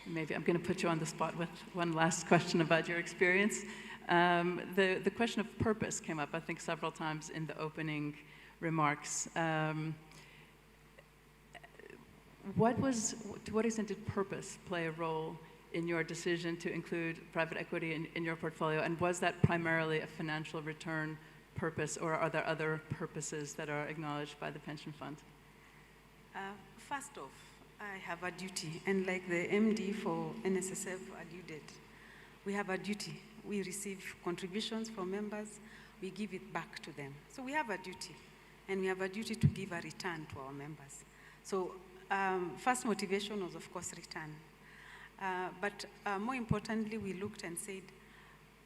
Maybe I'm going to put you on the spot with one last question about your experience. The question of purpose came up, I think, several times in the opening remarks. To what extent did purpose play a role in your decision to include private equity in your portfolio? And was that primarily a financial return purpose, or are there other purposes that are acknowledged by the pension fund? First off, I have a duty, and like the MD for NSSF alluded, we have a duty. We receive contributions from members, we give it back to them. So we have a duty, and we have a duty to give a return to our members. So first motivation was, of course, return. But more importantly, we looked and said,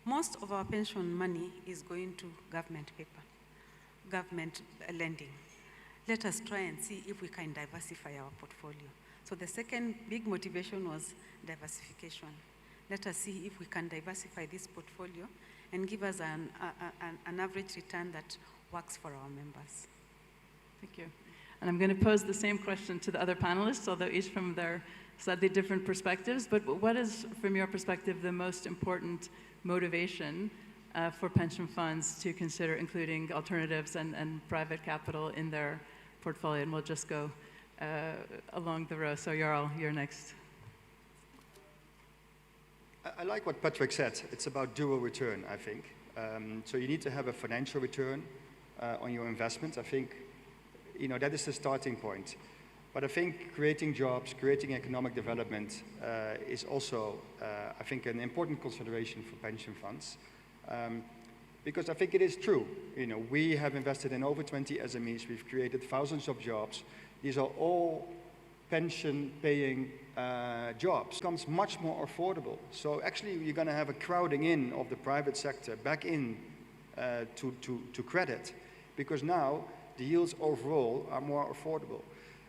most of our pension money is going to government paper, government lending. Let us try and see if we can diversify our portfolio. So the second big motivation was diversification. Let us see if we can diversify this portfolio and give us an average return that works for our members. Thank you. And I'm going to pose the same question to the other panelists, although each from their slightly different perspectives. But what is, from your perspective, the most important motivation for pension funds to consider including alternatives and private capital in their portfolio? And we'll just go along the row. So Jarl, you're next. I like what Patrick said. It's about dual return, I think. So you need to have a financial return on your investment. I think, that is the starting point. But I think creating jobs, creating economic development is also, I think, an important consideration for pension funds. Because I think it is true. We have invested in over 20 SMEs. We've created thousands of jobs. These are all pension-paying jobs. It becomes much more affordable. So actually, you're going to have a crowding in of the private sector back in to credit, because now the yields overall are more affordable.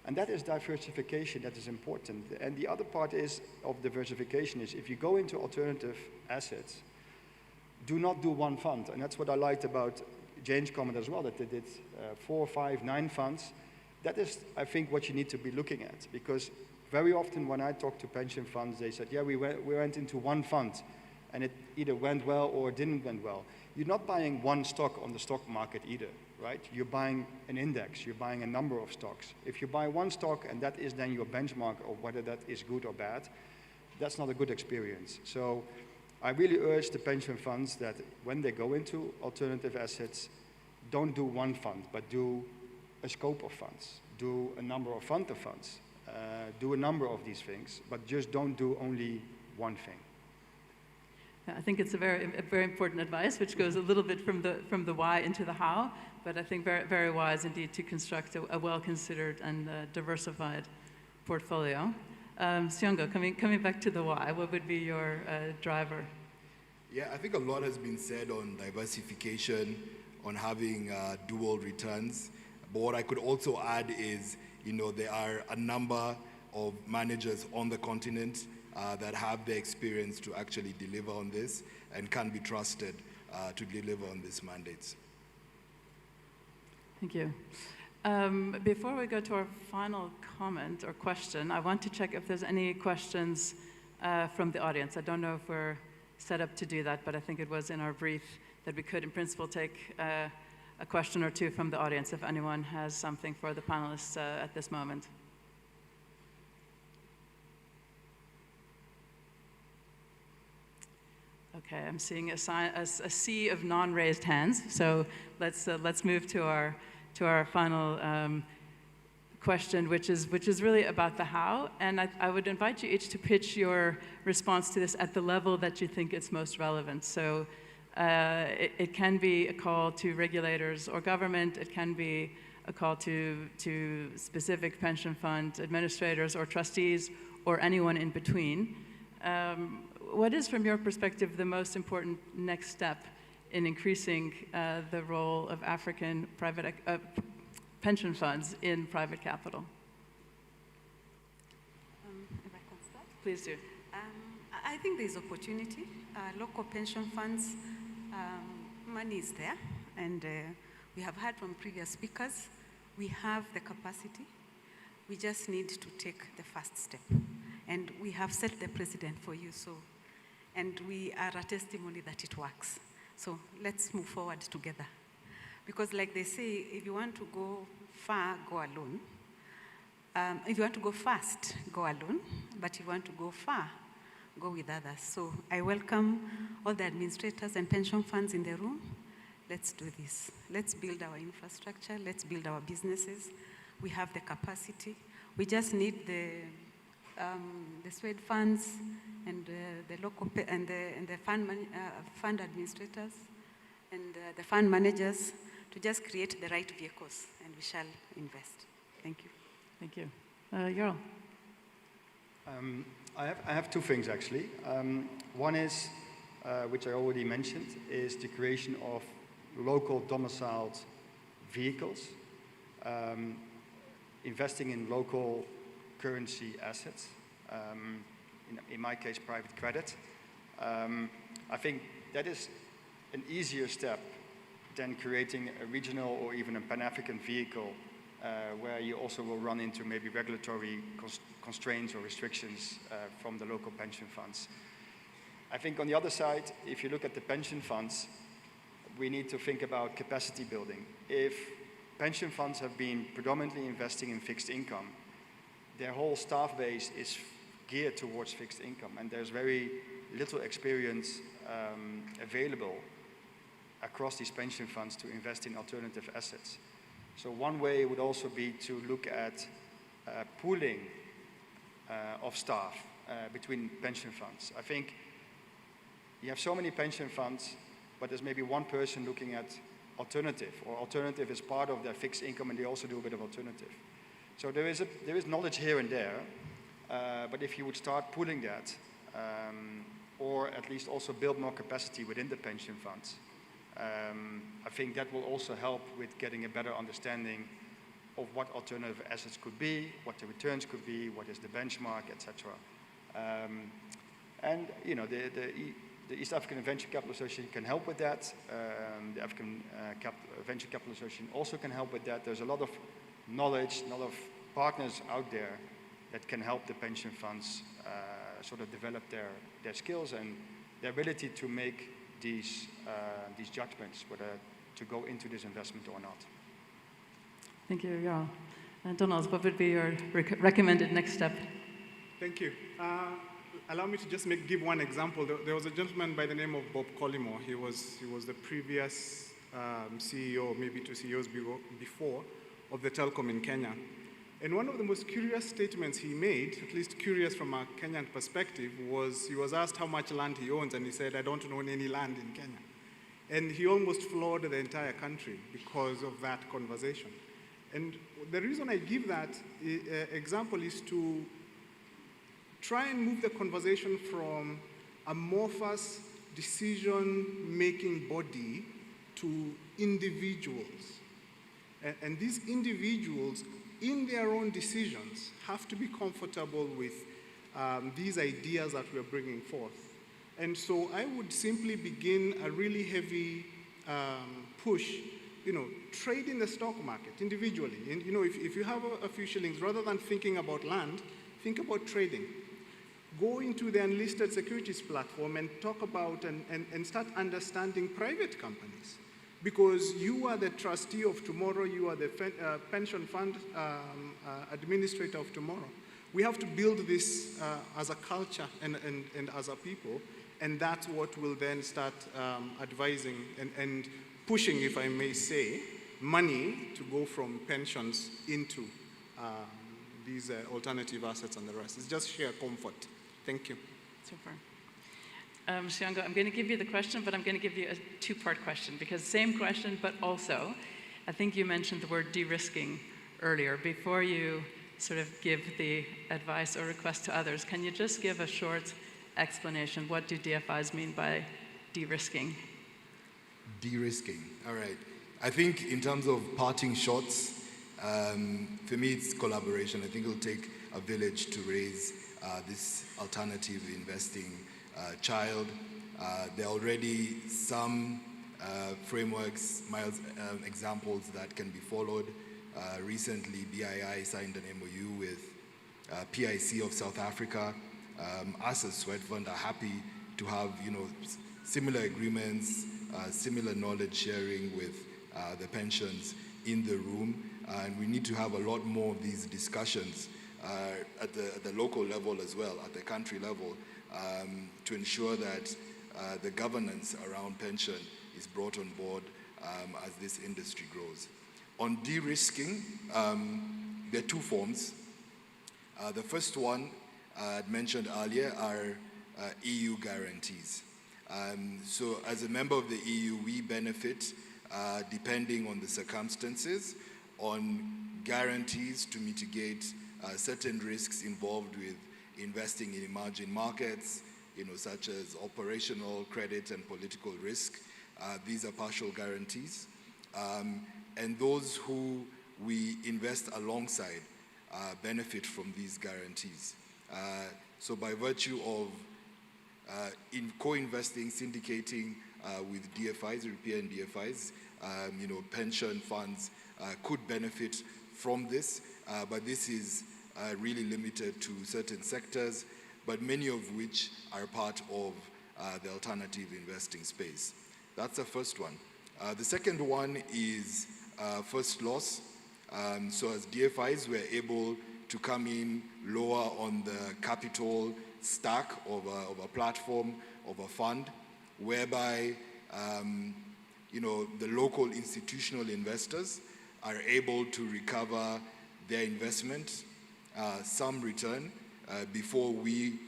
And that is diversification that is important. And the other part of diversification is if you go into alternative assets, do not do one fund. And that's what I liked about Jane's comment as well, that they did 4, 5, 9 funds. That is, I think, what you need to be looking at. Because very often when I talk to pension funds, they said, yeah, we went into one fund and it either went well or didn't went well. You're not buying one stock on the stock market either, right? You're buying an index, you're buying a number of stocks. If you buy one stock and that is then your benchmark of whether that is good or bad, that's not a good experience. So I really urge the pension funds that when they go into alternative assets, don't do one fund, but do a scope of funds, do a number of fund of funds, do a number of these things, but just don't do only one thing. I think it's a very important advice, which goes a little bit from the why into the how, but I think very, very wise indeed to construct a well-considered and diversified portfolio. Siongo, coming back to the why, what would be your driver? Yeah, I think a lot has been said on diversification, on having dual returns. But what I could also add is, there are a number of managers on the continent that have the experience to actually deliver on this and can be trusted to deliver on these mandates. Thank you. Before we go to our final comment or question, I want to check if there's any questions from the audience. I don't know if we're set up to do that, but I think it was in our brief that we could, in principle, take a question or two from the audience if anyone has something for the panelists at this moment. Okay, I'm seeing a sea of non-raised hands, so let's move to our final question, which is really about the how. And I would invite you each to pitch your response to this at the level that you think it's most relevant. So it can be a call to regulators or government. It can be a call to specific pension fund administrators or trustees or anyone in between. What is, from your perspective, the most important next step in increasing the role of African private pension funds in private capital? If I can start? Please do. I think there's opportunity. Local pension funds, money is there, and we have heard from previous speakers, we have the capacity. We just need to take the first step. And we have set the precedent for you, and we are a testimony that it works. So let's move forward together. Because like they say, if you want to go far, go alone. If you want to go fast, go alone. But if you want to go far, go with others. So I welcome all the administrators and pension funds in the room. Let's do this. Let's build our infrastructure. Let's build our businesses. We have the capacity. We just need the SWED funds and the local and the fund administrators and the fund managers to just create the right vehicles, and we shall invest. Thank you. Thank you. Jarl. I have two things actually. One is, which I already mentioned, is the creation of local domiciled vehicles, investing in local currency assets, in my case, private credit. I think that is an easier step than creating a regional or even a Pan-African vehicle where you also will run into maybe regulatory constraints or restrictions from the local pension funds. I think on the other side, if you look at the pension funds, we need to think about capacity building. If pension funds have been predominantly investing in fixed income, their whole staff base is geared towards fixed income, and there's very little experience available across these pension funds to invest in alternative assets. So one way would also be to look at pooling of staff between pension funds. I think you have so many pension funds, but there's maybe one person looking at alternative, or alternative is part of their fixed income and they also do a bit of alternative. So there is knowledge here and there, but if you would start pooling that, or at least also build more capacity within the pension funds, I think that will also help with getting a better understanding of what alternative assets could be, what the returns could be, what is the benchmark, etc. And you know, the East African Venture Capital Association can help with that. The African Venture Capital Association also can help with that. There's a lot of knowledge, a lot of partners out there that can help the pension funds sort of develop their skills and their ability to make these judgments, whether to go into this investment or not. Thank you, Jarl. Donald, what would be your recommended next step? Thank you. Allow me to just give one example. There was a gentleman by the name of Bob Collymore. He was the previous CEO, maybe two CEOs before, of the telecom in Kenya. And one of the most curious statements he made, at least curious from a Kenyan perspective, was he was asked how much land he owns, and he said, "I don't own any land in Kenya." And he almost floored the entire country because of that conversation. And the reason I give that example is to try and move the conversation from amorphous decision-making body to individuals. And these individuals, in their own decisions, have to be comfortable with these ideas that we're bringing forth. And so I would simply begin a really heavy push, trade in the stock market individually. And, if you have a few shillings, rather than thinking about land, think about trading. Go into the unlisted securities platform and talk about and start understanding private companies. Because you are the trustee of tomorrow, you are the pension fund administrator of tomorrow. We have to build this as a culture and as a people, and that's what will then start advising and pushing, if I may say, money to go from pensions into these alternative assets and the rest. It's just sheer comfort. Thank you. Super. Siango, I'm going to give you the question, but I'm going to give you a two-part question, because same question, but also, I think you mentioned the word de-risking earlier. Before you sort of give the advice or request to others, can you just give a short explanation? What do DFIs mean by de-risking? De-risking, all right. I think in terms of parting shots, for me it's collaboration. I think it'll take a village to raise this alternative investing child. There are already some frameworks, examples that can be followed. Recently, BII signed an MOU with PIC of South Africa. Us as Sweat Fund are happy to have, similar agreements, similar knowledge sharing with the pensions in the room. And we need to have a lot more of these discussions at the local level as well, at the country level, to ensure that the governance around pension is brought on board as this industry grows. On de-risking, there are two forms. The first one I'd mentioned earlier are EU guarantees. So as a member of the EU, we benefit, depending on the circumstances, on guarantees to mitigate certain risks involved with investing in emerging markets, such as operational, credit, and political risk. These are partial guarantees. And those who we invest alongside benefit from these guarantees. So by virtue of in co-investing, syndicating with DFIs, European DFIs, pension funds could benefit from this, but this is really limited to certain sectors, but many of which are part of the alternative investing space. That's the first one. The second one is first loss. So as DFIs, we're able to come in lower on the capital stack of a platform, of a fund, whereby the local institutional investors are able to recover their investment, some return, before we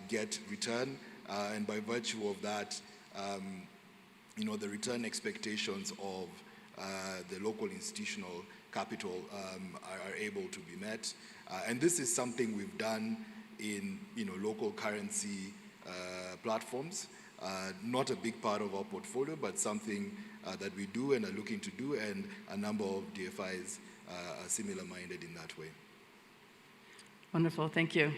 get return. And by virtue of that, the return expectations of the local institutional capital are able to be met. And this is something we've done in local currency platforms. Not a big part of our portfolio, but something that we do and are looking to do, and a number of DFIs are similar-minded in that way. Wonderful, thank you.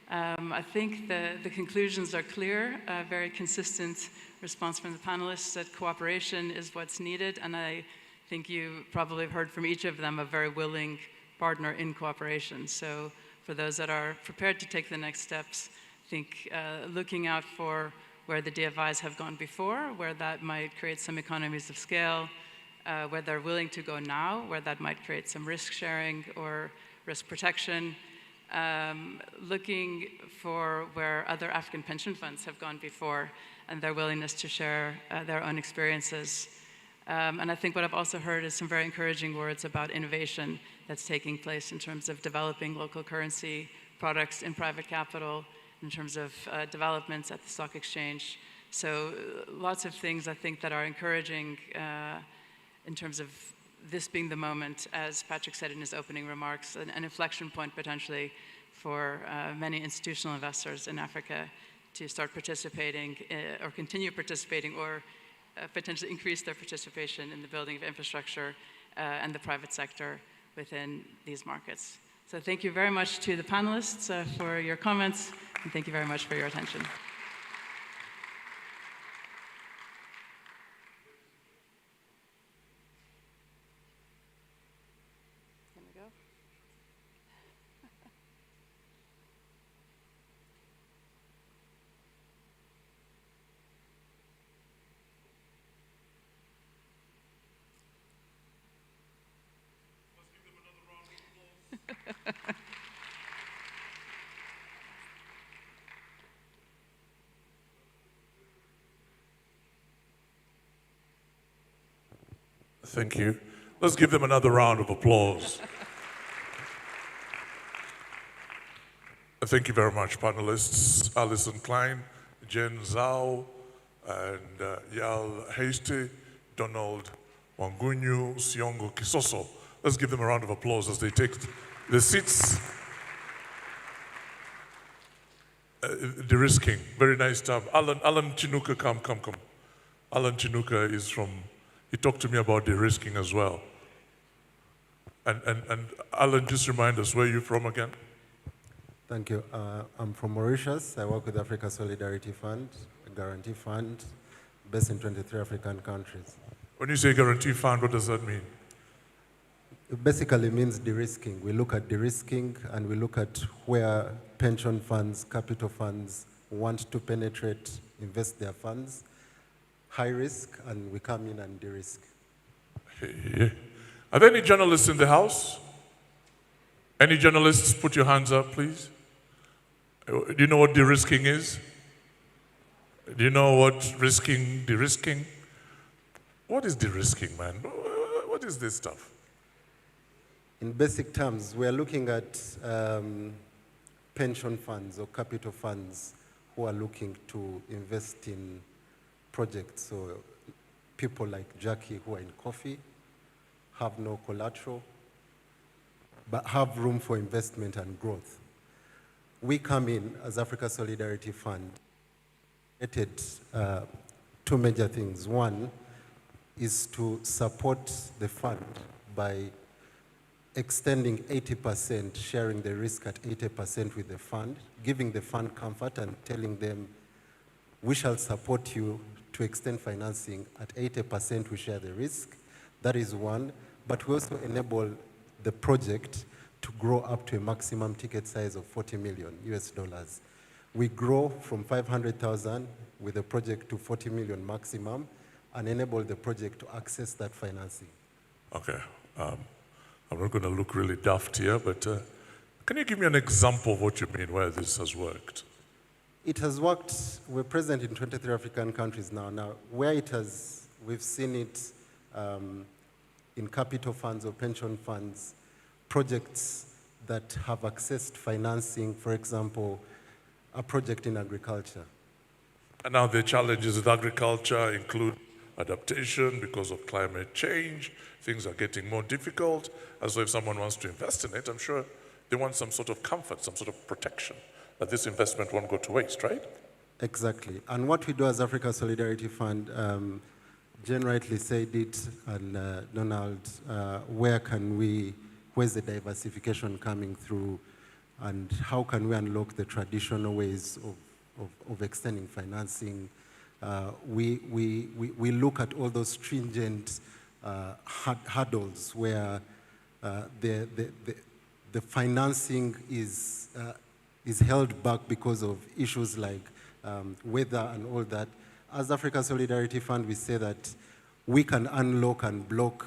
I think the conclusions are clear, a very consistent response from the panelists that cooperation is what's needed, and I think you probably have heard from each of them a very willing partner in cooperation. So for those that are prepared to take the next steps, I think looking out for where the DFIs have gone before, where that might create some economies of scale, where they're willing to go now, where that might create some risk sharing or risk protection, looking for where other African pension funds have gone before and their willingness to share their own experiences. And I think what I've also heard is some very encouraging words about innovation that's taking place in terms of developing local currency products in private capital, in terms of developments at the stock exchange. So lots of things I think that are encouraging in terms of this being the moment, as Patrick said in his opening remarks, an inflection point potentially for many institutional investors in Africa to start participating or continue participating or potentially increase their participation in the building of infrastructure and the private sector within these markets. So thank you very much to the panelists for your comments, and thank you very much for your attention. Can we go? Thank you. Let's give them another round of applause. Thank you very much, panelists. Alison Klein, Jen Zhao, and Yal Hasty, Donald Wangunyu, Siongo Kisoso. Let's give them a round of applause as they take the seats. De-risking, very nice job. Alan Chinuka, come. Alan Chinuka is from, he talked to me about de-risking as well. And Alan, just remind us, where are you from again? Thank you. I'm from Mauritius. I work with Africa Solidarity Fund, a guarantee fund, based in 23 African countries. When you say guarantee fund, what does that mean? It basically means de-risking. We look at de-risking and we look at where pension funds, capital funds want to penetrate, invest their funds, high risk, and we come in and de-risk. Hey. Are there any journalists in the house? Any journalists, put your hands up, please. Do you know what de-risking is? Do you know what de-risking? What is de-risking, man? What is this stuff? In basic terms, we are looking at pension funds or capital funds who are looking to invest in projects. So people like Jackie who are in coffee, have no collateral, but have room for investment and growth. We come in as Africa Solidarity Fund, created two major things. One is to support the fund by extending 80%, sharing the risk at 80% with the fund, giving the fund comfort and telling them, we shall support you to extend financing at 80%, we share the risk. That is one, but we also enable the project to grow up to a maximum ticket size of $40 million US. We grow from 500,000 with the project to 40 million maximum and enable the project to access that financing. Okay. I'm not going to look really daft here, but can you give me an example of what you mean where this has worked? It has worked. We're present in 23 African countries now. Now, where it has, we've seen it in capital funds or pension funds, projects that have accessed financing, for example, a project in agriculture. And now the challenges with agriculture include adaptation because of climate change. Things are getting more difficult. And so if someone wants to invest in it, I'm sure they want some sort of comfort, some sort of protection, that this investment won't go to waste, right? Exactly. And what we do as Africa Solidarity Fund, Jen rightly said it, and Donald, where's the diversification coming through, and how can we unlock the traditional ways of extending financing? We look at all those stringent hurdles where the financing is held back because of issues like weather and all that. As Africa Solidarity Fund, we say that we can unlock and block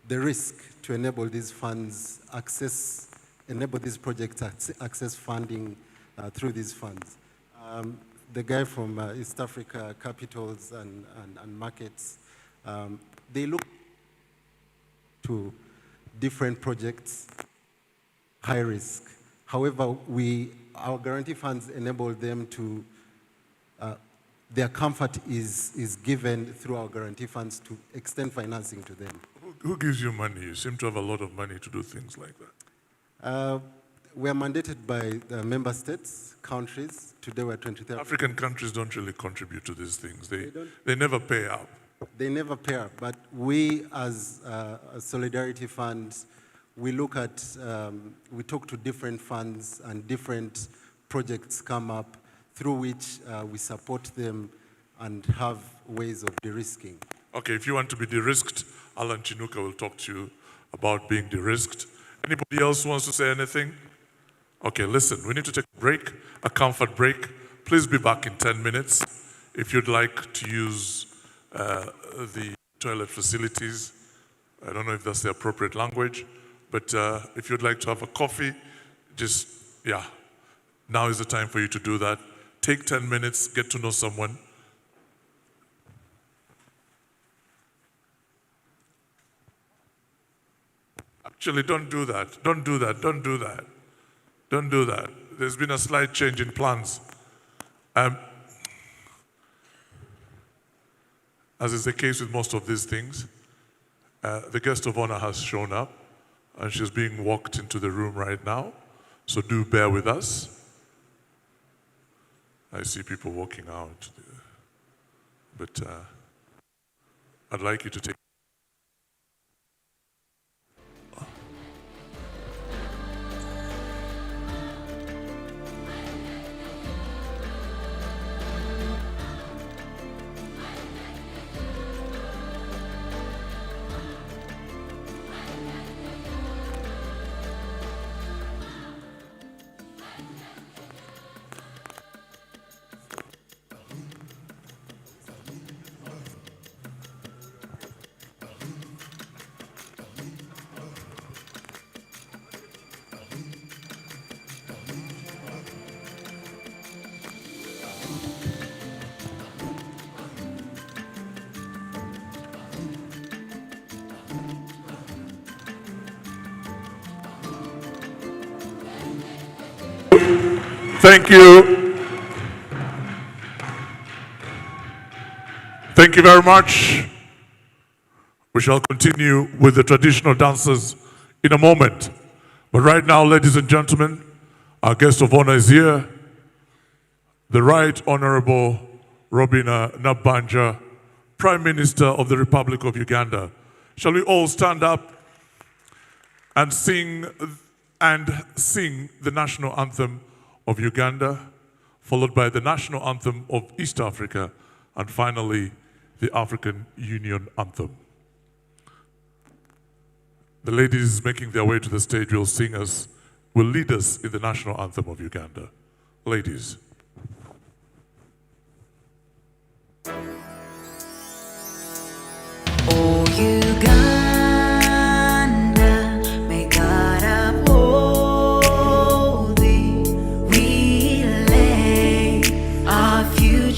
the risk to enable these funds enable these projects access funding through these funds. The guy from East Africa Capitals and Markets, they look to different projects, high risk. However, our guarantee funds enable them to, their comfort is given through our guarantee funds to extend financing to them. Who gives you money? You seem to have a lot of money to do things like that. We are mandated by the member states, countries. Today we're 23. African countries don't really contribute to these things. They never pay up. They never pay up, but we as a Solidarity Fund, we look at, we talk to different funds and different projects come up through which we support them and have ways of de-risking. Okay, if you want to be de-risked, Alan Chinuka will talk to you about being de-risked. Anybody else who wants to say anything? Okay, listen, we need to take a break, a comfort break. Please be back in 10 minutes. If you'd like to use the toilet facilities, I don't know if that's the appropriate language, but if you'd like to have a coffee, now is the time for you to do that. Take 10 minutes, get to know someone. Actually, don't do that. Don't do that. Don't do that. Don't do that. There's been a slight change in plans. As is the case with most of these things, the guest of honor has shown up, and she's being walked into the room right now. So do bear with us. I see people walking out. but I'd like you to take. Thank you. Thank you very much. We shall continue with the traditional dances in a moment. But right now, ladies and gentlemen, our guest of honor is here, the Right Honorable Robina Nabbanja, Prime Minister of the Republic of Uganda. Shall we all stand up and sing the national anthem of Uganda, followed by the national anthem of East Africa, and finally, the African Union anthem. The ladies making their way to the stage will lead us in the national anthem of Uganda. Ladies. Oh, Uganda.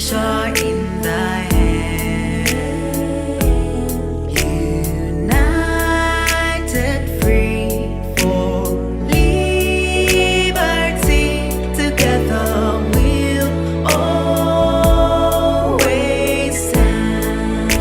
In thy hand, united, free for liberty, together we'll always stand.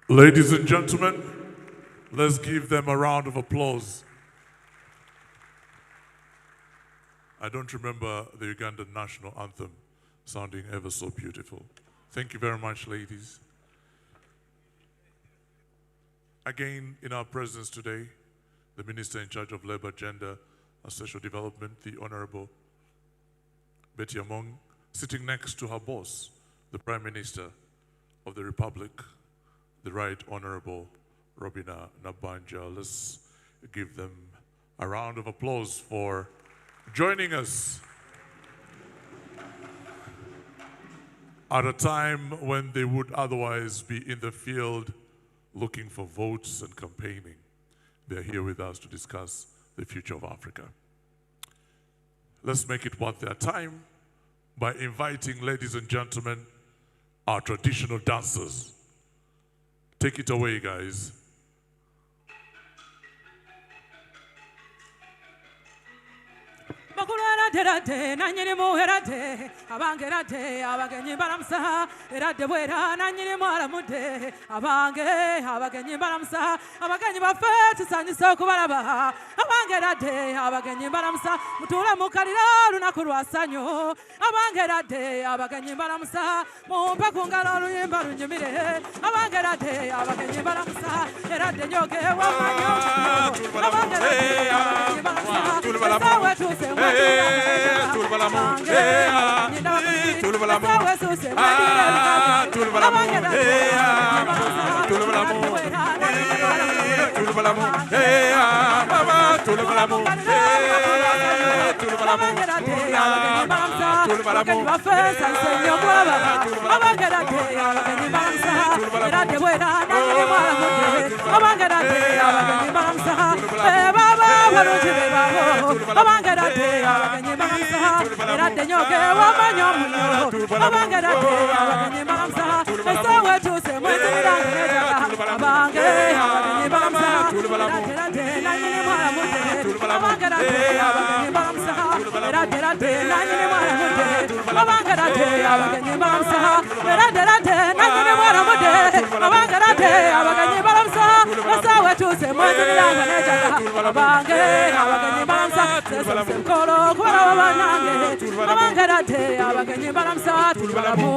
Ladies and gentlemen, let's give them a round of applause. I don't remember the Ugandan national anthem sounding ever so beautiful. Thank you very much, ladies. Again, in our presence today, the Minister in charge of Labor, Gender and Social Development, the Honorable Betty Among, sitting next to her boss, the Prime Minister of the Republic, the Right Honorable Robina Nabanja. Let's give them a round of applause for joining us at a time when they would otherwise be in the field looking for votes and campaigning. They're here with us to discuss the future of Africa. Let's make it worth their time by inviting, ladies and gentlemen, our traditional dancers. Take it away, guys. Derate nanyini muherate abangerate abagenyi baramsa erade bwera nanyini mwaramude abagenyi baramsa abagenyi bafete sanyiso kubaraba abangerate abagenyi baramsa mutula mukalira lunaku lwasanyo abangerate abagenyi baramsa mumpe kungalo luyimba lunyumire abangerate abagenyi baramsa erade nyoge wamanyo abangerate abagenyi baramsa sawe tuse Tulbalamu, Tulbalamu,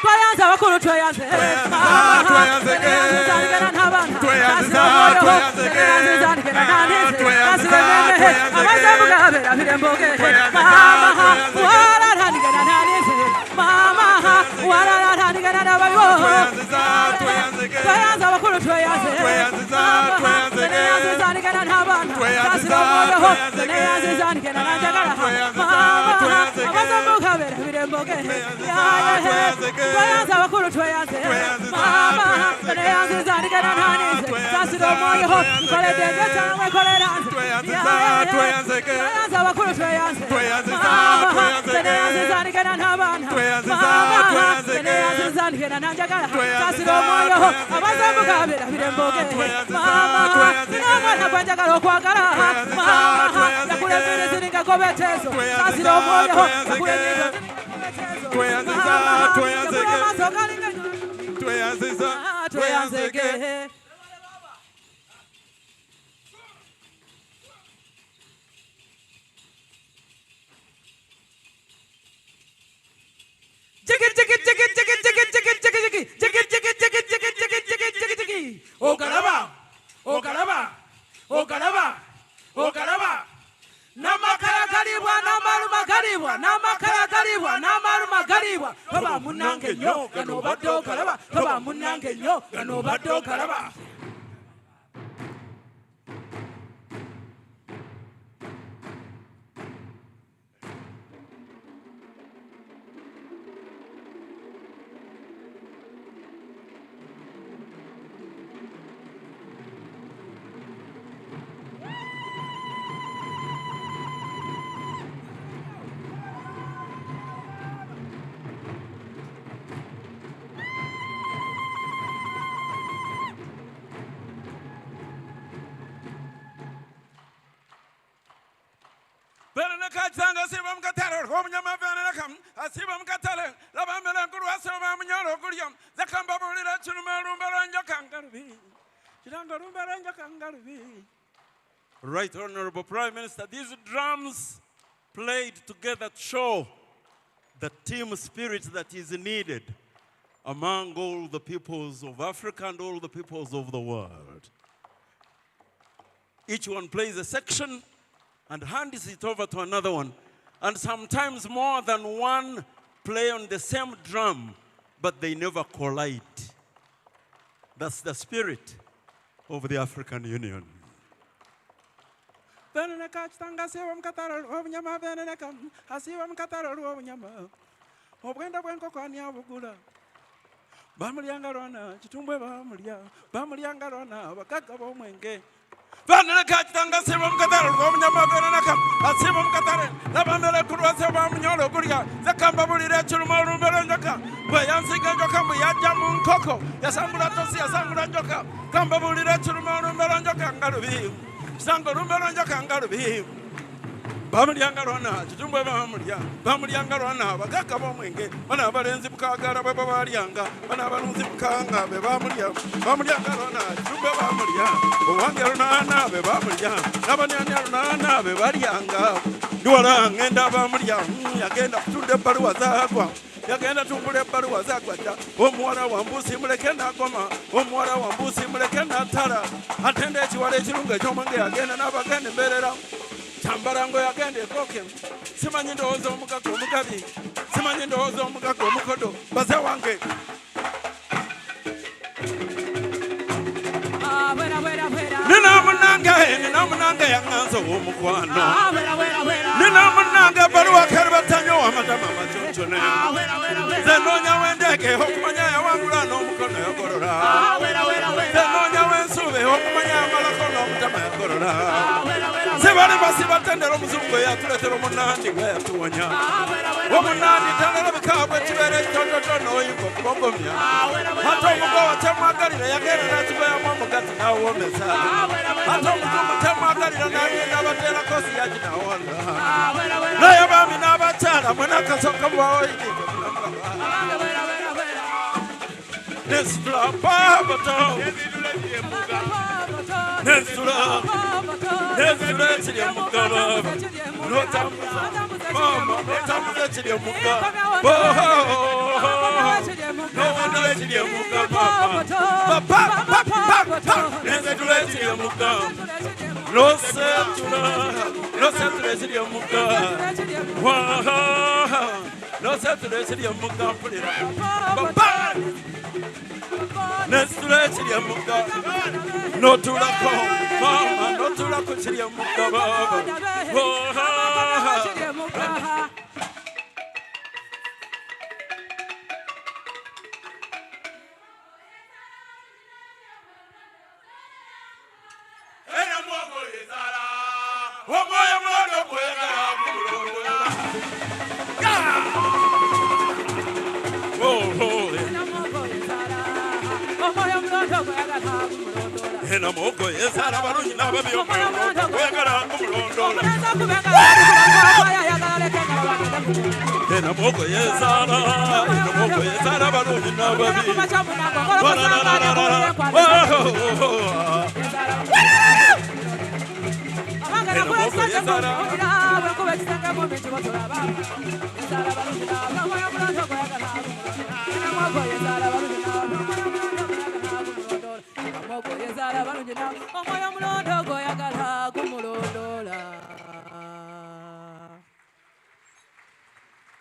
Twayanze abakulu twayanze Right, Honorable Prime Minister, these drums played together show the team spirit that is needed among all the peoples of Africa and all the peoples of the world. Each one plays a section and hands it over to another one. And sometimes more than one play on the same drum, but they never collide. That's the spirit of the African Union. Bamuliangarona, Jumba Bamuliangarona, Bagaka Bomenge, Manabalenzi Kagara Babarianga, Manabaluzi Kanga, Bamuliangarona, Jumba Bamulia, Wangarana, Bamulia, Nabaniana, Babarianga, Duarang, and Abamulia, again up to the Baruazagua. Yagenda tumbule barua zakwata omwana wambusi mulekenda goma omwana wambusi mulekenda tara atende chiwale chirunga chomange yagenda nabagende berera tambarango yagende koke simanyi ndowooza omugago omugabi simanyi ndowooza omugago omukodo baze wange Nina munanga yanganza omukwano Nina munanga baluwa karibatanyo amatama machochone Zenonya wendeke okumanya yawangula n'omukono yagorora Zenonya wensube okumanya yamalako n'omutama yagorora Zibali basibatendera omuzungu yatuletera omunandi gwe yatuwonya Omunandi talabika bwe kibere kitototono oyinza okubogomya Ate omugowa temwagalira yagenda n'atugoyamu omugati n'awomeza Ate omuzungu temwagalira n'agenda abateera kosi yagi n'awonda Naye abaami n'abakyala mwena akasoka bwawoyinza Nesula babato Nesula chiri mugaba Notambuza Mama notambuza chiri mugaba Notambuza chiri mugaba Nesula chiri mugaba Nosetula chiri mugaba Nosetula chiri mugaba Nesula chiri mugaba Notulako Mama notulako chiri mugaba Ena moko yezara barunyi nababi omulondola kwegala kumulondola Ena moko yezara barunyi nababi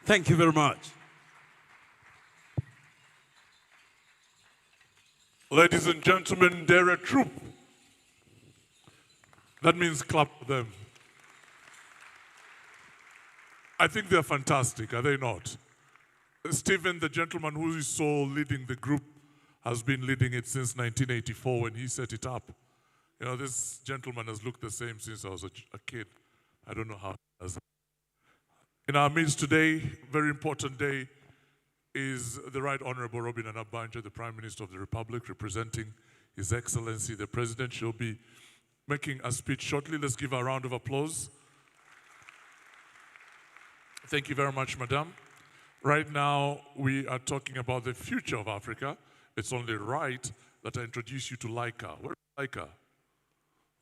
Thank you very much. Ladies and gentlemen, they're a troop. That means clap for them. I think they're fantastic, are they not? Stephen, the gentleman who you saw leading the group, has been leading it since 1984 when he set it up. You know, this gentleman has looked the same since I was a kid. I don't know how he does it. In our midst today, very important day, is the Right Honorable Robin Anabanja, the Prime Minister of the Republic, representing His Excellency the President. She'll be making a speech shortly. Let's give her a round of applause. Thank you very much, Madam. Right now, we are talking about the future of Africa. It's only right that I introduce you to Laika. Where's Laika?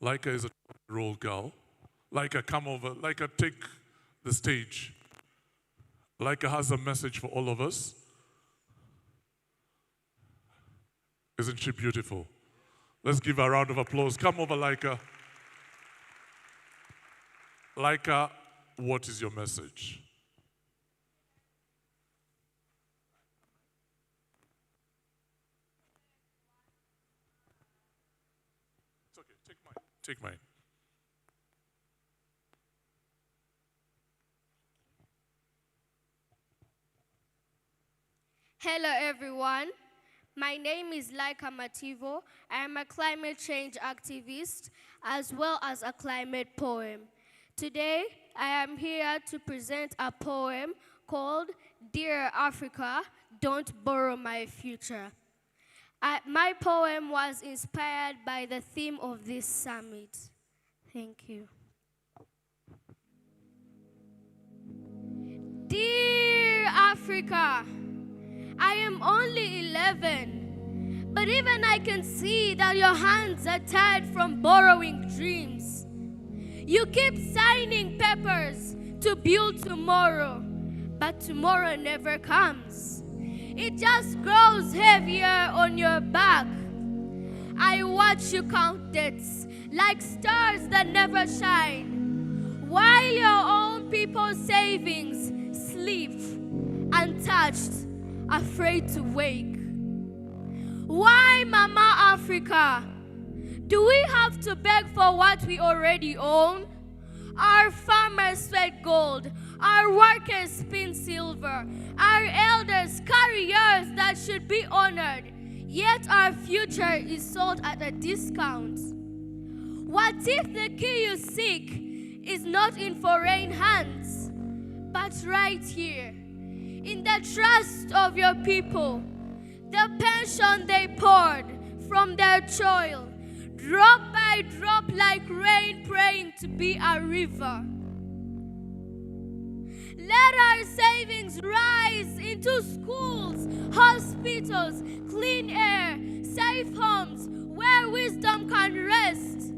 Laika is a role girl. Laika, come over. Laika, take the stage. Laika has a message for all of us. Isn't she beautiful? Let's give her a round of applause. Come over, Laika. Laika, what is your message? It's okay, take mine. Take mine. Hello, everyone. My name is Laika Mativo. I am a climate change activist as well as a climate poem. Today, I am here to present a poem called Dear Africa, Don't Borrow My Future. My poem was inspired by the theme of this summit. Thank you. Dear Africa, I am only 11, but even I can see that your hands are tired from borrowing dreams. You keep signing papers to build tomorrow, but tomorrow never comes. It just grows heavier on your back. I watch you count debts like stars that never shine, while your own people's savings sleep untouched, afraid to wake. Why, Mama Africa, do we have to beg for what we already own? Our farmers sweat gold, our workers spin silver, our elders carry years that should be honored, yet our future is sold at a discount. What if the key you seek is not in foreign hands, but right here, in the trust of your people, the pension they poured from their toil, drop by drop like rain praying to be a river. Let our savings rise into schools, hospitals, clean air, safe homes where wisdom can rest.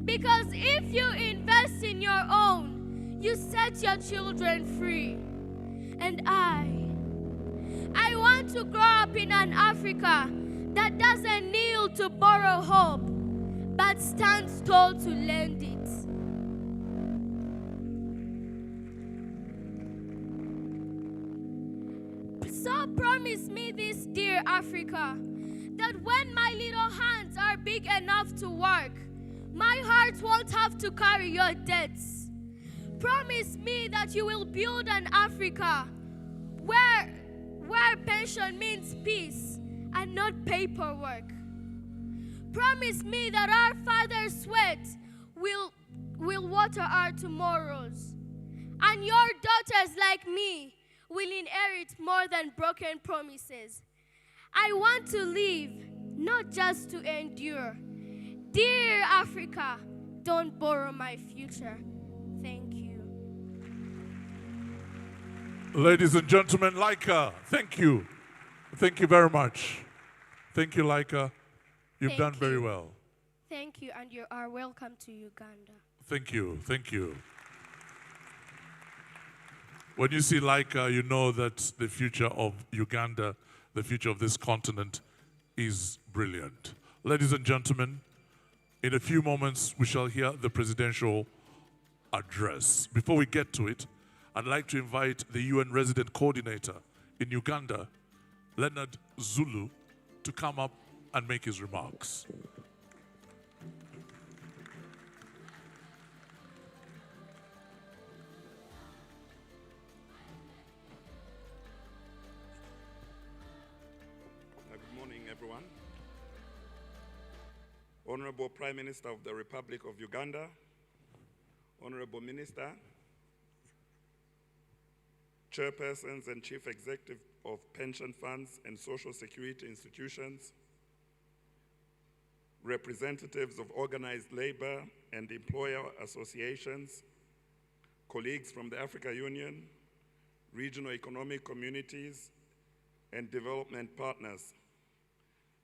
Because if you invest in your own, you set your children free. And I want to grow up in an Africa that doesn't kneel to borrow hope, but stands tall to lend it. So promise me this, dear Africa, that when my little hands are big enough to work, my heart won't have to carry your debts. Promise me that you will build an Africa where pension means peace and not paperwork. Promise me that our father's sweat will water our tomorrows. And your daughters like me will inherit more than broken promises. I want to live, not just to endure. Dear Africa, don't borrow my future. Thank you. Ladies and gentlemen, Laika, thank you. Thank you very much. Thank you, Laika. You've done very well. Thank you, and you are welcome to Uganda. Thank you. Thank you. When you see Laika, you know that the future of Uganda, the future of this continent, is brilliant. Ladies and gentlemen, in a few moments, we shall hear the presidential address. Before we get to it, I'd like to invite the UN resident coordinator in Uganda, Leonard Zulu, to come up and make his remarks. Good morning, everyone. Honorable Prime Minister of the Republic of Uganda, Honorable Minister, Chairpersons and Chief Executive of pension funds and social security institutions, representatives of organized labor and employer associations, colleagues from the Africa Union, regional economic communities, and development partners,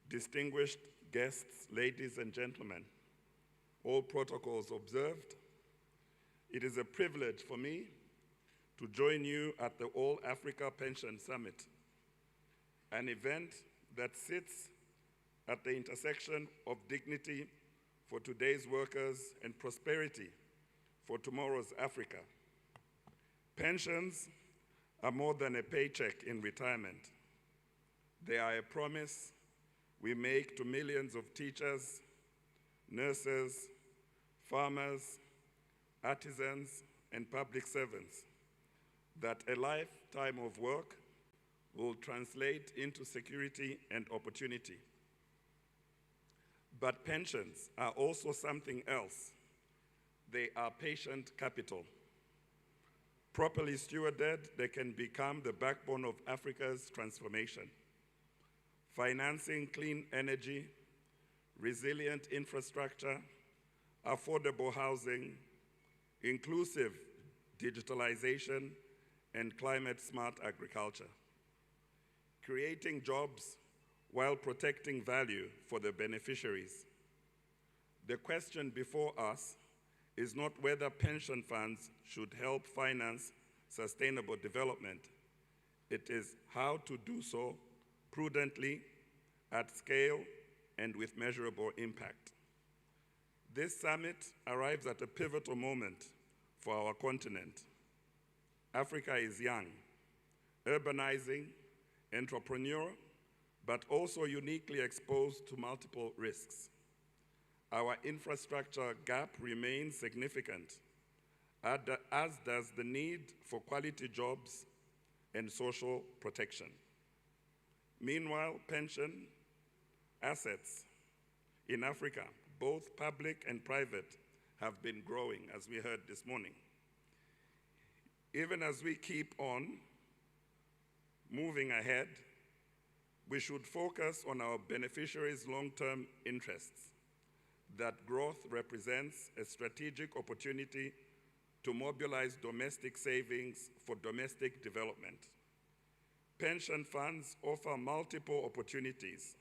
distinguished guests, ladies and gentlemen, all protocols observed, it is a privilege for me to join you at the All Africa Pension Summit, an event that sits at the intersection of dignity for today's workers and prosperity for tomorrow's Africa. Pensions are more than a paycheck in retirement. They are a promise we make to millions of teachers, nurses, farmers, artisans, and public servants that a lifetime of work will translate into security and opportunity. But pensions are also something else. They are patient capital. Properly stewarded, they can become the backbone of Africa's transformation, financing clean energy, resilient infrastructure, affordable housing, inclusive digitalization, and climate-smart agriculture, creating jobs while protecting value for the beneficiaries. The question before us is not whether pension funds should help finance sustainable development. It is how to do so prudently, at scale, and with measurable impact. This summit arrives at a pivotal moment for our continent. Africa is young, urbanizing, entrepreneurial, but also uniquely exposed to multiple risks. Our infrastructure gap remains significant, as does the need for quality jobs and social protection. Meanwhile, pension assets in Africa, both public and private, have been growing, as we heard this morning. Even as we keep on moving ahead, we should focus on our beneficiaries' long-term interests, that growth represents a strategic opportunity to mobilize domestic savings for domestic development. Pension funds offer multiple opportunities.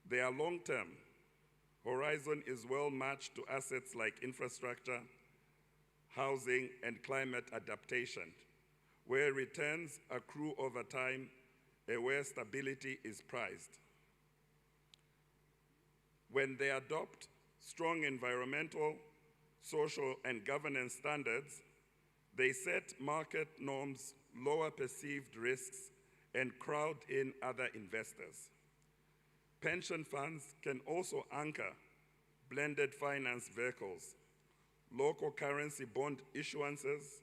They are long-term. Horizon is well matched to assets like infrastructure, housing, and climate adaptation, where returns accrue over time and where stability is prized. When they adopt strong environmental, social, and governance standards, they set market norms, lower perceived risks, and crowd in other investors. Pension funds can also anchor blended finance vehicles, local currency bond issuances,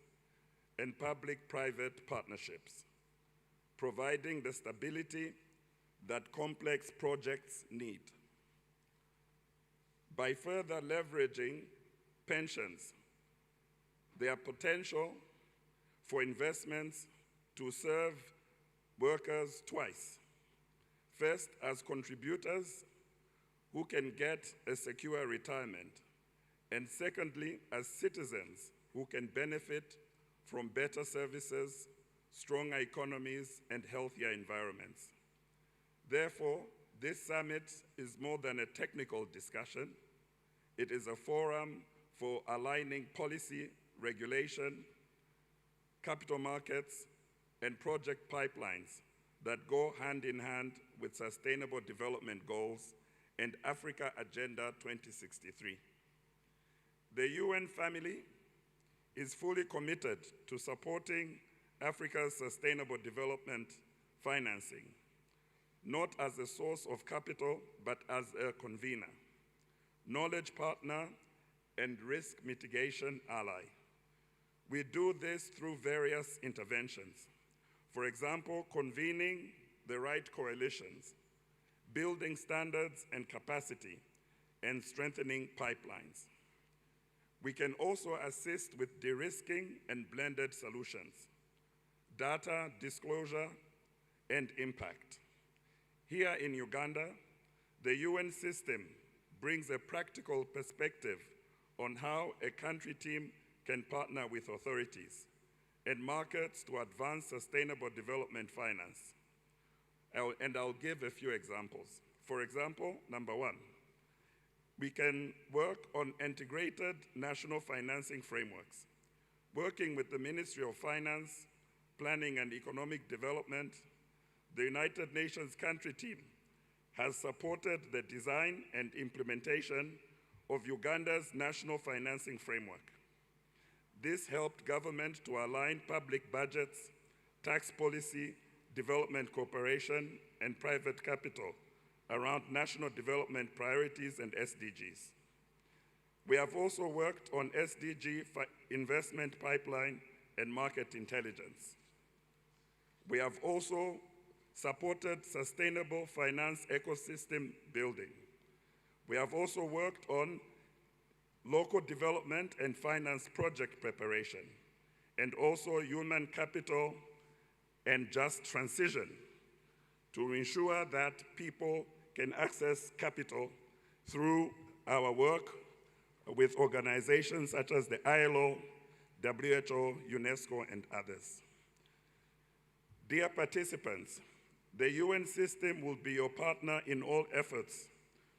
and public-private partnerships, providing the stability that complex projects need. By further leveraging pensions, their potential for investments to serve workers twice. First, as contributors who can get a secure retirement, and secondly, as citizens who can benefit from better services, stronger economies, and healthier environments. Therefore, this summit is more than a technical discussion. It is a forum for aligning policy, regulation, capital markets, and project pipelines that go hand in hand with Sustainable Development Goals and Africa Agenda 2063. The UN family is fully committed to supporting Africa's sustainable development financing, not as a source of capital, but as a convener, knowledge partner, and risk mitigation ally. We do this through various interventions. For example, convening the right coalitions, building standards and capacity, and strengthening pipelines. We can also assist with de-risking and blended solutions, data, disclosure, and impact. Here in Uganda, the UN system brings a practical perspective on how a country team can partner with authorities and markets to advance sustainable development finance. I'll give a few examples. For example, number one, We can work on integrated national financing frameworks, working with the Ministry of Finance, Planning and Economic Development. The United Nations country team has supported the design and implementation of Uganda's national financing framework. This helped government to align public budgets, tax policy, development cooperation, and private capital around national development priorities and SDGs. We have also worked on SDG investment pipeline and market intelligence. We have also supported sustainable finance ecosystem building. We have also worked on local development and finance project preparation, and also human capital and just transition to ensure that people can access capital through our work with organizations such as the ILO, WHO, UNESCO, and others. Dear participants, the UN system will be your partner in all efforts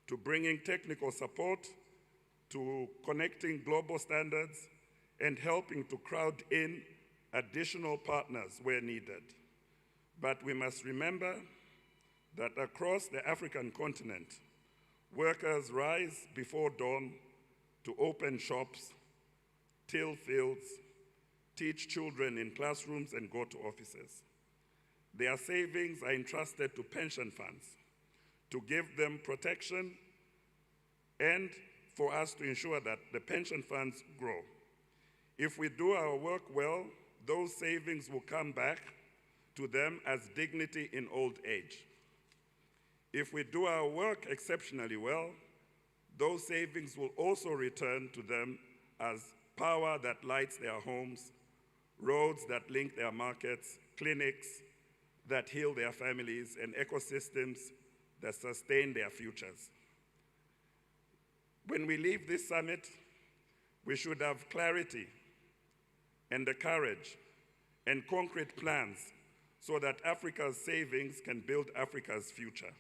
to bringing technical support, to connecting global standards, and helping to crowd in additional partners where needed. But we must remember that across the African continent, workers rise before dawn to open shops, till fields, teach children in classrooms, and go to offices. Their savings are entrusted to pension funds to give them protection and for us to ensure that the pension funds grow. If we do our work well, those savings will come back to them as dignity in old age. If we do our work exceptionally well, those savings will also return to them as power that lights their homes, roads that link their markets, clinics that heal their families, and ecosystems that sustain their futures. When we leave this summit, we should have clarity and the courage and concrete plans so that Africa's savings can build Africa's future.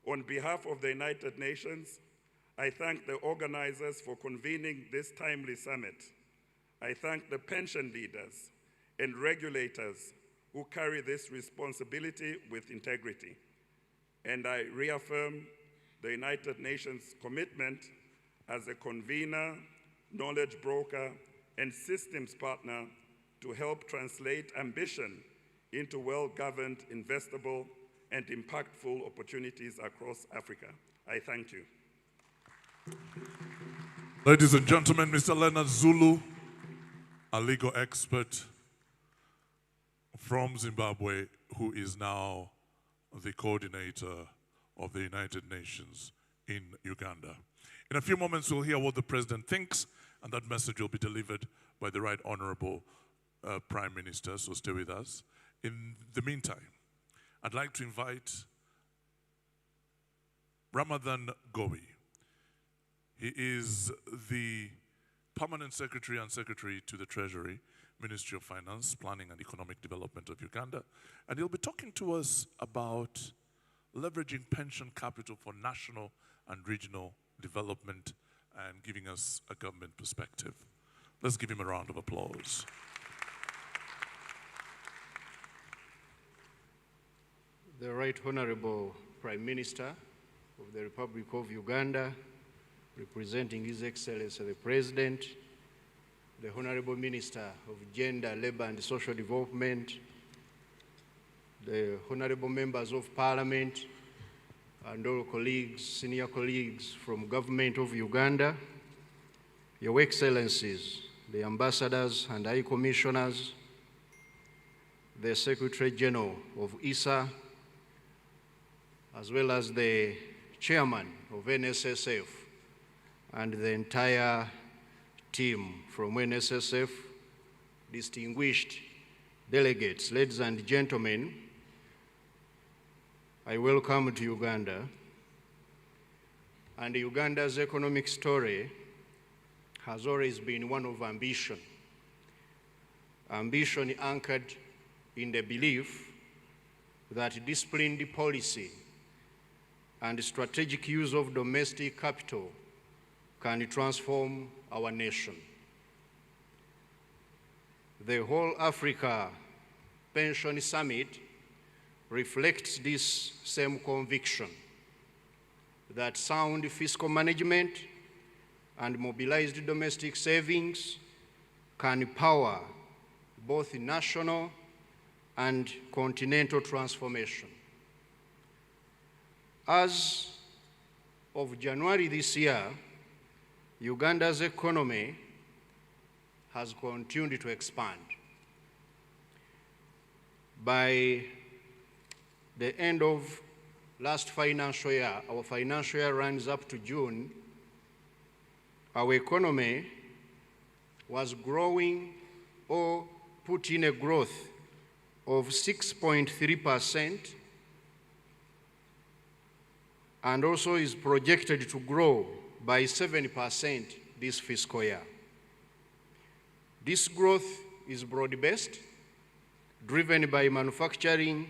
On behalf of the United Nations, I thank the organizers for convening this timely summit. I thank the pension leaders and regulators who carry this responsibility with integrity. And I reaffirm the United Nations commitment as a convener, knowledge broker, and systems partner to help translate ambition into well-governed, investable, and impactful opportunities across Africa. I thank you. Ladies and gentlemen, Mr. Leonard Zulu, a legal expert from Zimbabwe, who is now the coordinator of the United Nations in Uganda. In a few moments, we'll hear what the president thinks, and that message will be delivered by the Right Honorable Prime Minister, so stay with us. In the meantime, I'd like to invite Ramadan Gowi. He is the Permanent Secretary and Secretary to the Treasury, Ministry of Finance, Planning and Economic Development of Uganda, and he'll be talking to us about leveraging pension capital for national and regional development and giving us a government perspective. Let's give him a round of applause. The Right Honorable Prime Minister of the Republic of Uganda, representing His Excellency the President, the Honorable Minister of Gender, Labor and Social Development, the Honorable Members of Parliament, and all colleagues, senior colleagues from Government of Uganda, Your Excellencies, the Ambassadors and High Commissioners, the Secretary General of ISA, as well as the Chairman of NSSF and the entire team from NSSF, distinguished delegates, ladies and gentlemen, I welcome to Uganda. And Uganda's economic story has always been one of ambition. Ambition anchored in the belief that disciplined policy and strategic use of domestic capital can transform our nation. The Whole Africa Pension Summit reflects this same conviction that sound fiscal management and mobilized domestic savings can power both national and continental transformation. As of January this year, Uganda's economy has continued to expand. By the end of last financial year, our financial year runs up to June, our economy was growing or put in a growth of 6.3%, and also is projected to grow by 7% this fiscal year. This growth is broad-based, driven by manufacturing,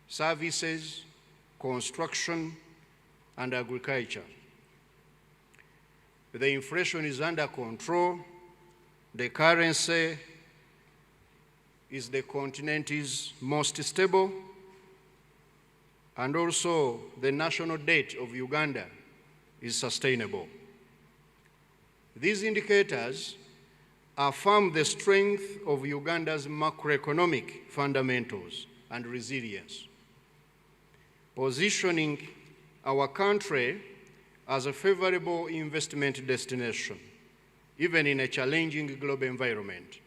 services, construction, and agriculture. The inflation is under control. The currency is the continent's most stable, and also the national debt of Uganda is sustainable. These indicators affirm the strength of Uganda's macroeconomic fundamentals and resilience, positioning our country as a favorable investment destination, even in a challenging global environment.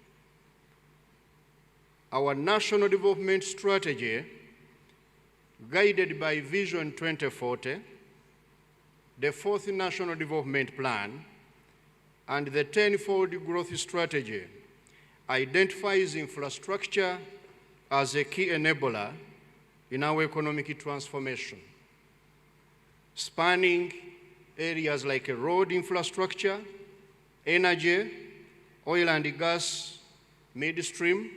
Our national development strategy, guided by Vision 2040, the fourth National Development Plan, and the 10-fold growth strategy, identifies infrastructure as a key enabler in our economic transformation, spanning areas like road infrastructure, energy, oil and gas midstream,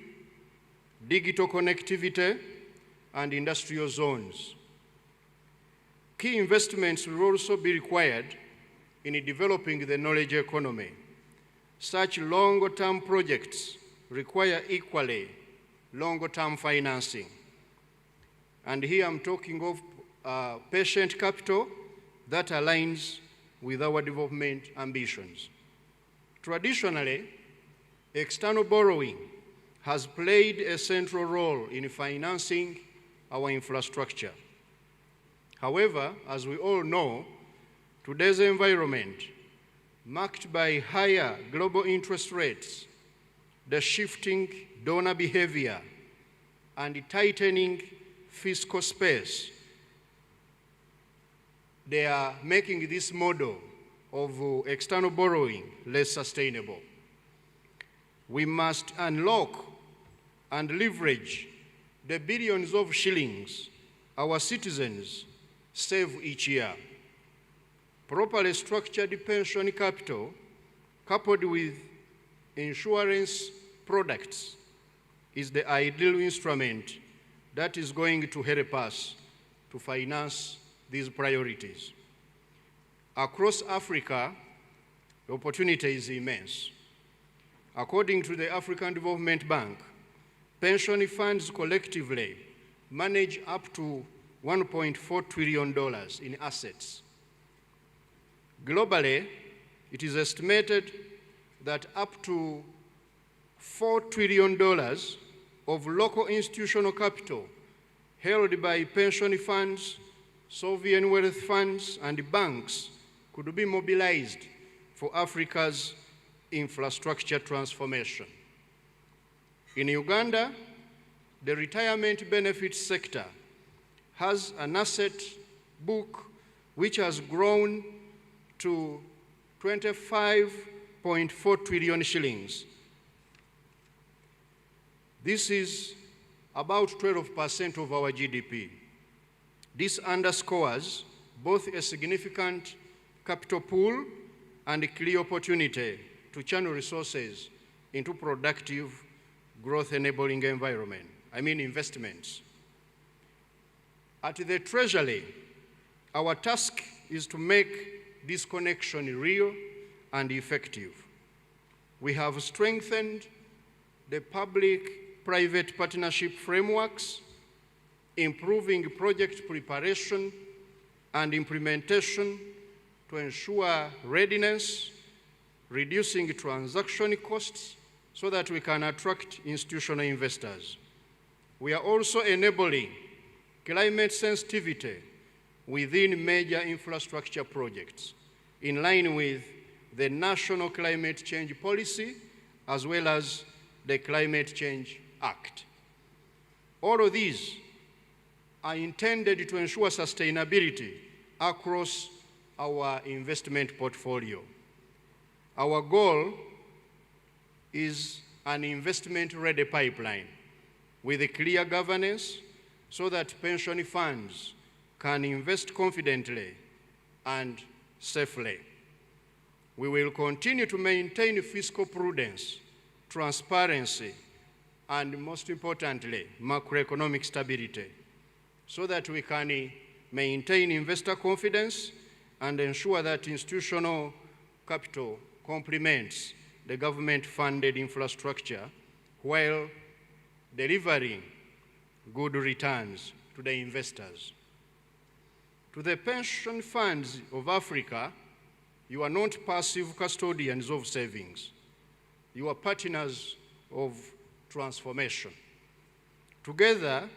digital connectivity, and industrial zones. Key investments will also be required in developing the knowledge economy. Such longer-term projects require equally longer-term financing. And here I'm talking of patient capital that aligns with our development ambitions. Traditionally, external borrowing has played a central role in financing our infrastructure. However, as we all know, today's environment, marked by higher global interest rates, the shifting donor behavior, and tightening fiscal space, they are making this model of external borrowing less sustainable. We must unlock and leverage the billions of shillings our citizens save each year. Properly structured pension capital, coupled with insurance products, is the ideal instrument that is going to help us to finance these priorities. Across Africa, the opportunity is immense. According to the African Development Bank, pension funds collectively manage up to $1.4 trillion in assets. Globally, it is estimated that up to $4 trillion of local institutional capital held by pension funds, sovereign wealth funds, and banks could be mobilized for Africa's infrastructure transformation. In Uganda, the retirement benefits sector has an asset book which has grown to 25.4 trillion shillings. This is about 12% of our GDP. This underscores both a significant capital pool and a clear opportunity to channel resources into productive, growth-enabling investments. At the Treasury, our task is to make this connection real and effective. We have strengthened the public-private partnership frameworks, improving project preparation and implementation to ensure readiness, reducing transaction costs so that we can attract institutional investors. We are also enabling climate sensitivity within major infrastructure projects in line with the National Climate Change Policy as well as the Climate Change Act. All of these are intended to ensure sustainability across our investment portfolio. Our goal is an investment-ready pipeline with a clear governance so that pension funds can invest confidently and safely. We will continue to maintain fiscal prudence, transparency, and most importantly, macroeconomic stability so that we can maintain investor confidence and ensure that institutional capital complements the government-funded infrastructure while delivering good returns to the investors. To the pension funds of Africa, you are not passive custodians of savings. You are partners of transformation. Together,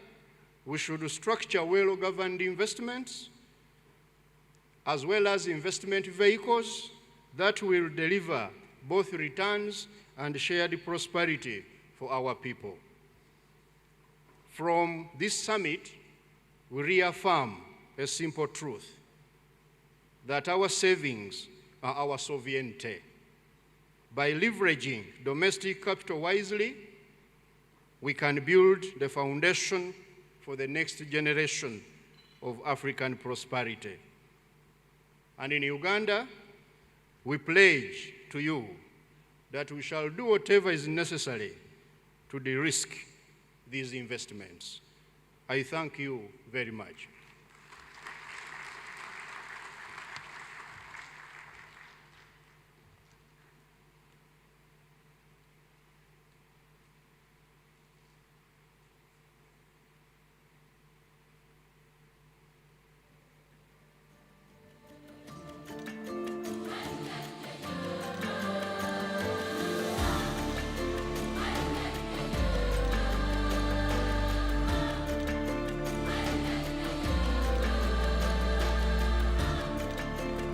we should structure well-governed investments as well as investment vehicles that will deliver both returns and shared prosperity for our people. From this summit, we reaffirm a simple truth, that our savings are our sovereignty. By leveraging domestic capital wisely, we can build the foundation for the next generation of African prosperity. And in Uganda, we pledge to you that we shall do whatever is necessary to de-risk these investments. I thank you very much.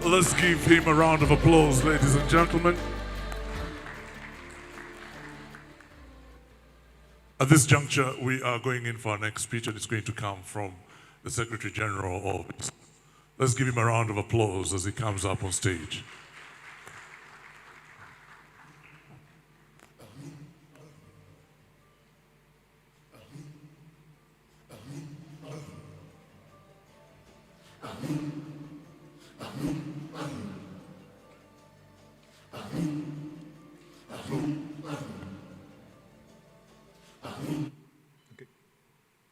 Let's give him a round of applause, ladies and gentlemen. At this juncture, we are going in for our next speech, and it's going to come from the Secretary General Office. Let's give him a round of applause as he comes up on stage.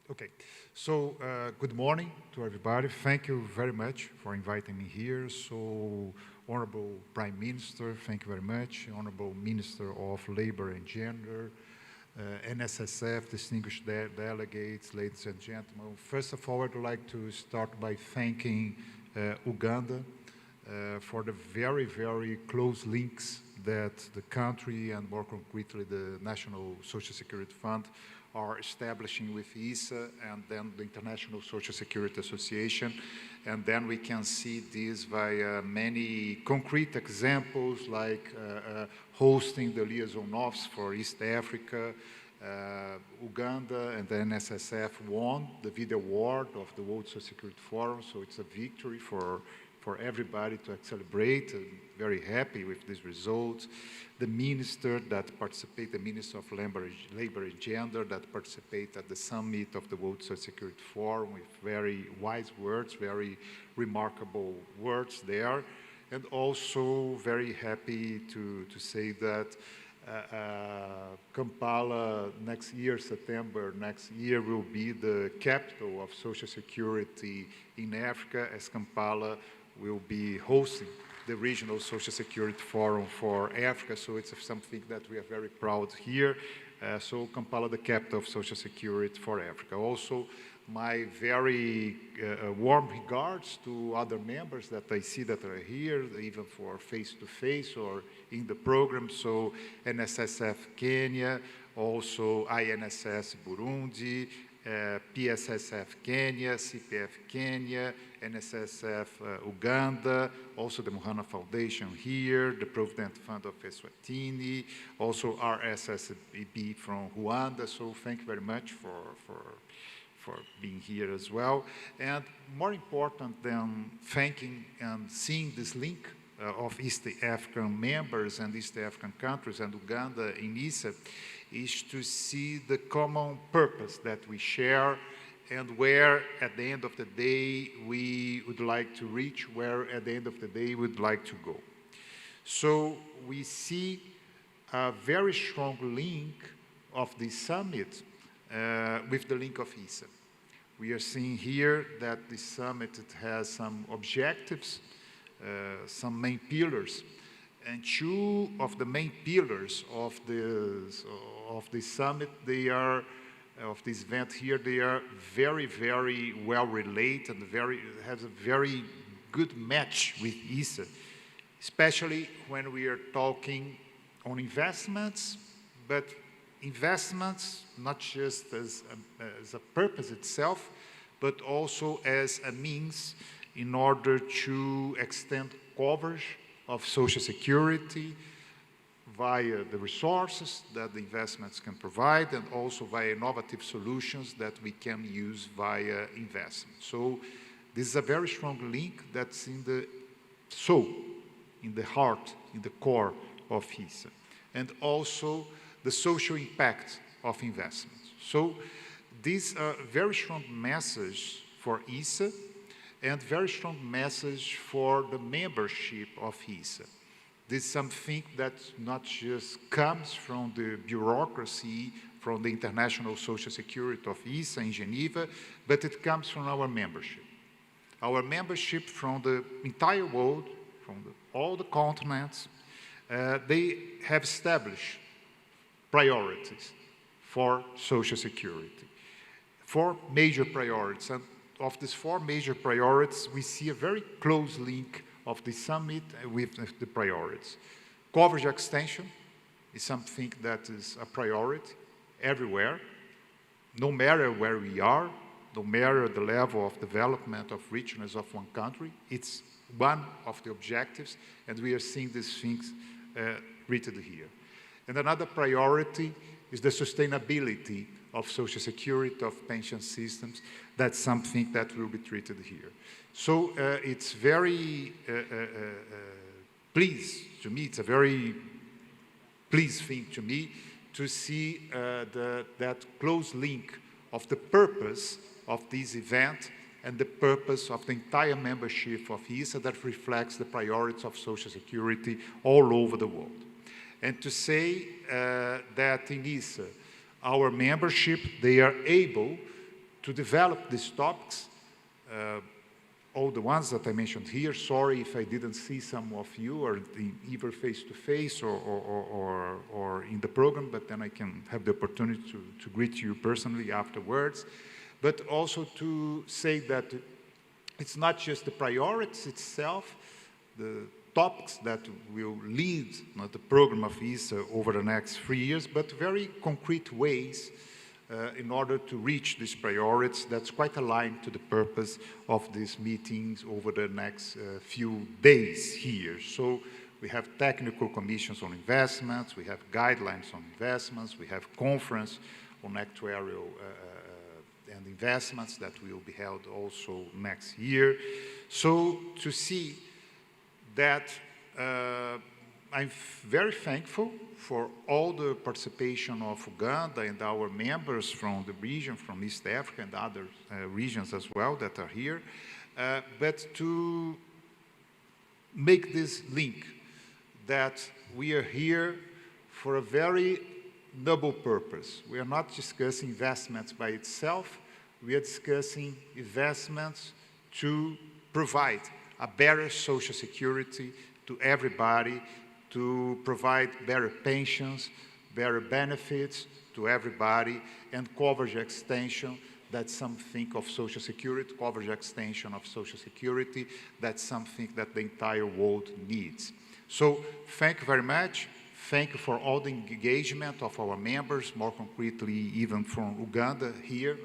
Okay, so good morning to everybody. Thank you very much for inviting me here. So, Honorable Prime Minister, thank you very much. Honorable Minister of Labor and Gender, NSSF, distinguished delegates, ladies and gentlemen. First of all, I'd like to start by thanking Uganda for the very, very close links that the country and more concretely the National Social Security Fund are establishing with ISA and then the International Social Security Association. And then we can see this via many concrete examples like hosting the liaison office for East Africa. Uganda and the NSSF won the video award of the World Social Security Forum, so it's a victory for everybody to celebrate. I'm very happy with this result. The minister that participated, the Minister of Labor and Gender that participated at the summit of the World Social Security Forum with very wise words, very remarkable words there. And also very happy to say that Kampala next year, September next year, will be the capital of Social Security in Africa, as Kampala will be hosting the Regional Social Security Forum for Africa, so it's something that we are very proud here. So Kampala, the capital of Social Security for Africa. Also, my very warm regards to other members that I see that are here, even for face-to-face or in the program. So NSSF Kenya, also INSS Burundi, PSSF Kenya, CPF Kenya, NSSF Uganda, also the Muhana Foundation here, the Provident Fund of Eswatini, also RSSB from Rwanda. So thank you very much for being here as well. And more important than thanking and seeing this link of East African members and East African countries and Uganda in ISA is to see the common purpose that we share and where at the end of the day we would like to reach, where at the end of the day we would like to go. So we see a very strong link of this summit with the link of ISA. We are seeing here that the summit has some objectives, some main pillars, and two of the main pillars of the summit, they are, of this event here, they are very, very well related and has a very good match with ISA, especially when we are talking on investments, but investments not just as a purpose itself, but also as a means in order to extend coverage of Social Security via the resources that the investments can provide and also via innovative solutions that we can use via investment. So this is a very strong link that's in the soul, in the heart, in the core of ISA. And also the social impact of investments. So this very strong message for ISA and very strong message for the membership of ISA. This is something that not just comes from the bureaucracy, from the International Social Security of ISA in Geneva, but it comes from our membership. Our membership from the entire world, from all the continents, they have established priorities for Social Security. 4 major priorities, and of these 4 major priorities, we see a very close link of the summit with the priorities. Coverage extension is something that is a priority everywhere, no matter where we are, no matter the level of development of richness of one country. It's one of the objectives, and we are seeing these things written here. And another priority is the sustainability of Social Security, of pension systems. That's something that will be treated here. So it's very pleased to me, it's a very pleased thing to me to see that close link of the purpose of this event and the purpose of the entire membership of ISA that reflects the priorities of Social Security all over the world. And to say that in ISA, our membership, they are able to develop these topics, all the ones that I mentioned here. Sorry if I didn't see some of you or either face-to-face or in the program, but then I can have the opportunity to greet you personally afterwards. But also to say that it's not just the priorities itself, the topics that will lead the program of ISA over the next 3 years, but very concrete ways in order to reach these priorities that's quite aligned to the purpose of these meetings over the next few days here. So we have technical commissions on investments, we have guidelines on investments, we have conference on actuarial and investments that will be held also next year. So to see that I'm very thankful for all the participation of Uganda and our members from the region, from East Africa and other regions as well that are here, but to make this link that we are here for a very noble purpose. We are not discussing investments by itself, we are discussing investments to provide a better Social Security to everybody, to provide better pensions, better benefits to everybody, and coverage extension. That's something of Social Security, coverage extension of Social Security. That's something that the entire world needs. So thank you very much. Thank you for all the engagement of our members, more concretely even from Uganda here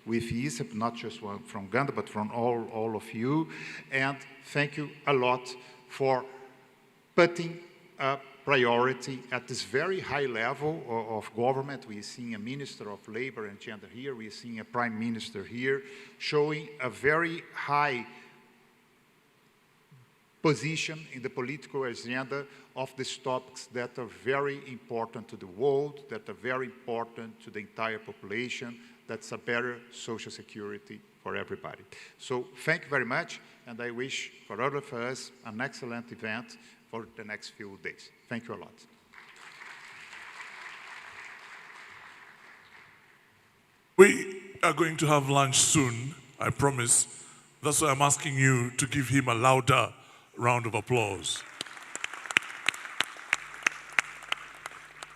with ISEP, not just from Uganda, but from all of you. And thank you a lot for putting a priority at this very high level of government. We're seeing a Minister of Labor and Gender here. We're seeing a Prime Minister here, showing a very high position in the political agenda of these topics that are very important to the world, that are very important to the entire population. That's a better social security for everybody. So thank you very much, and I wish for all of us an excellent event for the next few days. Thank you a lot. We are going to have lunch soon, I promise. That's why I'm asking you to give him a louder round of applause.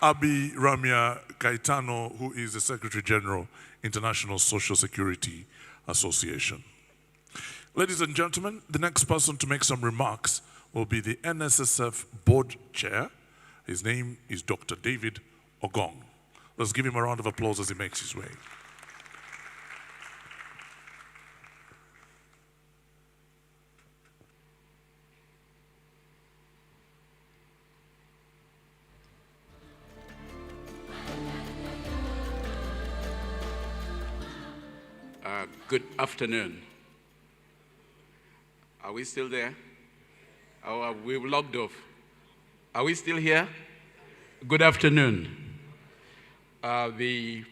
Abi Ramya Kaitano, who is the Secretary General, International Social Security Association. Ladies and gentlemen, the next person to make some remarks will be the NSSF Board Chair. His name is Dr. David Ogong. Let's give him a round of applause as he makes his way. Good afternoon. Are we still there? Or are we logged off? Are we still here? Good afternoon. The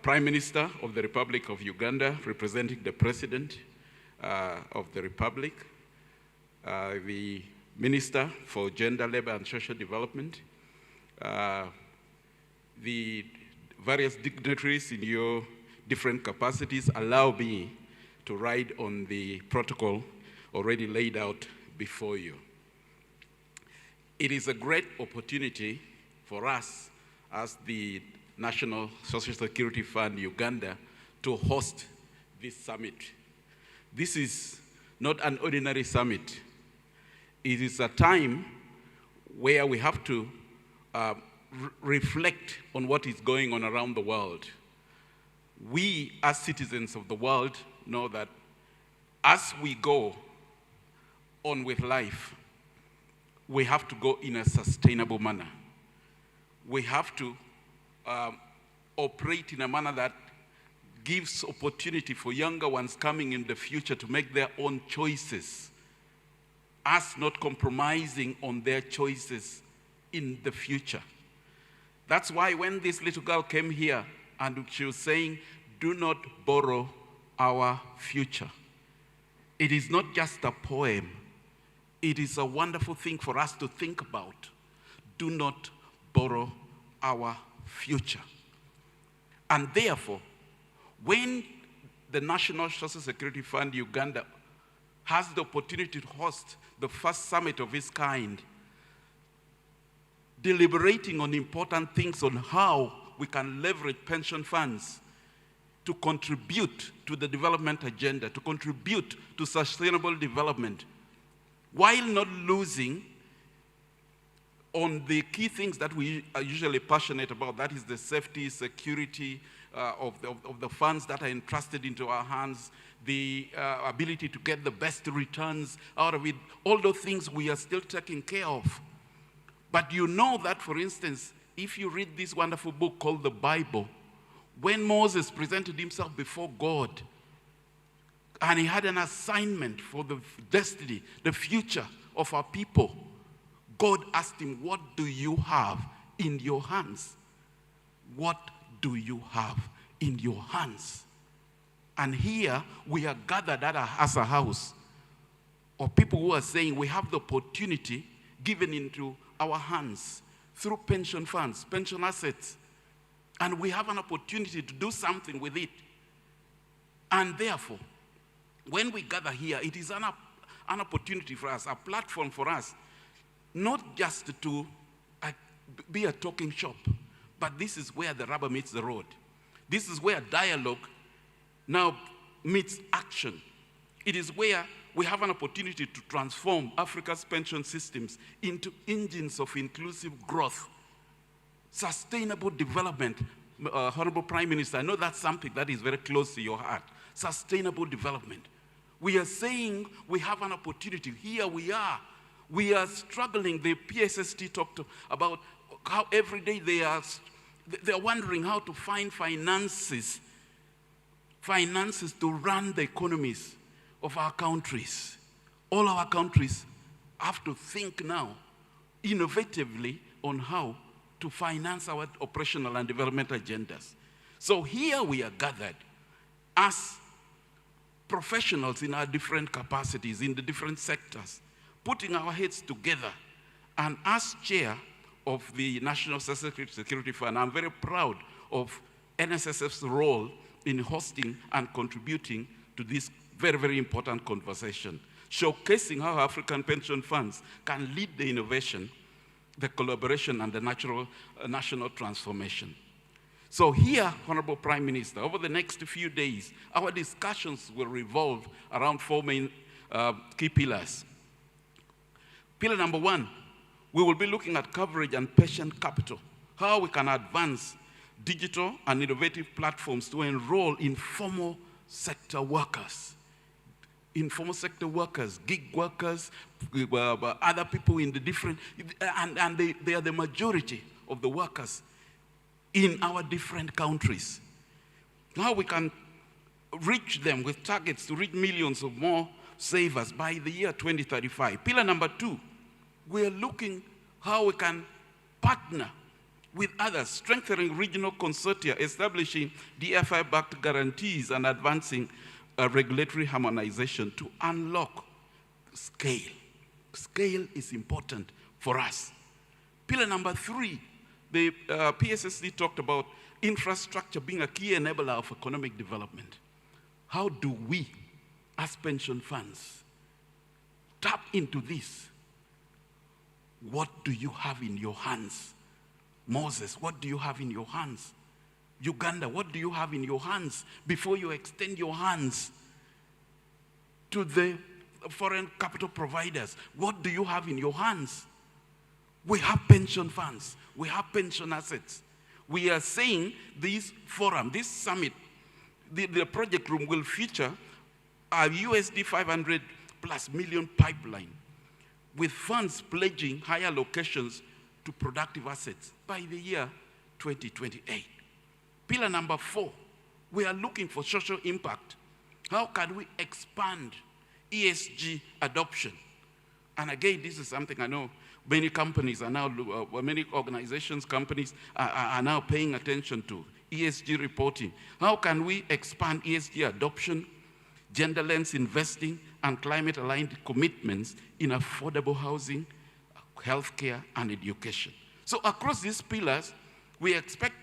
Prime Minister of the Republic of Uganda, representing the President of the Republic, the Minister for Gender, Labor and Social Development, the various dignitaries in your different capacities, allow me to ride on the protocol already laid out before you. It is a great opportunity for us as the National Social Security Fund Uganda to host this summit. This is not an ordinary summit. It is a time where we have to reflect on what is going on around the world. We, as citizens of the world, know that as we go on with life, we have to go in a sustainable manner. We have to operate in a manner that gives opportunity for younger ones coming in the future to make their own choices, us not compromising on their choices in the future. That's why when this little girl came here and she was saying, do not borrow our future. It is not just a poem. It is a wonderful thing for us to think about. Do not borrow our future. And therefore, when the National Social Security Fund Uganda has the opportunity to host the first summit of its kind, deliberating on important things on how we can leverage pension funds to contribute to the development agenda, to contribute to sustainable development, while not losing on the key things that we are usually passionate about, that is the safety, security of the funds that are entrusted into our hands, the ability to get the best returns out of it, all those things we are still taking care of. But you know that, for instance, if you read this wonderful book called the Bible, when Moses presented himself before God, and he had an assignment for the destiny, the future of our people, God asked him, what do you have in your hands? What do you have in your hands? And here we are gathered as a house of people who are saying we have the opportunity given into our hands through pension funds, pension assets, and we have an opportunity to do something with it. And therefore, when we gather here, it is an opportunity for us, a platform for us, not just to be a talking shop, but this is where the rubber meets the road. This is where dialogue now meets action. It is where we have an opportunity to transform Africa's pension systems into engines of inclusive growth, sustainable development. Honorable Prime Minister, I know that's something that is very close to your heart. Sustainable development. We are saying we have an opportunity. Here we are. We are struggling. The PSST talked about how every day they are wondering how to find finances to run the economies of our countries. All our countries have to think now innovatively on how to finance our operational and development agendas. So here we are gathered as professionals in our different capacities, in the different sectors, putting our heads together. And as chair of the National Security Fund, I'm very proud of NSSF's role in hosting and contributing to this very, very important conversation, showcasing how African pension funds can lead the innovation, the collaboration, and the national transformation. So here, Honorable Prime Minister, over the next few days, our discussions will revolve around 4 main key pillars. Pillar number 1, we will be looking at coverage and patient capital, how we can advance digital and innovative platforms to enroll informal sector workers. Informal sector workers, gig workers, other people in the different, and they are the majority of the workers in our different countries. How we can reach them with targets to reach millions of more savers by the year 2035. Pillar number 2, we are looking how we can partner with others, strengthening regional consortia, establishing DFI-backed guarantees, and advancing regulatory harmonization to unlock scale. Scale is important for us. Pillar number 3, the PSSD talked about infrastructure being a key enabler of economic development. How do we, as pension funds, tap into this? What do you have in your hands? Moses, what do you have in your hands? Uganda, what do you have in your hands before you extend your hands to the foreign capital providers? What do you have in your hands? We have pension funds. We have pension assets. We are saying this forum, this summit, the project room will feature a USD 500+ million pipeline with funds pledging higher allocations to productive assets by the year 2028. Pillar number 4, we are looking for social impact. How can we expand ESG adoption? And again, this is something I know many companies are now, many organizations, companies are now paying attention to, ESG reporting. How can we expand ESG adoption, gender-lens investing, and climate-aligned commitments in affordable housing, healthcare, and education? So across these pillars, we expect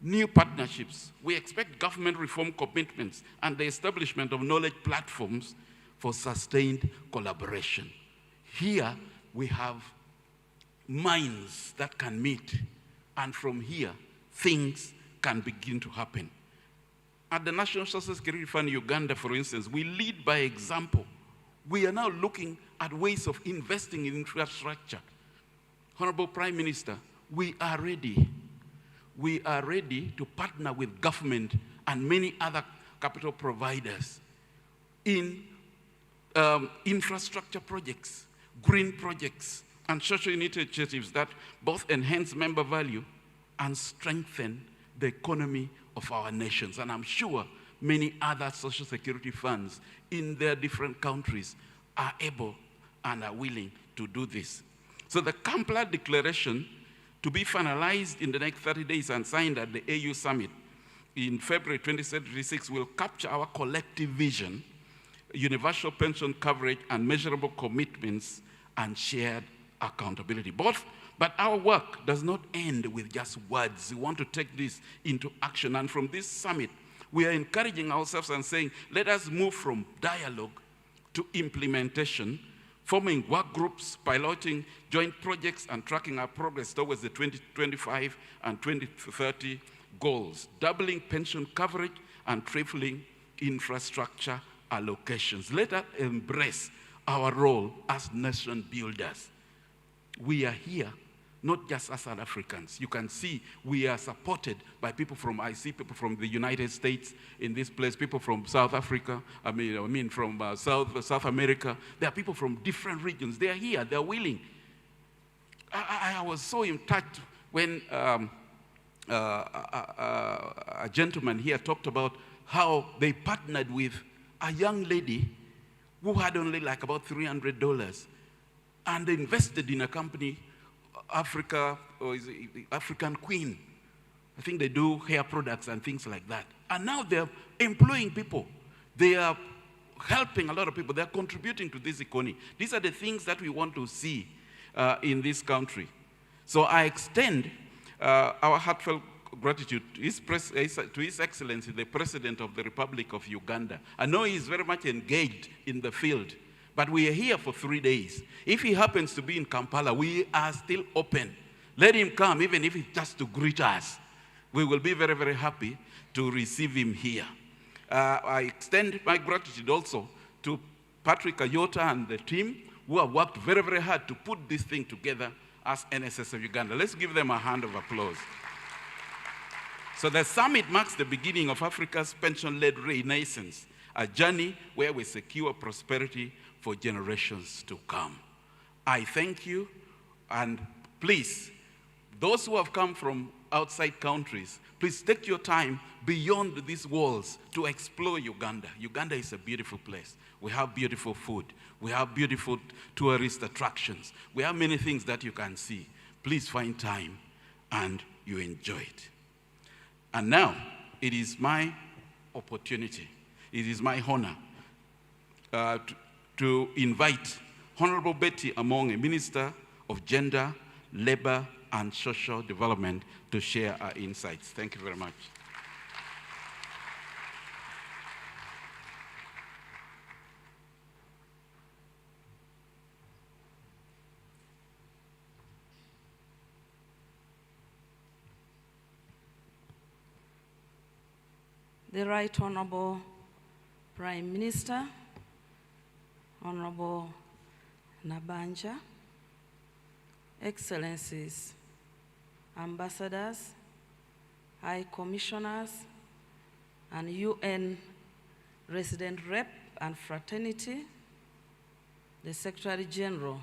new partnerships. We expect government reform commitments and the establishment of knowledge platforms for sustained collaboration. Here, we have minds that can meet, and from here, things can begin to happen. At the National Social Security Fund Uganda, for instance, we lead by example. We are now looking at ways of investing in infrastructure. Honorable Prime Minister, we are ready. We are ready to partner with government and many other capital providers in infrastructure projects, green projects, and social initiatives that both enhance member value and strengthen the economy of our nations. And I'm sure many other social security funds in their different countries are able and are willing to do this. So the Kampala Declaration, to be finalized in the next 30 days and signed at the AU Summit in February 2036, will capture our collective vision, universal pension coverage, and measurable commitments and shared accountability. But our work does not end with just words. We want to take this into action. And from this summit, we are encouraging ourselves and saying, let us move from dialogue to implementation, forming work groups, piloting joint projects, and tracking our progress towards the 2025 and 2030 goals, doubling pension coverage and tripling infrastructure allocations. Let us embrace our role as nation builders. We are here not just as South Africans. You can see we are supported by people from, I see people from the United States in this place, people from South Africa, from South America. There are people from different regions. They are here, they are willing. I was so in touch when a gentleman here talked about how they partnered with a young lady who had only like about $300 and they invested in a company, African Queen. I think they do hair products and things like that. And now they're employing people. They are helping a lot of people. They're contributing to this economy. These are the things that we want to see in this country. So I extend our heartfelt gratitude to His Excellency, the President of the Republic of Uganda. I know he's very much engaged in the field, but we are here for 3 days. If he happens to be in Kampala, we are still open. Let him come, even if it's just to greet us. We will be very, very happy to receive him here. I extend my gratitude also to Patrick Ayota and the team who have worked very, very hard to put this thing together as NSSF Uganda. Let's give them a hand of applause. So the summit marks the beginning of Africa's pension-led renaissance, a journey where we secure prosperity for generations to come. I thank you, and please, those who have come from outside countries, please take your time beyond these walls to explore Uganda. Uganda is a beautiful place. We have beautiful food. We have beautiful tourist attractions. We have many things that you can see. Please find time and you enjoy it. And now, it is my opportunity, it is my honor to invite Honorable Betty Amonge, Minister of Gender, Labor, and Social Development, to share our insights. Thank you very much. The Right Honorable Prime Minister, Honorable Nabanja, Excellencies, Ambassadors, High Commissioners, and UN Resident Rep and Fraternity, the Secretary General,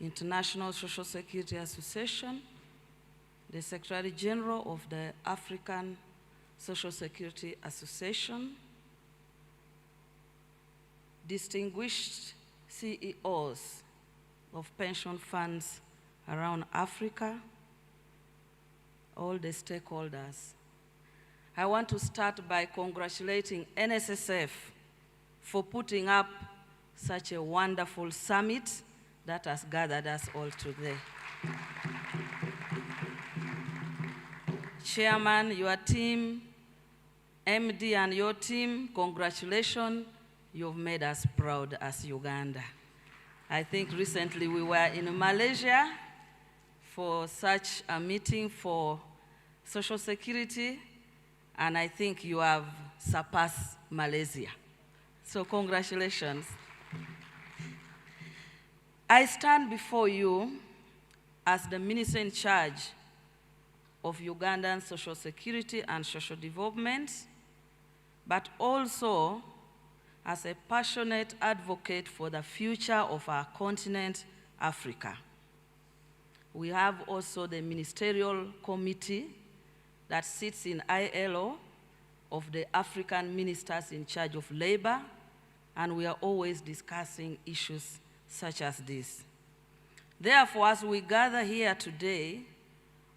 International Social Security Association, the Secretary General of the African Social Security Association, distinguished CEOs of pension funds around Africa, all the stakeholders. I want to start by congratulating NSSF for putting up such a wonderful summit that has gathered us all today. Chairman, your team, MD and your team, congratulations. You've made us proud as Uganda. I think recently we were in Malaysia for such a meeting for Social Security, and I think you have surpassed Malaysia. So congratulations. I stand before you as the Minister in charge of Ugandan Social Security and Social Development, but also as a passionate advocate for the future of our continent, Africa. We have also the ministerial committee that sits in ILO of the African ministers in charge of labor, and we are always discussing issues such as this. Therefore, as we gather here today,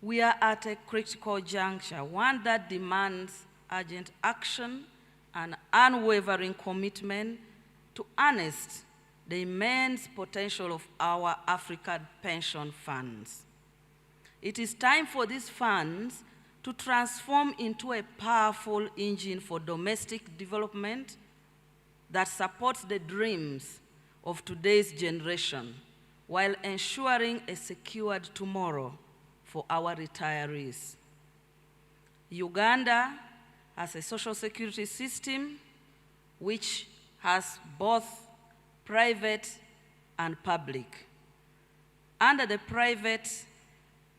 we are at a critical juncture, one that demands urgent action and unwavering commitment to harness the immense potential of our African pension funds. It is time for these funds to transform into a powerful engine for domestic development, that supports the dreams of today's generation while ensuring a secured tomorrow for our retirees. Uganda has a social security system which has both private and public. Under the private,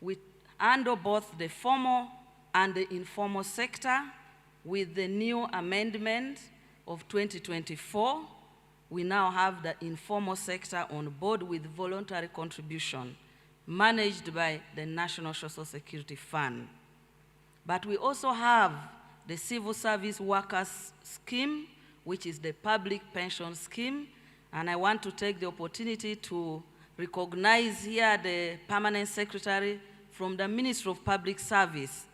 we handle both the formal and the informal sector. With the new amendment of 2024, we now have the informal sector on board with voluntary contribution managed by the National Social Security Fund. But we also have the Civil Service Workers Scheme, which is the public pension scheme, and I want to take the opportunity to recognize here the Permanent Secretary from the Ministry of Public Service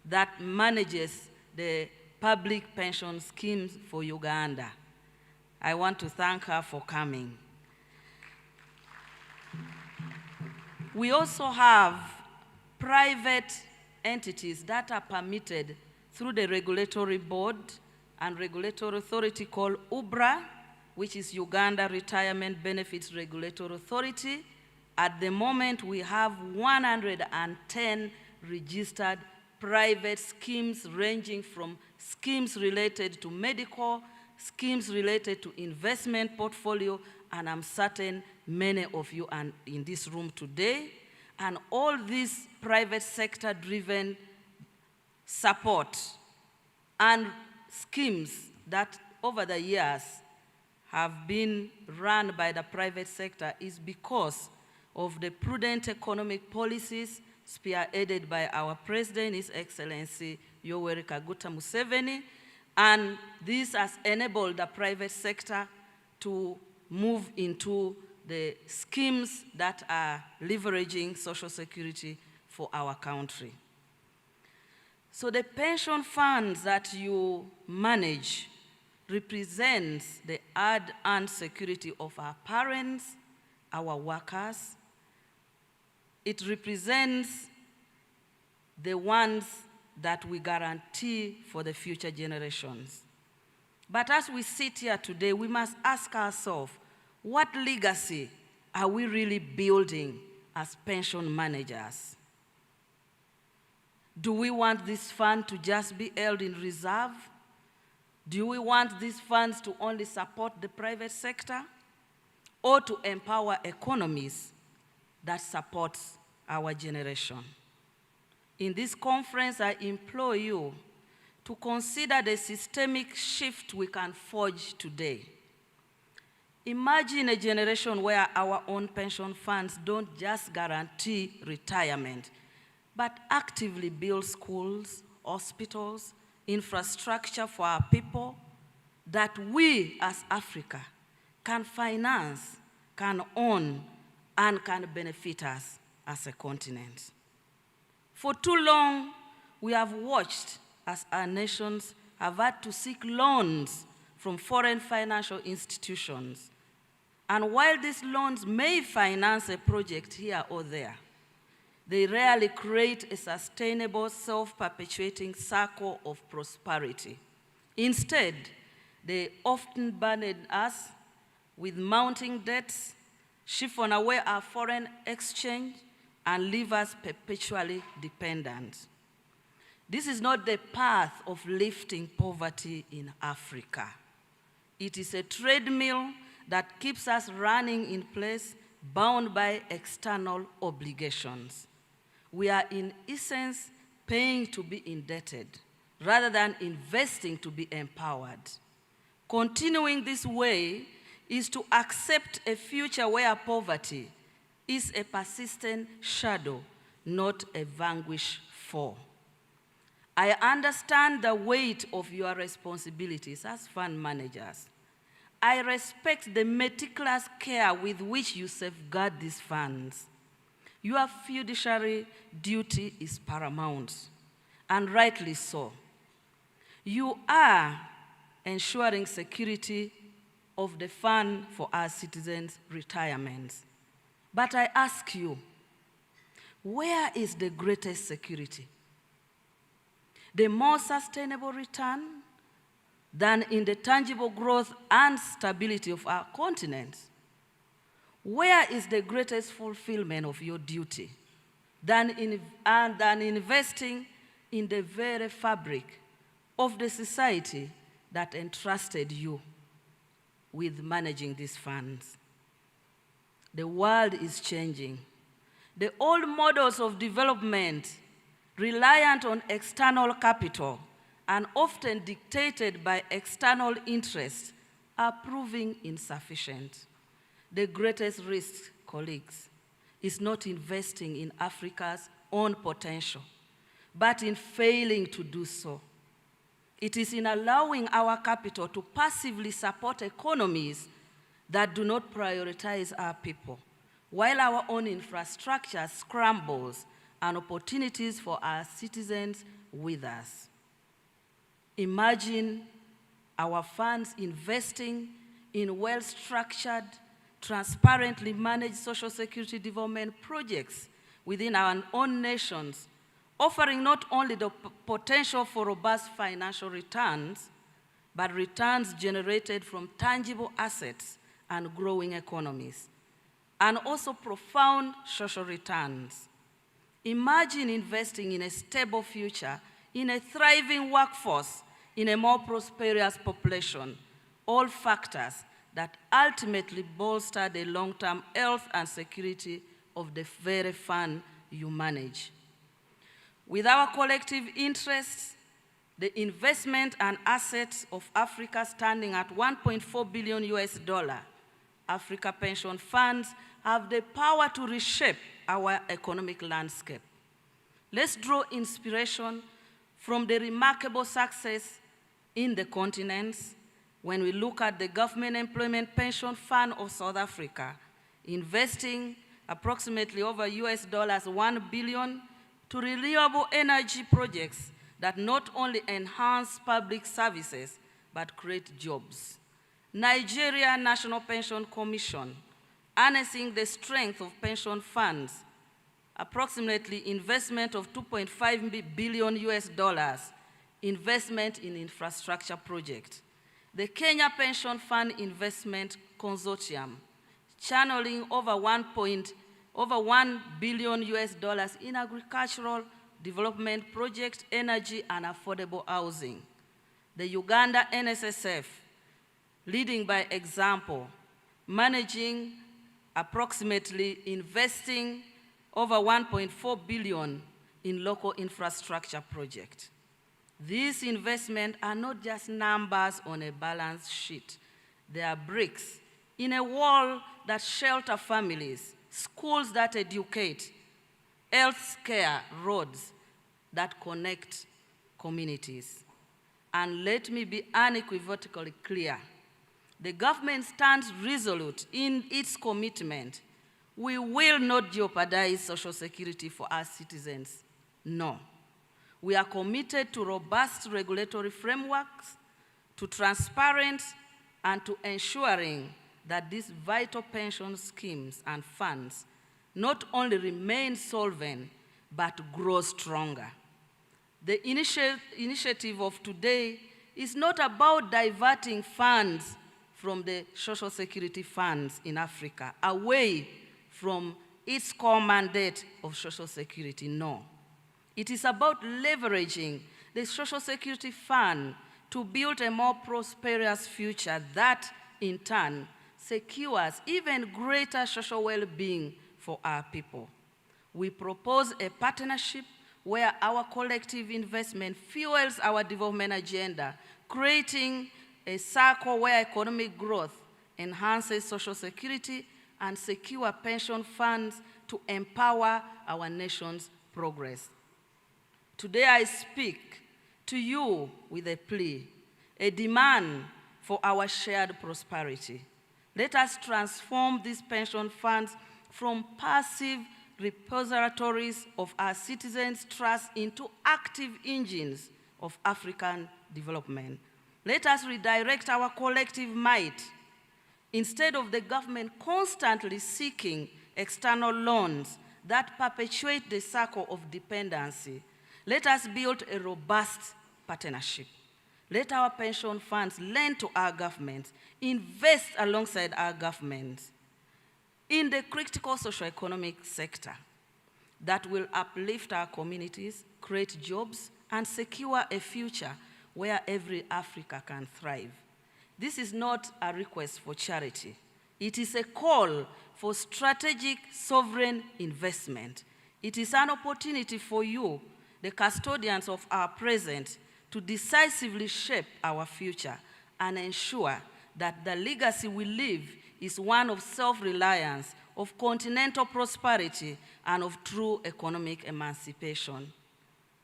that manages the public pension schemes for Uganda. I want to thank her for coming. We also have private entities that are permitted through the regulatory board and regulatory authority called UBRA, which is Uganda Retirement Benefits Regulatory Authority. At the moment, we have 110 registered private schemes ranging from schemes related to medical, schemes related to investment portfolio, and I'm certain many of you are in this room today. And all these private sector-driven support and schemes that over the years have been run by the private sector is because of the prudent economic policies spearheaded by our President, His Excellency Yoweri Kaguta Museveni, and this has enabled the private sector to move into the schemes that are leveraging social security for our country. So the pension funds that you manage represents the hard-earned security of our parents, our workers. It represents the ones that we guarantee for the future generations. But as we sit here today, we must ask ourselves, what legacy are we really building as pension managers? Do we want this fund to just be held in reserve? Do we want these funds to only support the private sector or to empower economies that support our generation? In this conference, I implore you to consider the systemic shift we can forge today. Imagine a generation where our own pension funds don't just guarantee retirement, but actively build schools, hospitals, infrastructure for our people that we as Africa can finance, can own, and can benefit us as a continent. For too long, we have watched as our nations have had to seek loans from foreign financial institutions. And while these loans may finance a project here or there, they rarely create a sustainable, self-perpetuating circle of prosperity. Instead, they often burden us with mounting debts, siphon away our foreign exchange, and leave us perpetually dependent. This is not the path of lifting poverty in Africa. It is a treadmill that keeps us running in place, bound by external obligations. We are in essence paying to be indebted rather than investing to be empowered. Continuing this way is to accept a future where poverty is a persistent shadow, not a vanquished foe. I understand the weight of your responsibilities as fund managers. I respect the meticulous care with which you safeguard these funds. Your fiduciary duty is paramount, and rightly so. You are ensuring security of the fund for our citizens' retirements. But I ask you, where is the greatest security? The more sustainable return, than in the tangible growth and stability of our continent? Where is the greatest fulfillment of your duty than investing in the very fabric of the society that entrusted you with managing these funds? The world is changing. The old models of development, reliant on external capital and often dictated by external interests, are proving insufficient. The greatest risk, colleagues, is not investing in Africa's own potential, but in failing to do so. It is in allowing our capital to passively support economies that do not prioritize our people, while our own infrastructure scrambles and opportunities for our citizens with us. Imagine our funds investing in well-structured, transparently managed social security development projects within our own nations, offering not only the potential for robust financial returns, but returns generated from tangible assets and growing economies, and also profound social returns. Imagine investing in a stable future, in a thriving workforce, in a more prosperous population, all factors that ultimately bolster the long-term health and security of the very fund you manage. With our collective interests, the investment and assets of Africa standing at $1.4 billion, Africa pension funds have the power to reshape our economic landscape. Let's draw inspiration from the remarkable success in the continents when we look at the Government Employment Pension Fund of South Africa, investing approximately over $1 billion to renewable energy projects that not only enhance public services, but create jobs. Nigeria National Pension Commission, harnessing the strength of pension funds, approximately investment of $2.5 billion, investment in infrastructure projects. The Kenya Pension Fund Investment Consortium, channeling over $1 billion in agricultural development projects, energy, and affordable housing. The Uganda NSSF, leading by example, managing approximately investing over $1.4 billion in local infrastructure projects. These investments are not just numbers on a balance sheet. They are bricks in a wall that shelter families, schools that educate, health care, roads that connect communities. And let me be unequivocally clear. The government stands resolute in its commitment. We will not jeopardize social security for our citizens. No. We are committed to robust regulatory frameworks, to transparent, and to ensuring that these vital pension schemes and funds not only remain solvent, but grow stronger. The initiative of today is not about diverting funds from the social security funds in Africa away from its core mandate of social security, no. It is about leveraging the social security fund to build a more prosperous future that, in turn, secures even greater social well-being for our people. We propose a partnership where our collective investment fuels our development agenda, creating a circle where economic growth enhances social security and secure pension funds to empower our nation's progress. Today I speak to you with a plea, a demand for our shared prosperity. Let us transform these pension funds from passive repositories of our citizens' trust into active engines of African development. Let us redirect our collective might. Instead of the government constantly seeking external loans that perpetuate the circle of dependency, let us build a robust partnership. Let our pension funds lend to our governments, invest alongside our governments in the critical socio-economic sector that will uplift our communities, create jobs, and secure a future where every Africa can thrive. This is not a request for charity. It is a call for strategic sovereign investment. It is an opportunity for you, the custodians of our present, to decisively shape our future and ensure that the legacy we leave is one of self-reliance, of continental prosperity, and of true economic emancipation.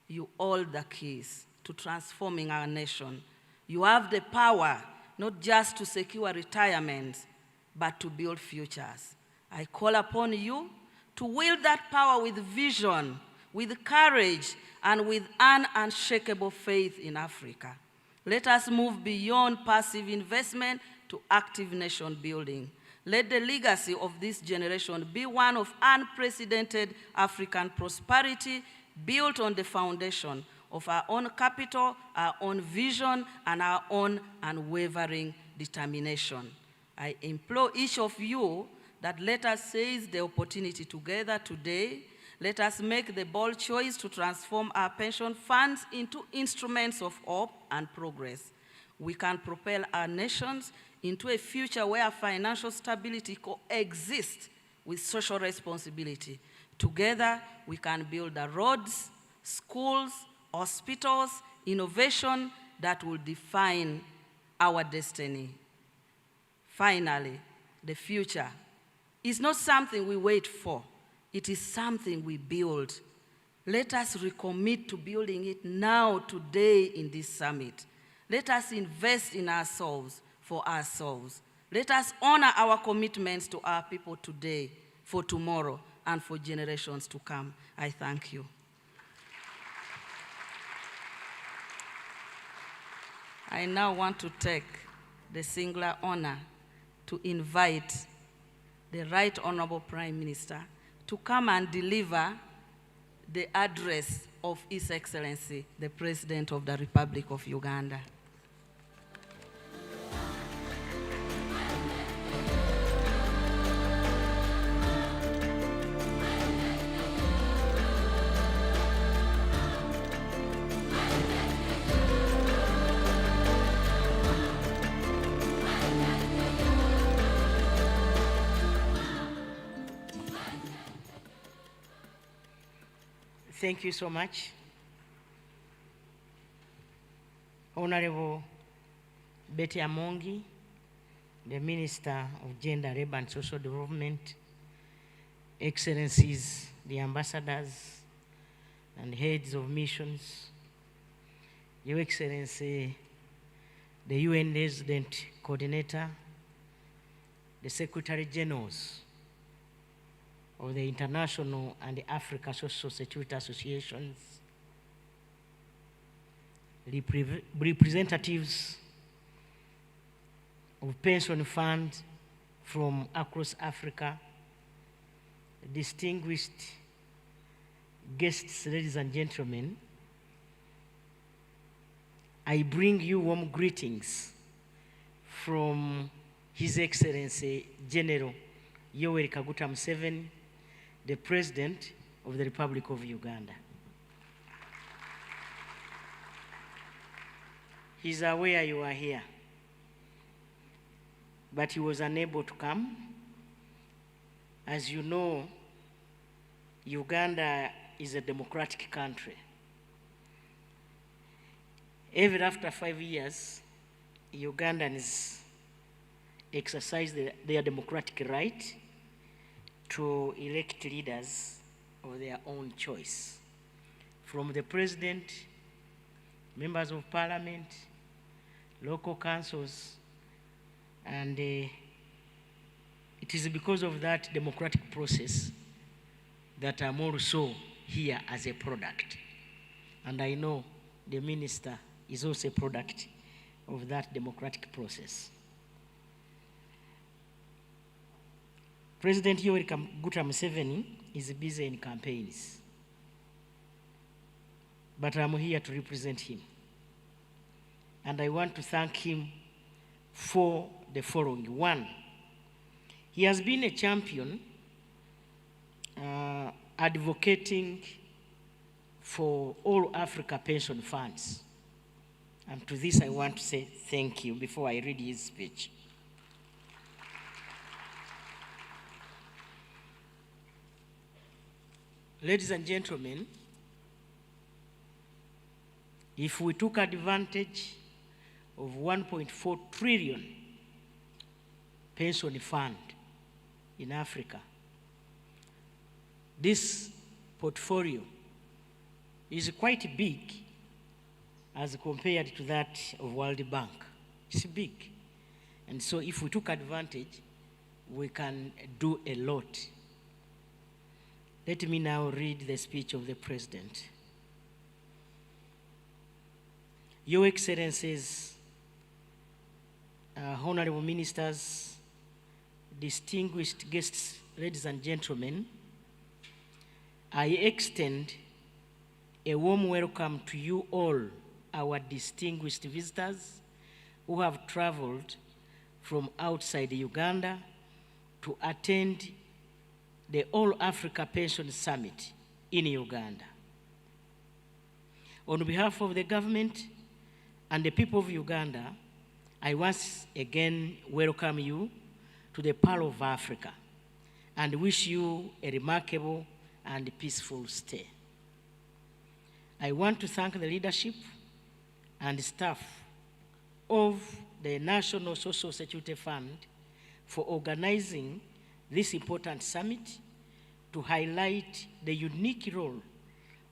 You hold the keys to transforming our nation. You have the power not just to secure retirement, but to build futures. I call upon you to wield that power with vision, with courage, and with an unshakable faith in Africa. Let us move beyond passive investment to active nation building. Let the legacy of this generation be one of unprecedented African prosperity built on the foundation of our own capital, our own vision, and our own unwavering determination. I implore each of you that let us seize the opportunity together today. Let us make the bold choice to transform our pension funds into instruments of hope and progress. We can propel our nations into a future where financial stability coexists with social responsibility. Together, we can build the roads, schools, hospitals, innovation that will define our destiny. Finally, the future is not something we wait for. It is something we build. Let us recommit to building it now, today, in this summit. Let us invest in ourselves for ourselves. Let us honor our commitments to our people today, for tomorrow, and for generations to come. I thank you. I now want to take the singular honor to invite the Right Honorable Prime Minister to come and deliver the address of His Excellency, the President of the Republic of Uganda. Thank you so much. Honorable Betty Amongi, the Minister of Gender, Labour and Social Development, Excellencies, the ambassadors and heads of missions, Your Excellency, the UN Resident Coordinator, the Secretary Generals of the International and the Africa Social Security Associations, representatives of pension funds from across Africa, distinguished guests, ladies and gentlemen, I bring you warm greetings from His Excellency General Yoweri Kaguta Museveni, the President of the Republic of Uganda. He's aware you are here, but he was unable to come. As you know, Uganda is a democratic country. Even after 5 years, Ugandans exercise their democratic right to elect leaders of their own choice, from the president, members of parliament, local councils, and it is because of that democratic process that I'm also here as a product. And I know the minister is also a product of that democratic process. President Yoweri Kaguta Museveni is busy in campaigns, but I'm here to represent him. and I want to thank him for the following. One, he has been a champion advocating for all Africa pension funds. And to this I want to say thank you before I read his speech. Ladies and gentlemen, if we took advantage of 1.4 trillion pension fund in Africa, this portfolio is quite big as compared to that of World Bank. It's big. And so if we took advantage, we can do a lot. Let me now read the speech of the President. Your Excellencies, honorable ministers, distinguished guests, ladies and gentlemen, I extend a warm welcome to you all, our distinguished visitors who have traveled from outside Uganda to attend the All Africa Pension Summit in Uganda. On behalf of the government and the people of Uganda, I once again welcome you to the Pearl of Africa and wish you a remarkable and peaceful stay. I want to thank the leadership and staff of the National Social Security Fund for organizing this important summit to highlight the unique role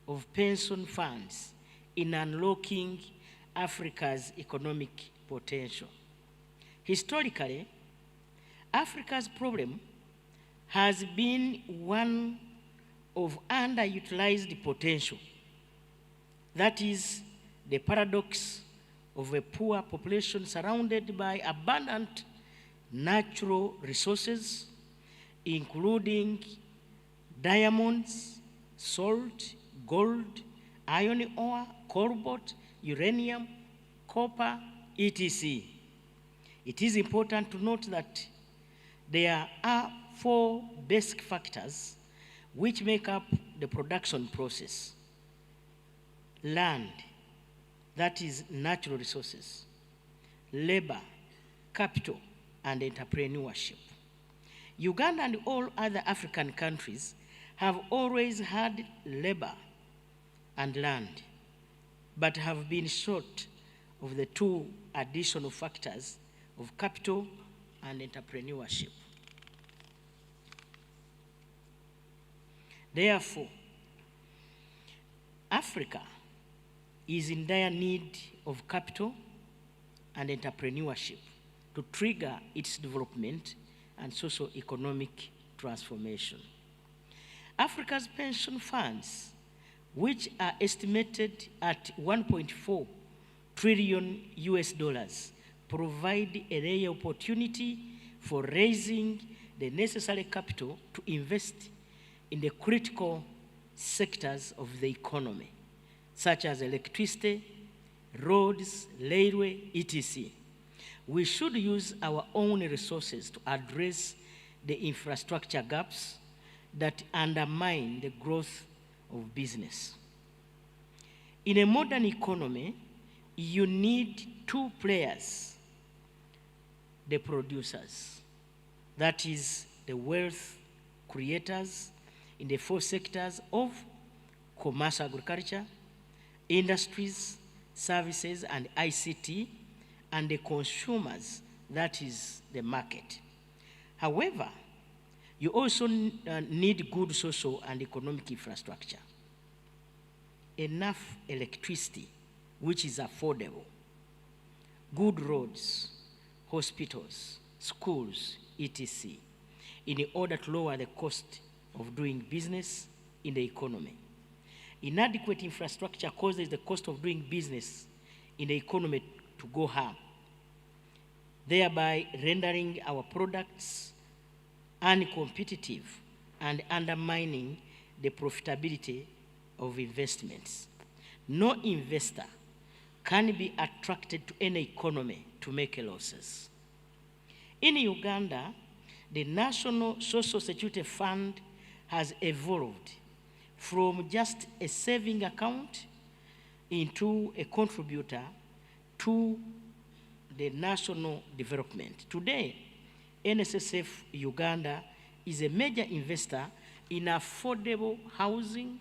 of pension funds in unlocking Africa's economic potential. Historically, Africa's problem has been one of underutilized potential. That is the paradox of a poor population surrounded by abundant natural resources, including diamonds, salt, gold, iron ore, cobalt, uranium, copper, etc. It is important to note that there are 4 basic factors which make up the production process. Land, that is natural resources, labor, capital, and entrepreneurship. Uganda and all other African countries have always had labor and land, but have been short of the 2 additional factors of capital and entrepreneurship. Therefore, Africa is in dire need of capital and entrepreneurship to trigger its development and socio-economic transformation. Africa's pension funds, which are estimated at 1.4 trillion US dollars, provide a rare opportunity for raising the necessary capital to invest in the critical sectors of the economy, such as electricity, roads, railway, etc. We should use our own resources to address the infrastructure gaps that undermine the growth of business. In a modern economy, you need 2 players: the producers, that is, the wealth creators in the 4 sectors of commercial agriculture, industries, services, and ICT, and the consumers, that is, the market. However, you also need good social and economic infrastructure, enough electricity, which is affordable, good roads, hospitals, schools, etc., in order to lower the cost of doing business in the economy. Inadequate infrastructure causes the cost of doing business in the economy to go up, thereby rendering our products uncompetitive and undermining the profitability of investments. No investor can be attracted to any economy to make losses. In Uganda, the National Social Security Fund has evolved from just a saving account into a contributor to the national development. Today, NSSF Uganda is a major investor in affordable housing,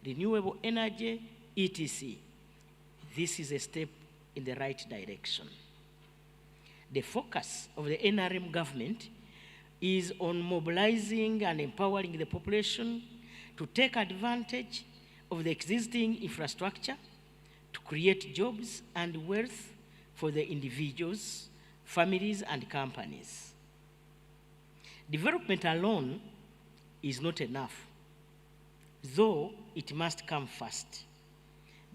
renewable energy, etc. This is a step in the right direction. The focus of the NRM government is on mobilizing and empowering the population to take advantage of the existing infrastructure to create jobs and wealth for the individuals, families, and companies. Development alone is not enough, though it must come first.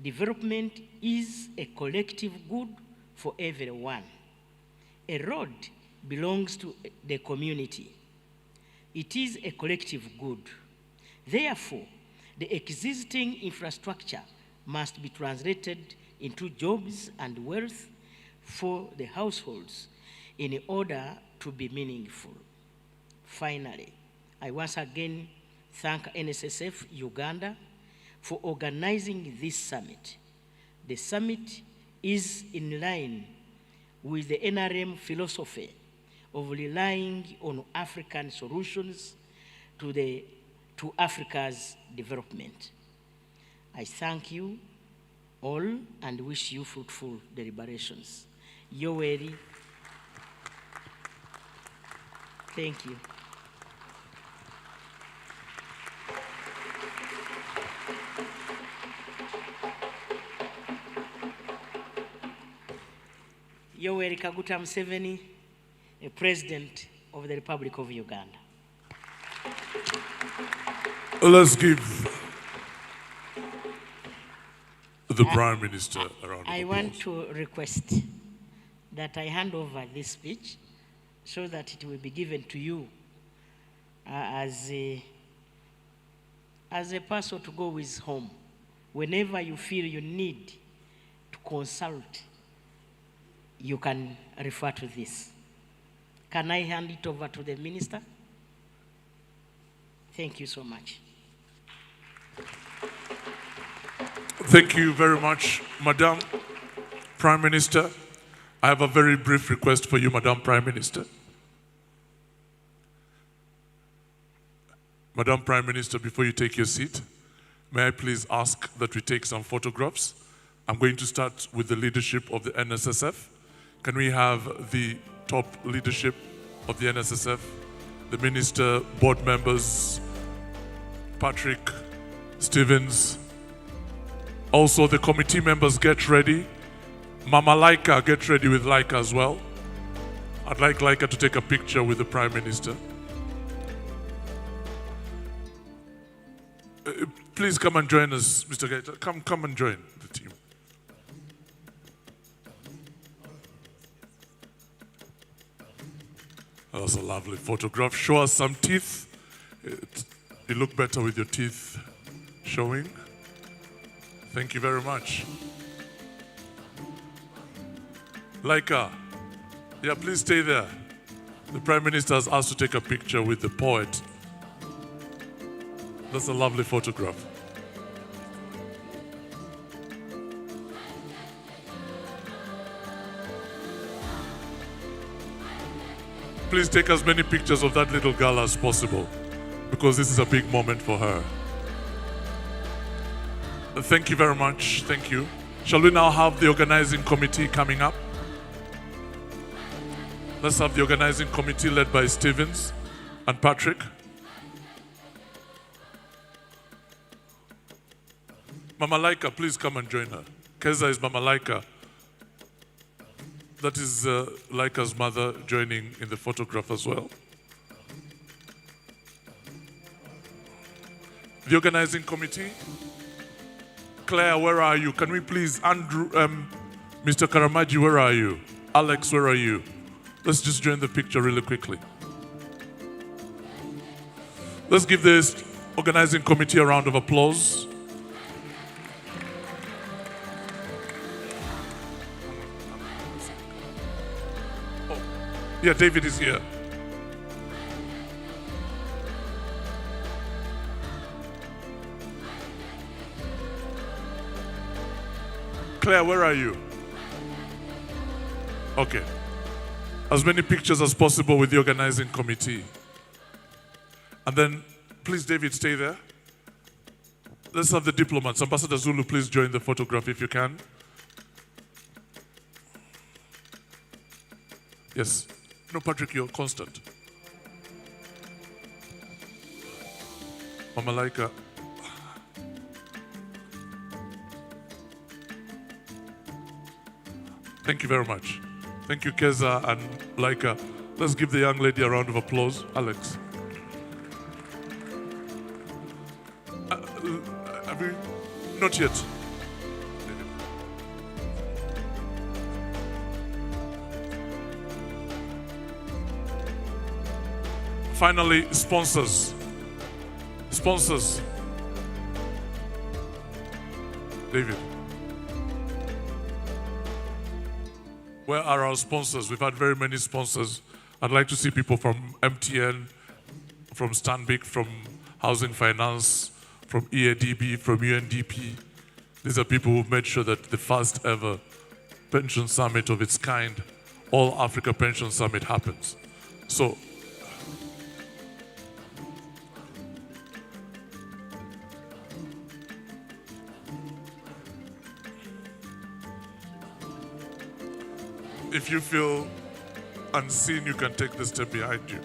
Development is a collective good for everyone. A road belongs to the community. It is a collective good. Therefore, the existing infrastructure must be translated into jobs and wealth for the households in order to be meaningful. Finally, I once again thank NSSF Uganda for organizing this summit. The summit is in line with the NRM philosophy of relying on African solutions to Africa's development. I thank you all and wish you fruitful deliberations. Yoweri, thank you. Yoweri Kaguta Museveni, a President of the Republic of Uganda. Let's give the Prime Minister a round of applause. I want to request that I hand over this speech so that it will be given to you as a person to go with home. Whenever you feel you need to consult, you can refer to this. Can I hand it over to the Minister? Thank you so much. Thank you very much, Madam Prime Minister. I have a very brief request for you, Madam Prime Minister. Madam Prime Minister, before you take your seat, may I please ask that we take some photographs? I'm going to start with the leadership of the NSSF. Can we have the top leadership of the NSSF, the Minister, board members, Patrick, Stevens, also the committee members, get ready. Mama Laika, get ready with Laika as well. I'd like Laika to take a picture with the Prime Minister. Please come and join us, Mr. Gaeta. Come and join the team. That's a lovely photograph. Show us some teeth. You look better with your teeth showing. Thank you very much. Laika, yeah, please stay there. The Prime Minister has asked to take a picture with the poet. That's a lovely photograph. Please take as many pictures of that little girl as possible, because this is a big moment for her. Thank you very much. Thank you. Shall we now have the organizing committee coming up? Let's have the organizing committee led by Stevens and Patrick. Mama Laika, please come and join her. Keza is Mama Laika. That is Laika's mother joining in the photograph as well. The organizing committee. Claire, where are you? Can we please, Andrew, Mr. Karamaji, where are you? Alex, where are you? Let's just join the picture really quickly. Let's give this organizing committee a round of applause. Yeah, David is here. Claire, where are you? Okay. As many pictures as possible with the organizing committee. And then, please, David, stay there. Let's have the diplomats. Ambassador Zulu, please join the photograph if you can. Yes. No, Patrick, you're constant. Mama Laika. Thank you very much. Thank you, Keza and Laika. Let's give the young lady a round of applause. Alex. Not yet. Finally, sponsors. Sponsors. David. Where are our sponsors? We've had very many sponsors. I'd like to see people from MTN, from Stanbic, from Housing Finance, from EADB, from UNDP. These are people who've made sure that the first ever pension summit of its kind, All Africa Pension Summit, happens. So, if you feel unseen, you can take the step behind you.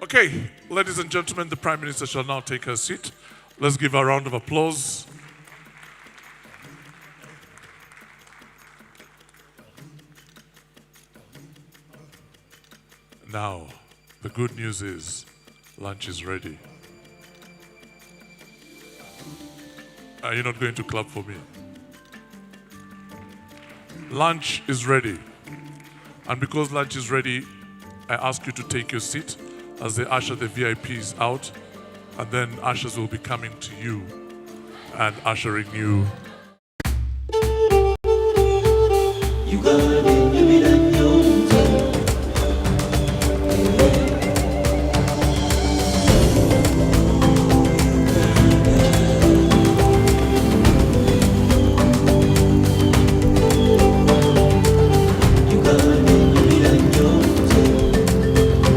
Okay, ladies and gentlemen, the Prime Minister shall now take her seat. Let's give her a round of applause. Now, the good news is lunch is ready. Are you not going to clap for me? Lunch is ready. And because lunch is ready, I ask you to take your seat as they usher the VIPs out, and then ushers will be coming to you and ushering you.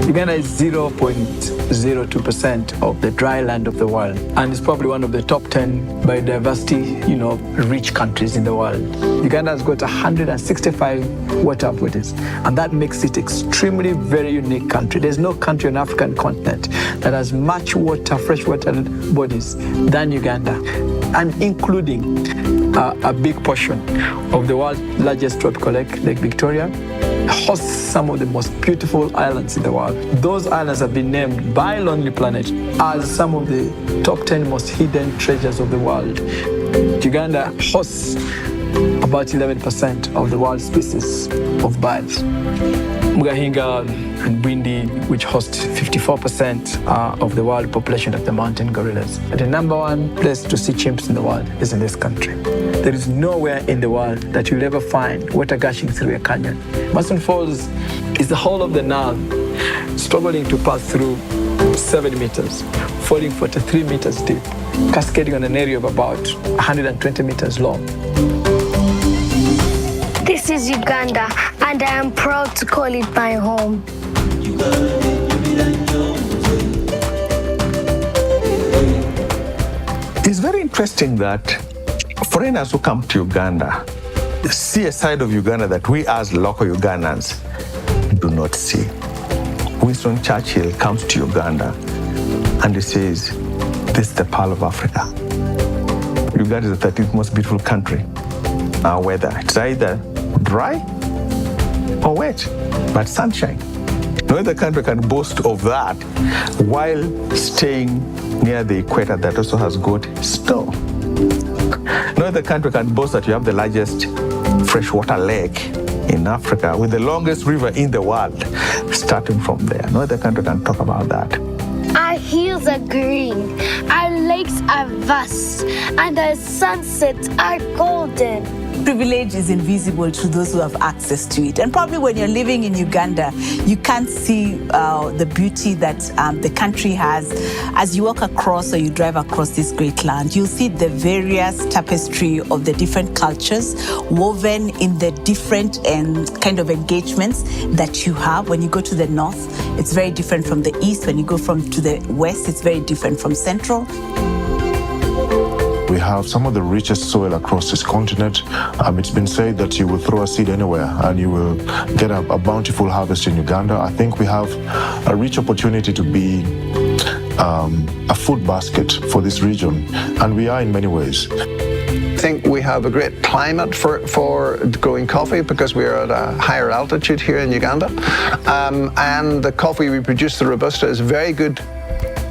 Uganda is 0.02% of the dry land of the world, and it's probably one of the top 10 biodiversity, rich countries in the world. Uganda has got 165 water bodies, and that makes it extremely very unique country. There's no country on the African continent that has much water, freshwater bodies than Uganda, and including a big portion of the world's largest tropical lake, Lake Victoria, hosts some of the most beautiful islands in the world. Those islands have been named by Lonely Planet as some of the top 10 most hidden treasures of the world. Uganda hosts about 11% of the world's species of birds. Mugahinga and Bwindi, which host 54% of the world population of the mountain gorillas. The number one place to see chimps in the world is in this country. There is nowhere in the world that you'll ever find water gushing through a canyon. Mason Falls is the whole of the Nile, struggling to pass through 7 meters, falling 43 meters deep, cascading on an area of about 120 meters long. This is Uganda, and I am proud to call it my home. It's very interesting that foreigners who come to Uganda see a side of Uganda that we as local Ugandans do not see. Winston Churchill comes to Uganda and he says, this is the pearl of Africa. Uganda is the 13th most beautiful country. Our weather, it's either dry or wet, but sunshine. No other country can boast of that while staying near the equator that also has got snow. No other country can boast that you have the largest freshwater lake in Africa with the longest river in the world, starting from there. No other country can talk about that. Our hills are green, our lakes are vast, and our sunsets are golden. Privilege is invisible to those who have access to it. And probably when you're living in Uganda, you can't see the beauty that the country has. As you walk across or you drive across this great land, you'll see the various tapestry of the different cultures woven in the different kind of engagements that you have. When you go to the north, it's very different from the east. When you go to the west, it's very different from central. We have some of the richest soil across this continent. It's been said that you will throw a seed anywhere and you will get a bountiful harvest in Uganda. I think we have a rich opportunity to be a food basket for this region, and we are in many ways. I think we have a great climate for growing coffee because we are at a higher altitude here in Uganda. And the coffee we produce, the Robusta, is very good.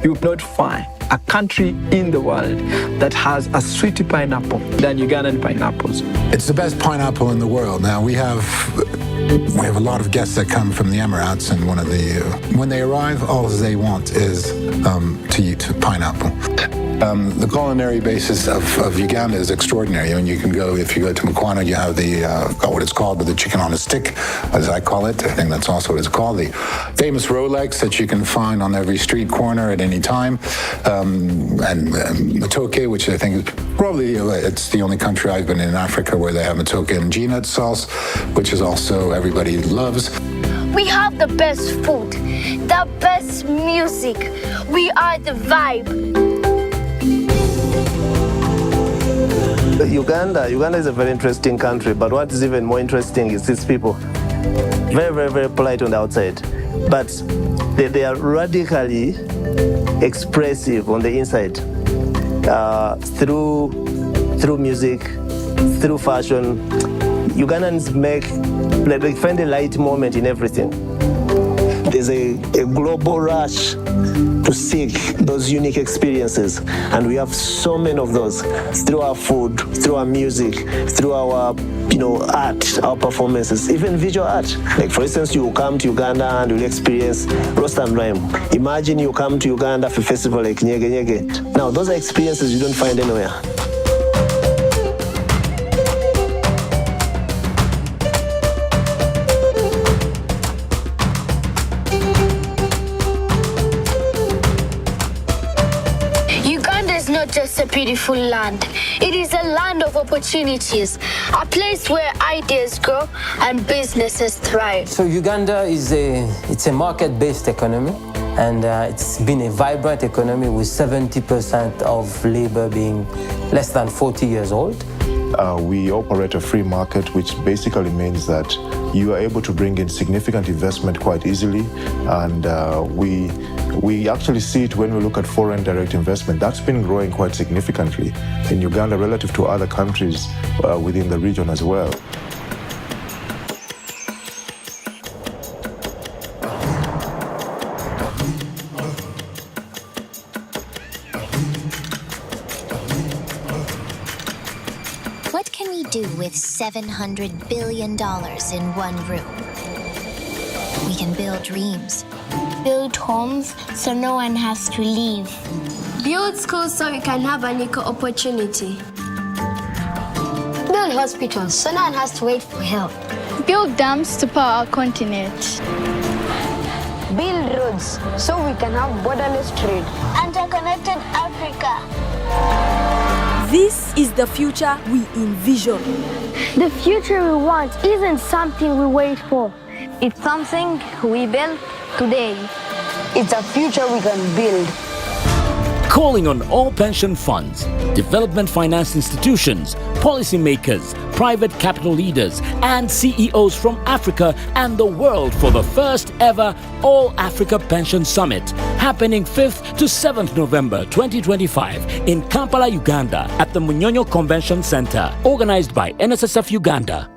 You would not find a country in the world that has a sweeter pineapple than Ugandan pineapples. It's the best pineapple in the world. Now we have a lot of guests that come from the Emirates, and when they arrive, all they want is to eat pineapple. The culinary basis of Uganda is extraordinary. I mean, if you go to Mukwana, you have what it's called, but the chicken on a stick, as I call it. I think that's also what it's called. The famous Rolex that you can find on every street corner at any time, and matoke, which I think is probably it's the only country I've been in Africa where they have matoke and G-nut sauce, which is also everybody loves. We have the best food, the best music. We are the vibe. Uganda is a very interesting country, but what is even more interesting is its people. Very, very, very polite on the outside, but they are radically expressive on the inside, through music, through fashion. Ugandans they find a light moment in everything. There's a global rush to seek those unique experiences, and we have so many of those through our food, through our music, through our art, our performances, even visual art. Like for instance, you come to Uganda and you'll experience roast and rhyme. Imagine you come to Uganda for a festival like Nyege Nyege. Now those are experiences you don't find anywhere. Just a beautiful land. It is a land of opportunities, a place where ideas grow and businesses thrive. So Uganda it's a market-based economy, and it's been a vibrant economy with 70% of labor being less than 40 years old. We operate a free market, which basically means that you are able to bring in significant investment quite easily, and we actually see it when we look at foreign direct investment. That's been growing quite significantly in Uganda relative to other countries within the region as well. What can we do with $700 billion in one room? We can build dreams. Build homes so no one has to leave. Build schools so we can have an equal opportunity. Build hospitals so no one has to wait for help. Build dams to power our continent. Build roads so we can have borderless trade. Interconnected Africa. This is the future we envision. The future we want isn't something we wait for. It's something we build today. It's a future we can build. Calling on all pension funds, development finance institutions, policymakers, private capital leaders, and CEOs from Africa and the world for the first ever All Africa Pension Summit, happening 5th to 7th November 2025 in Kampala, Uganda at the Munyonyo Convention Center, organized by NSSF Uganda.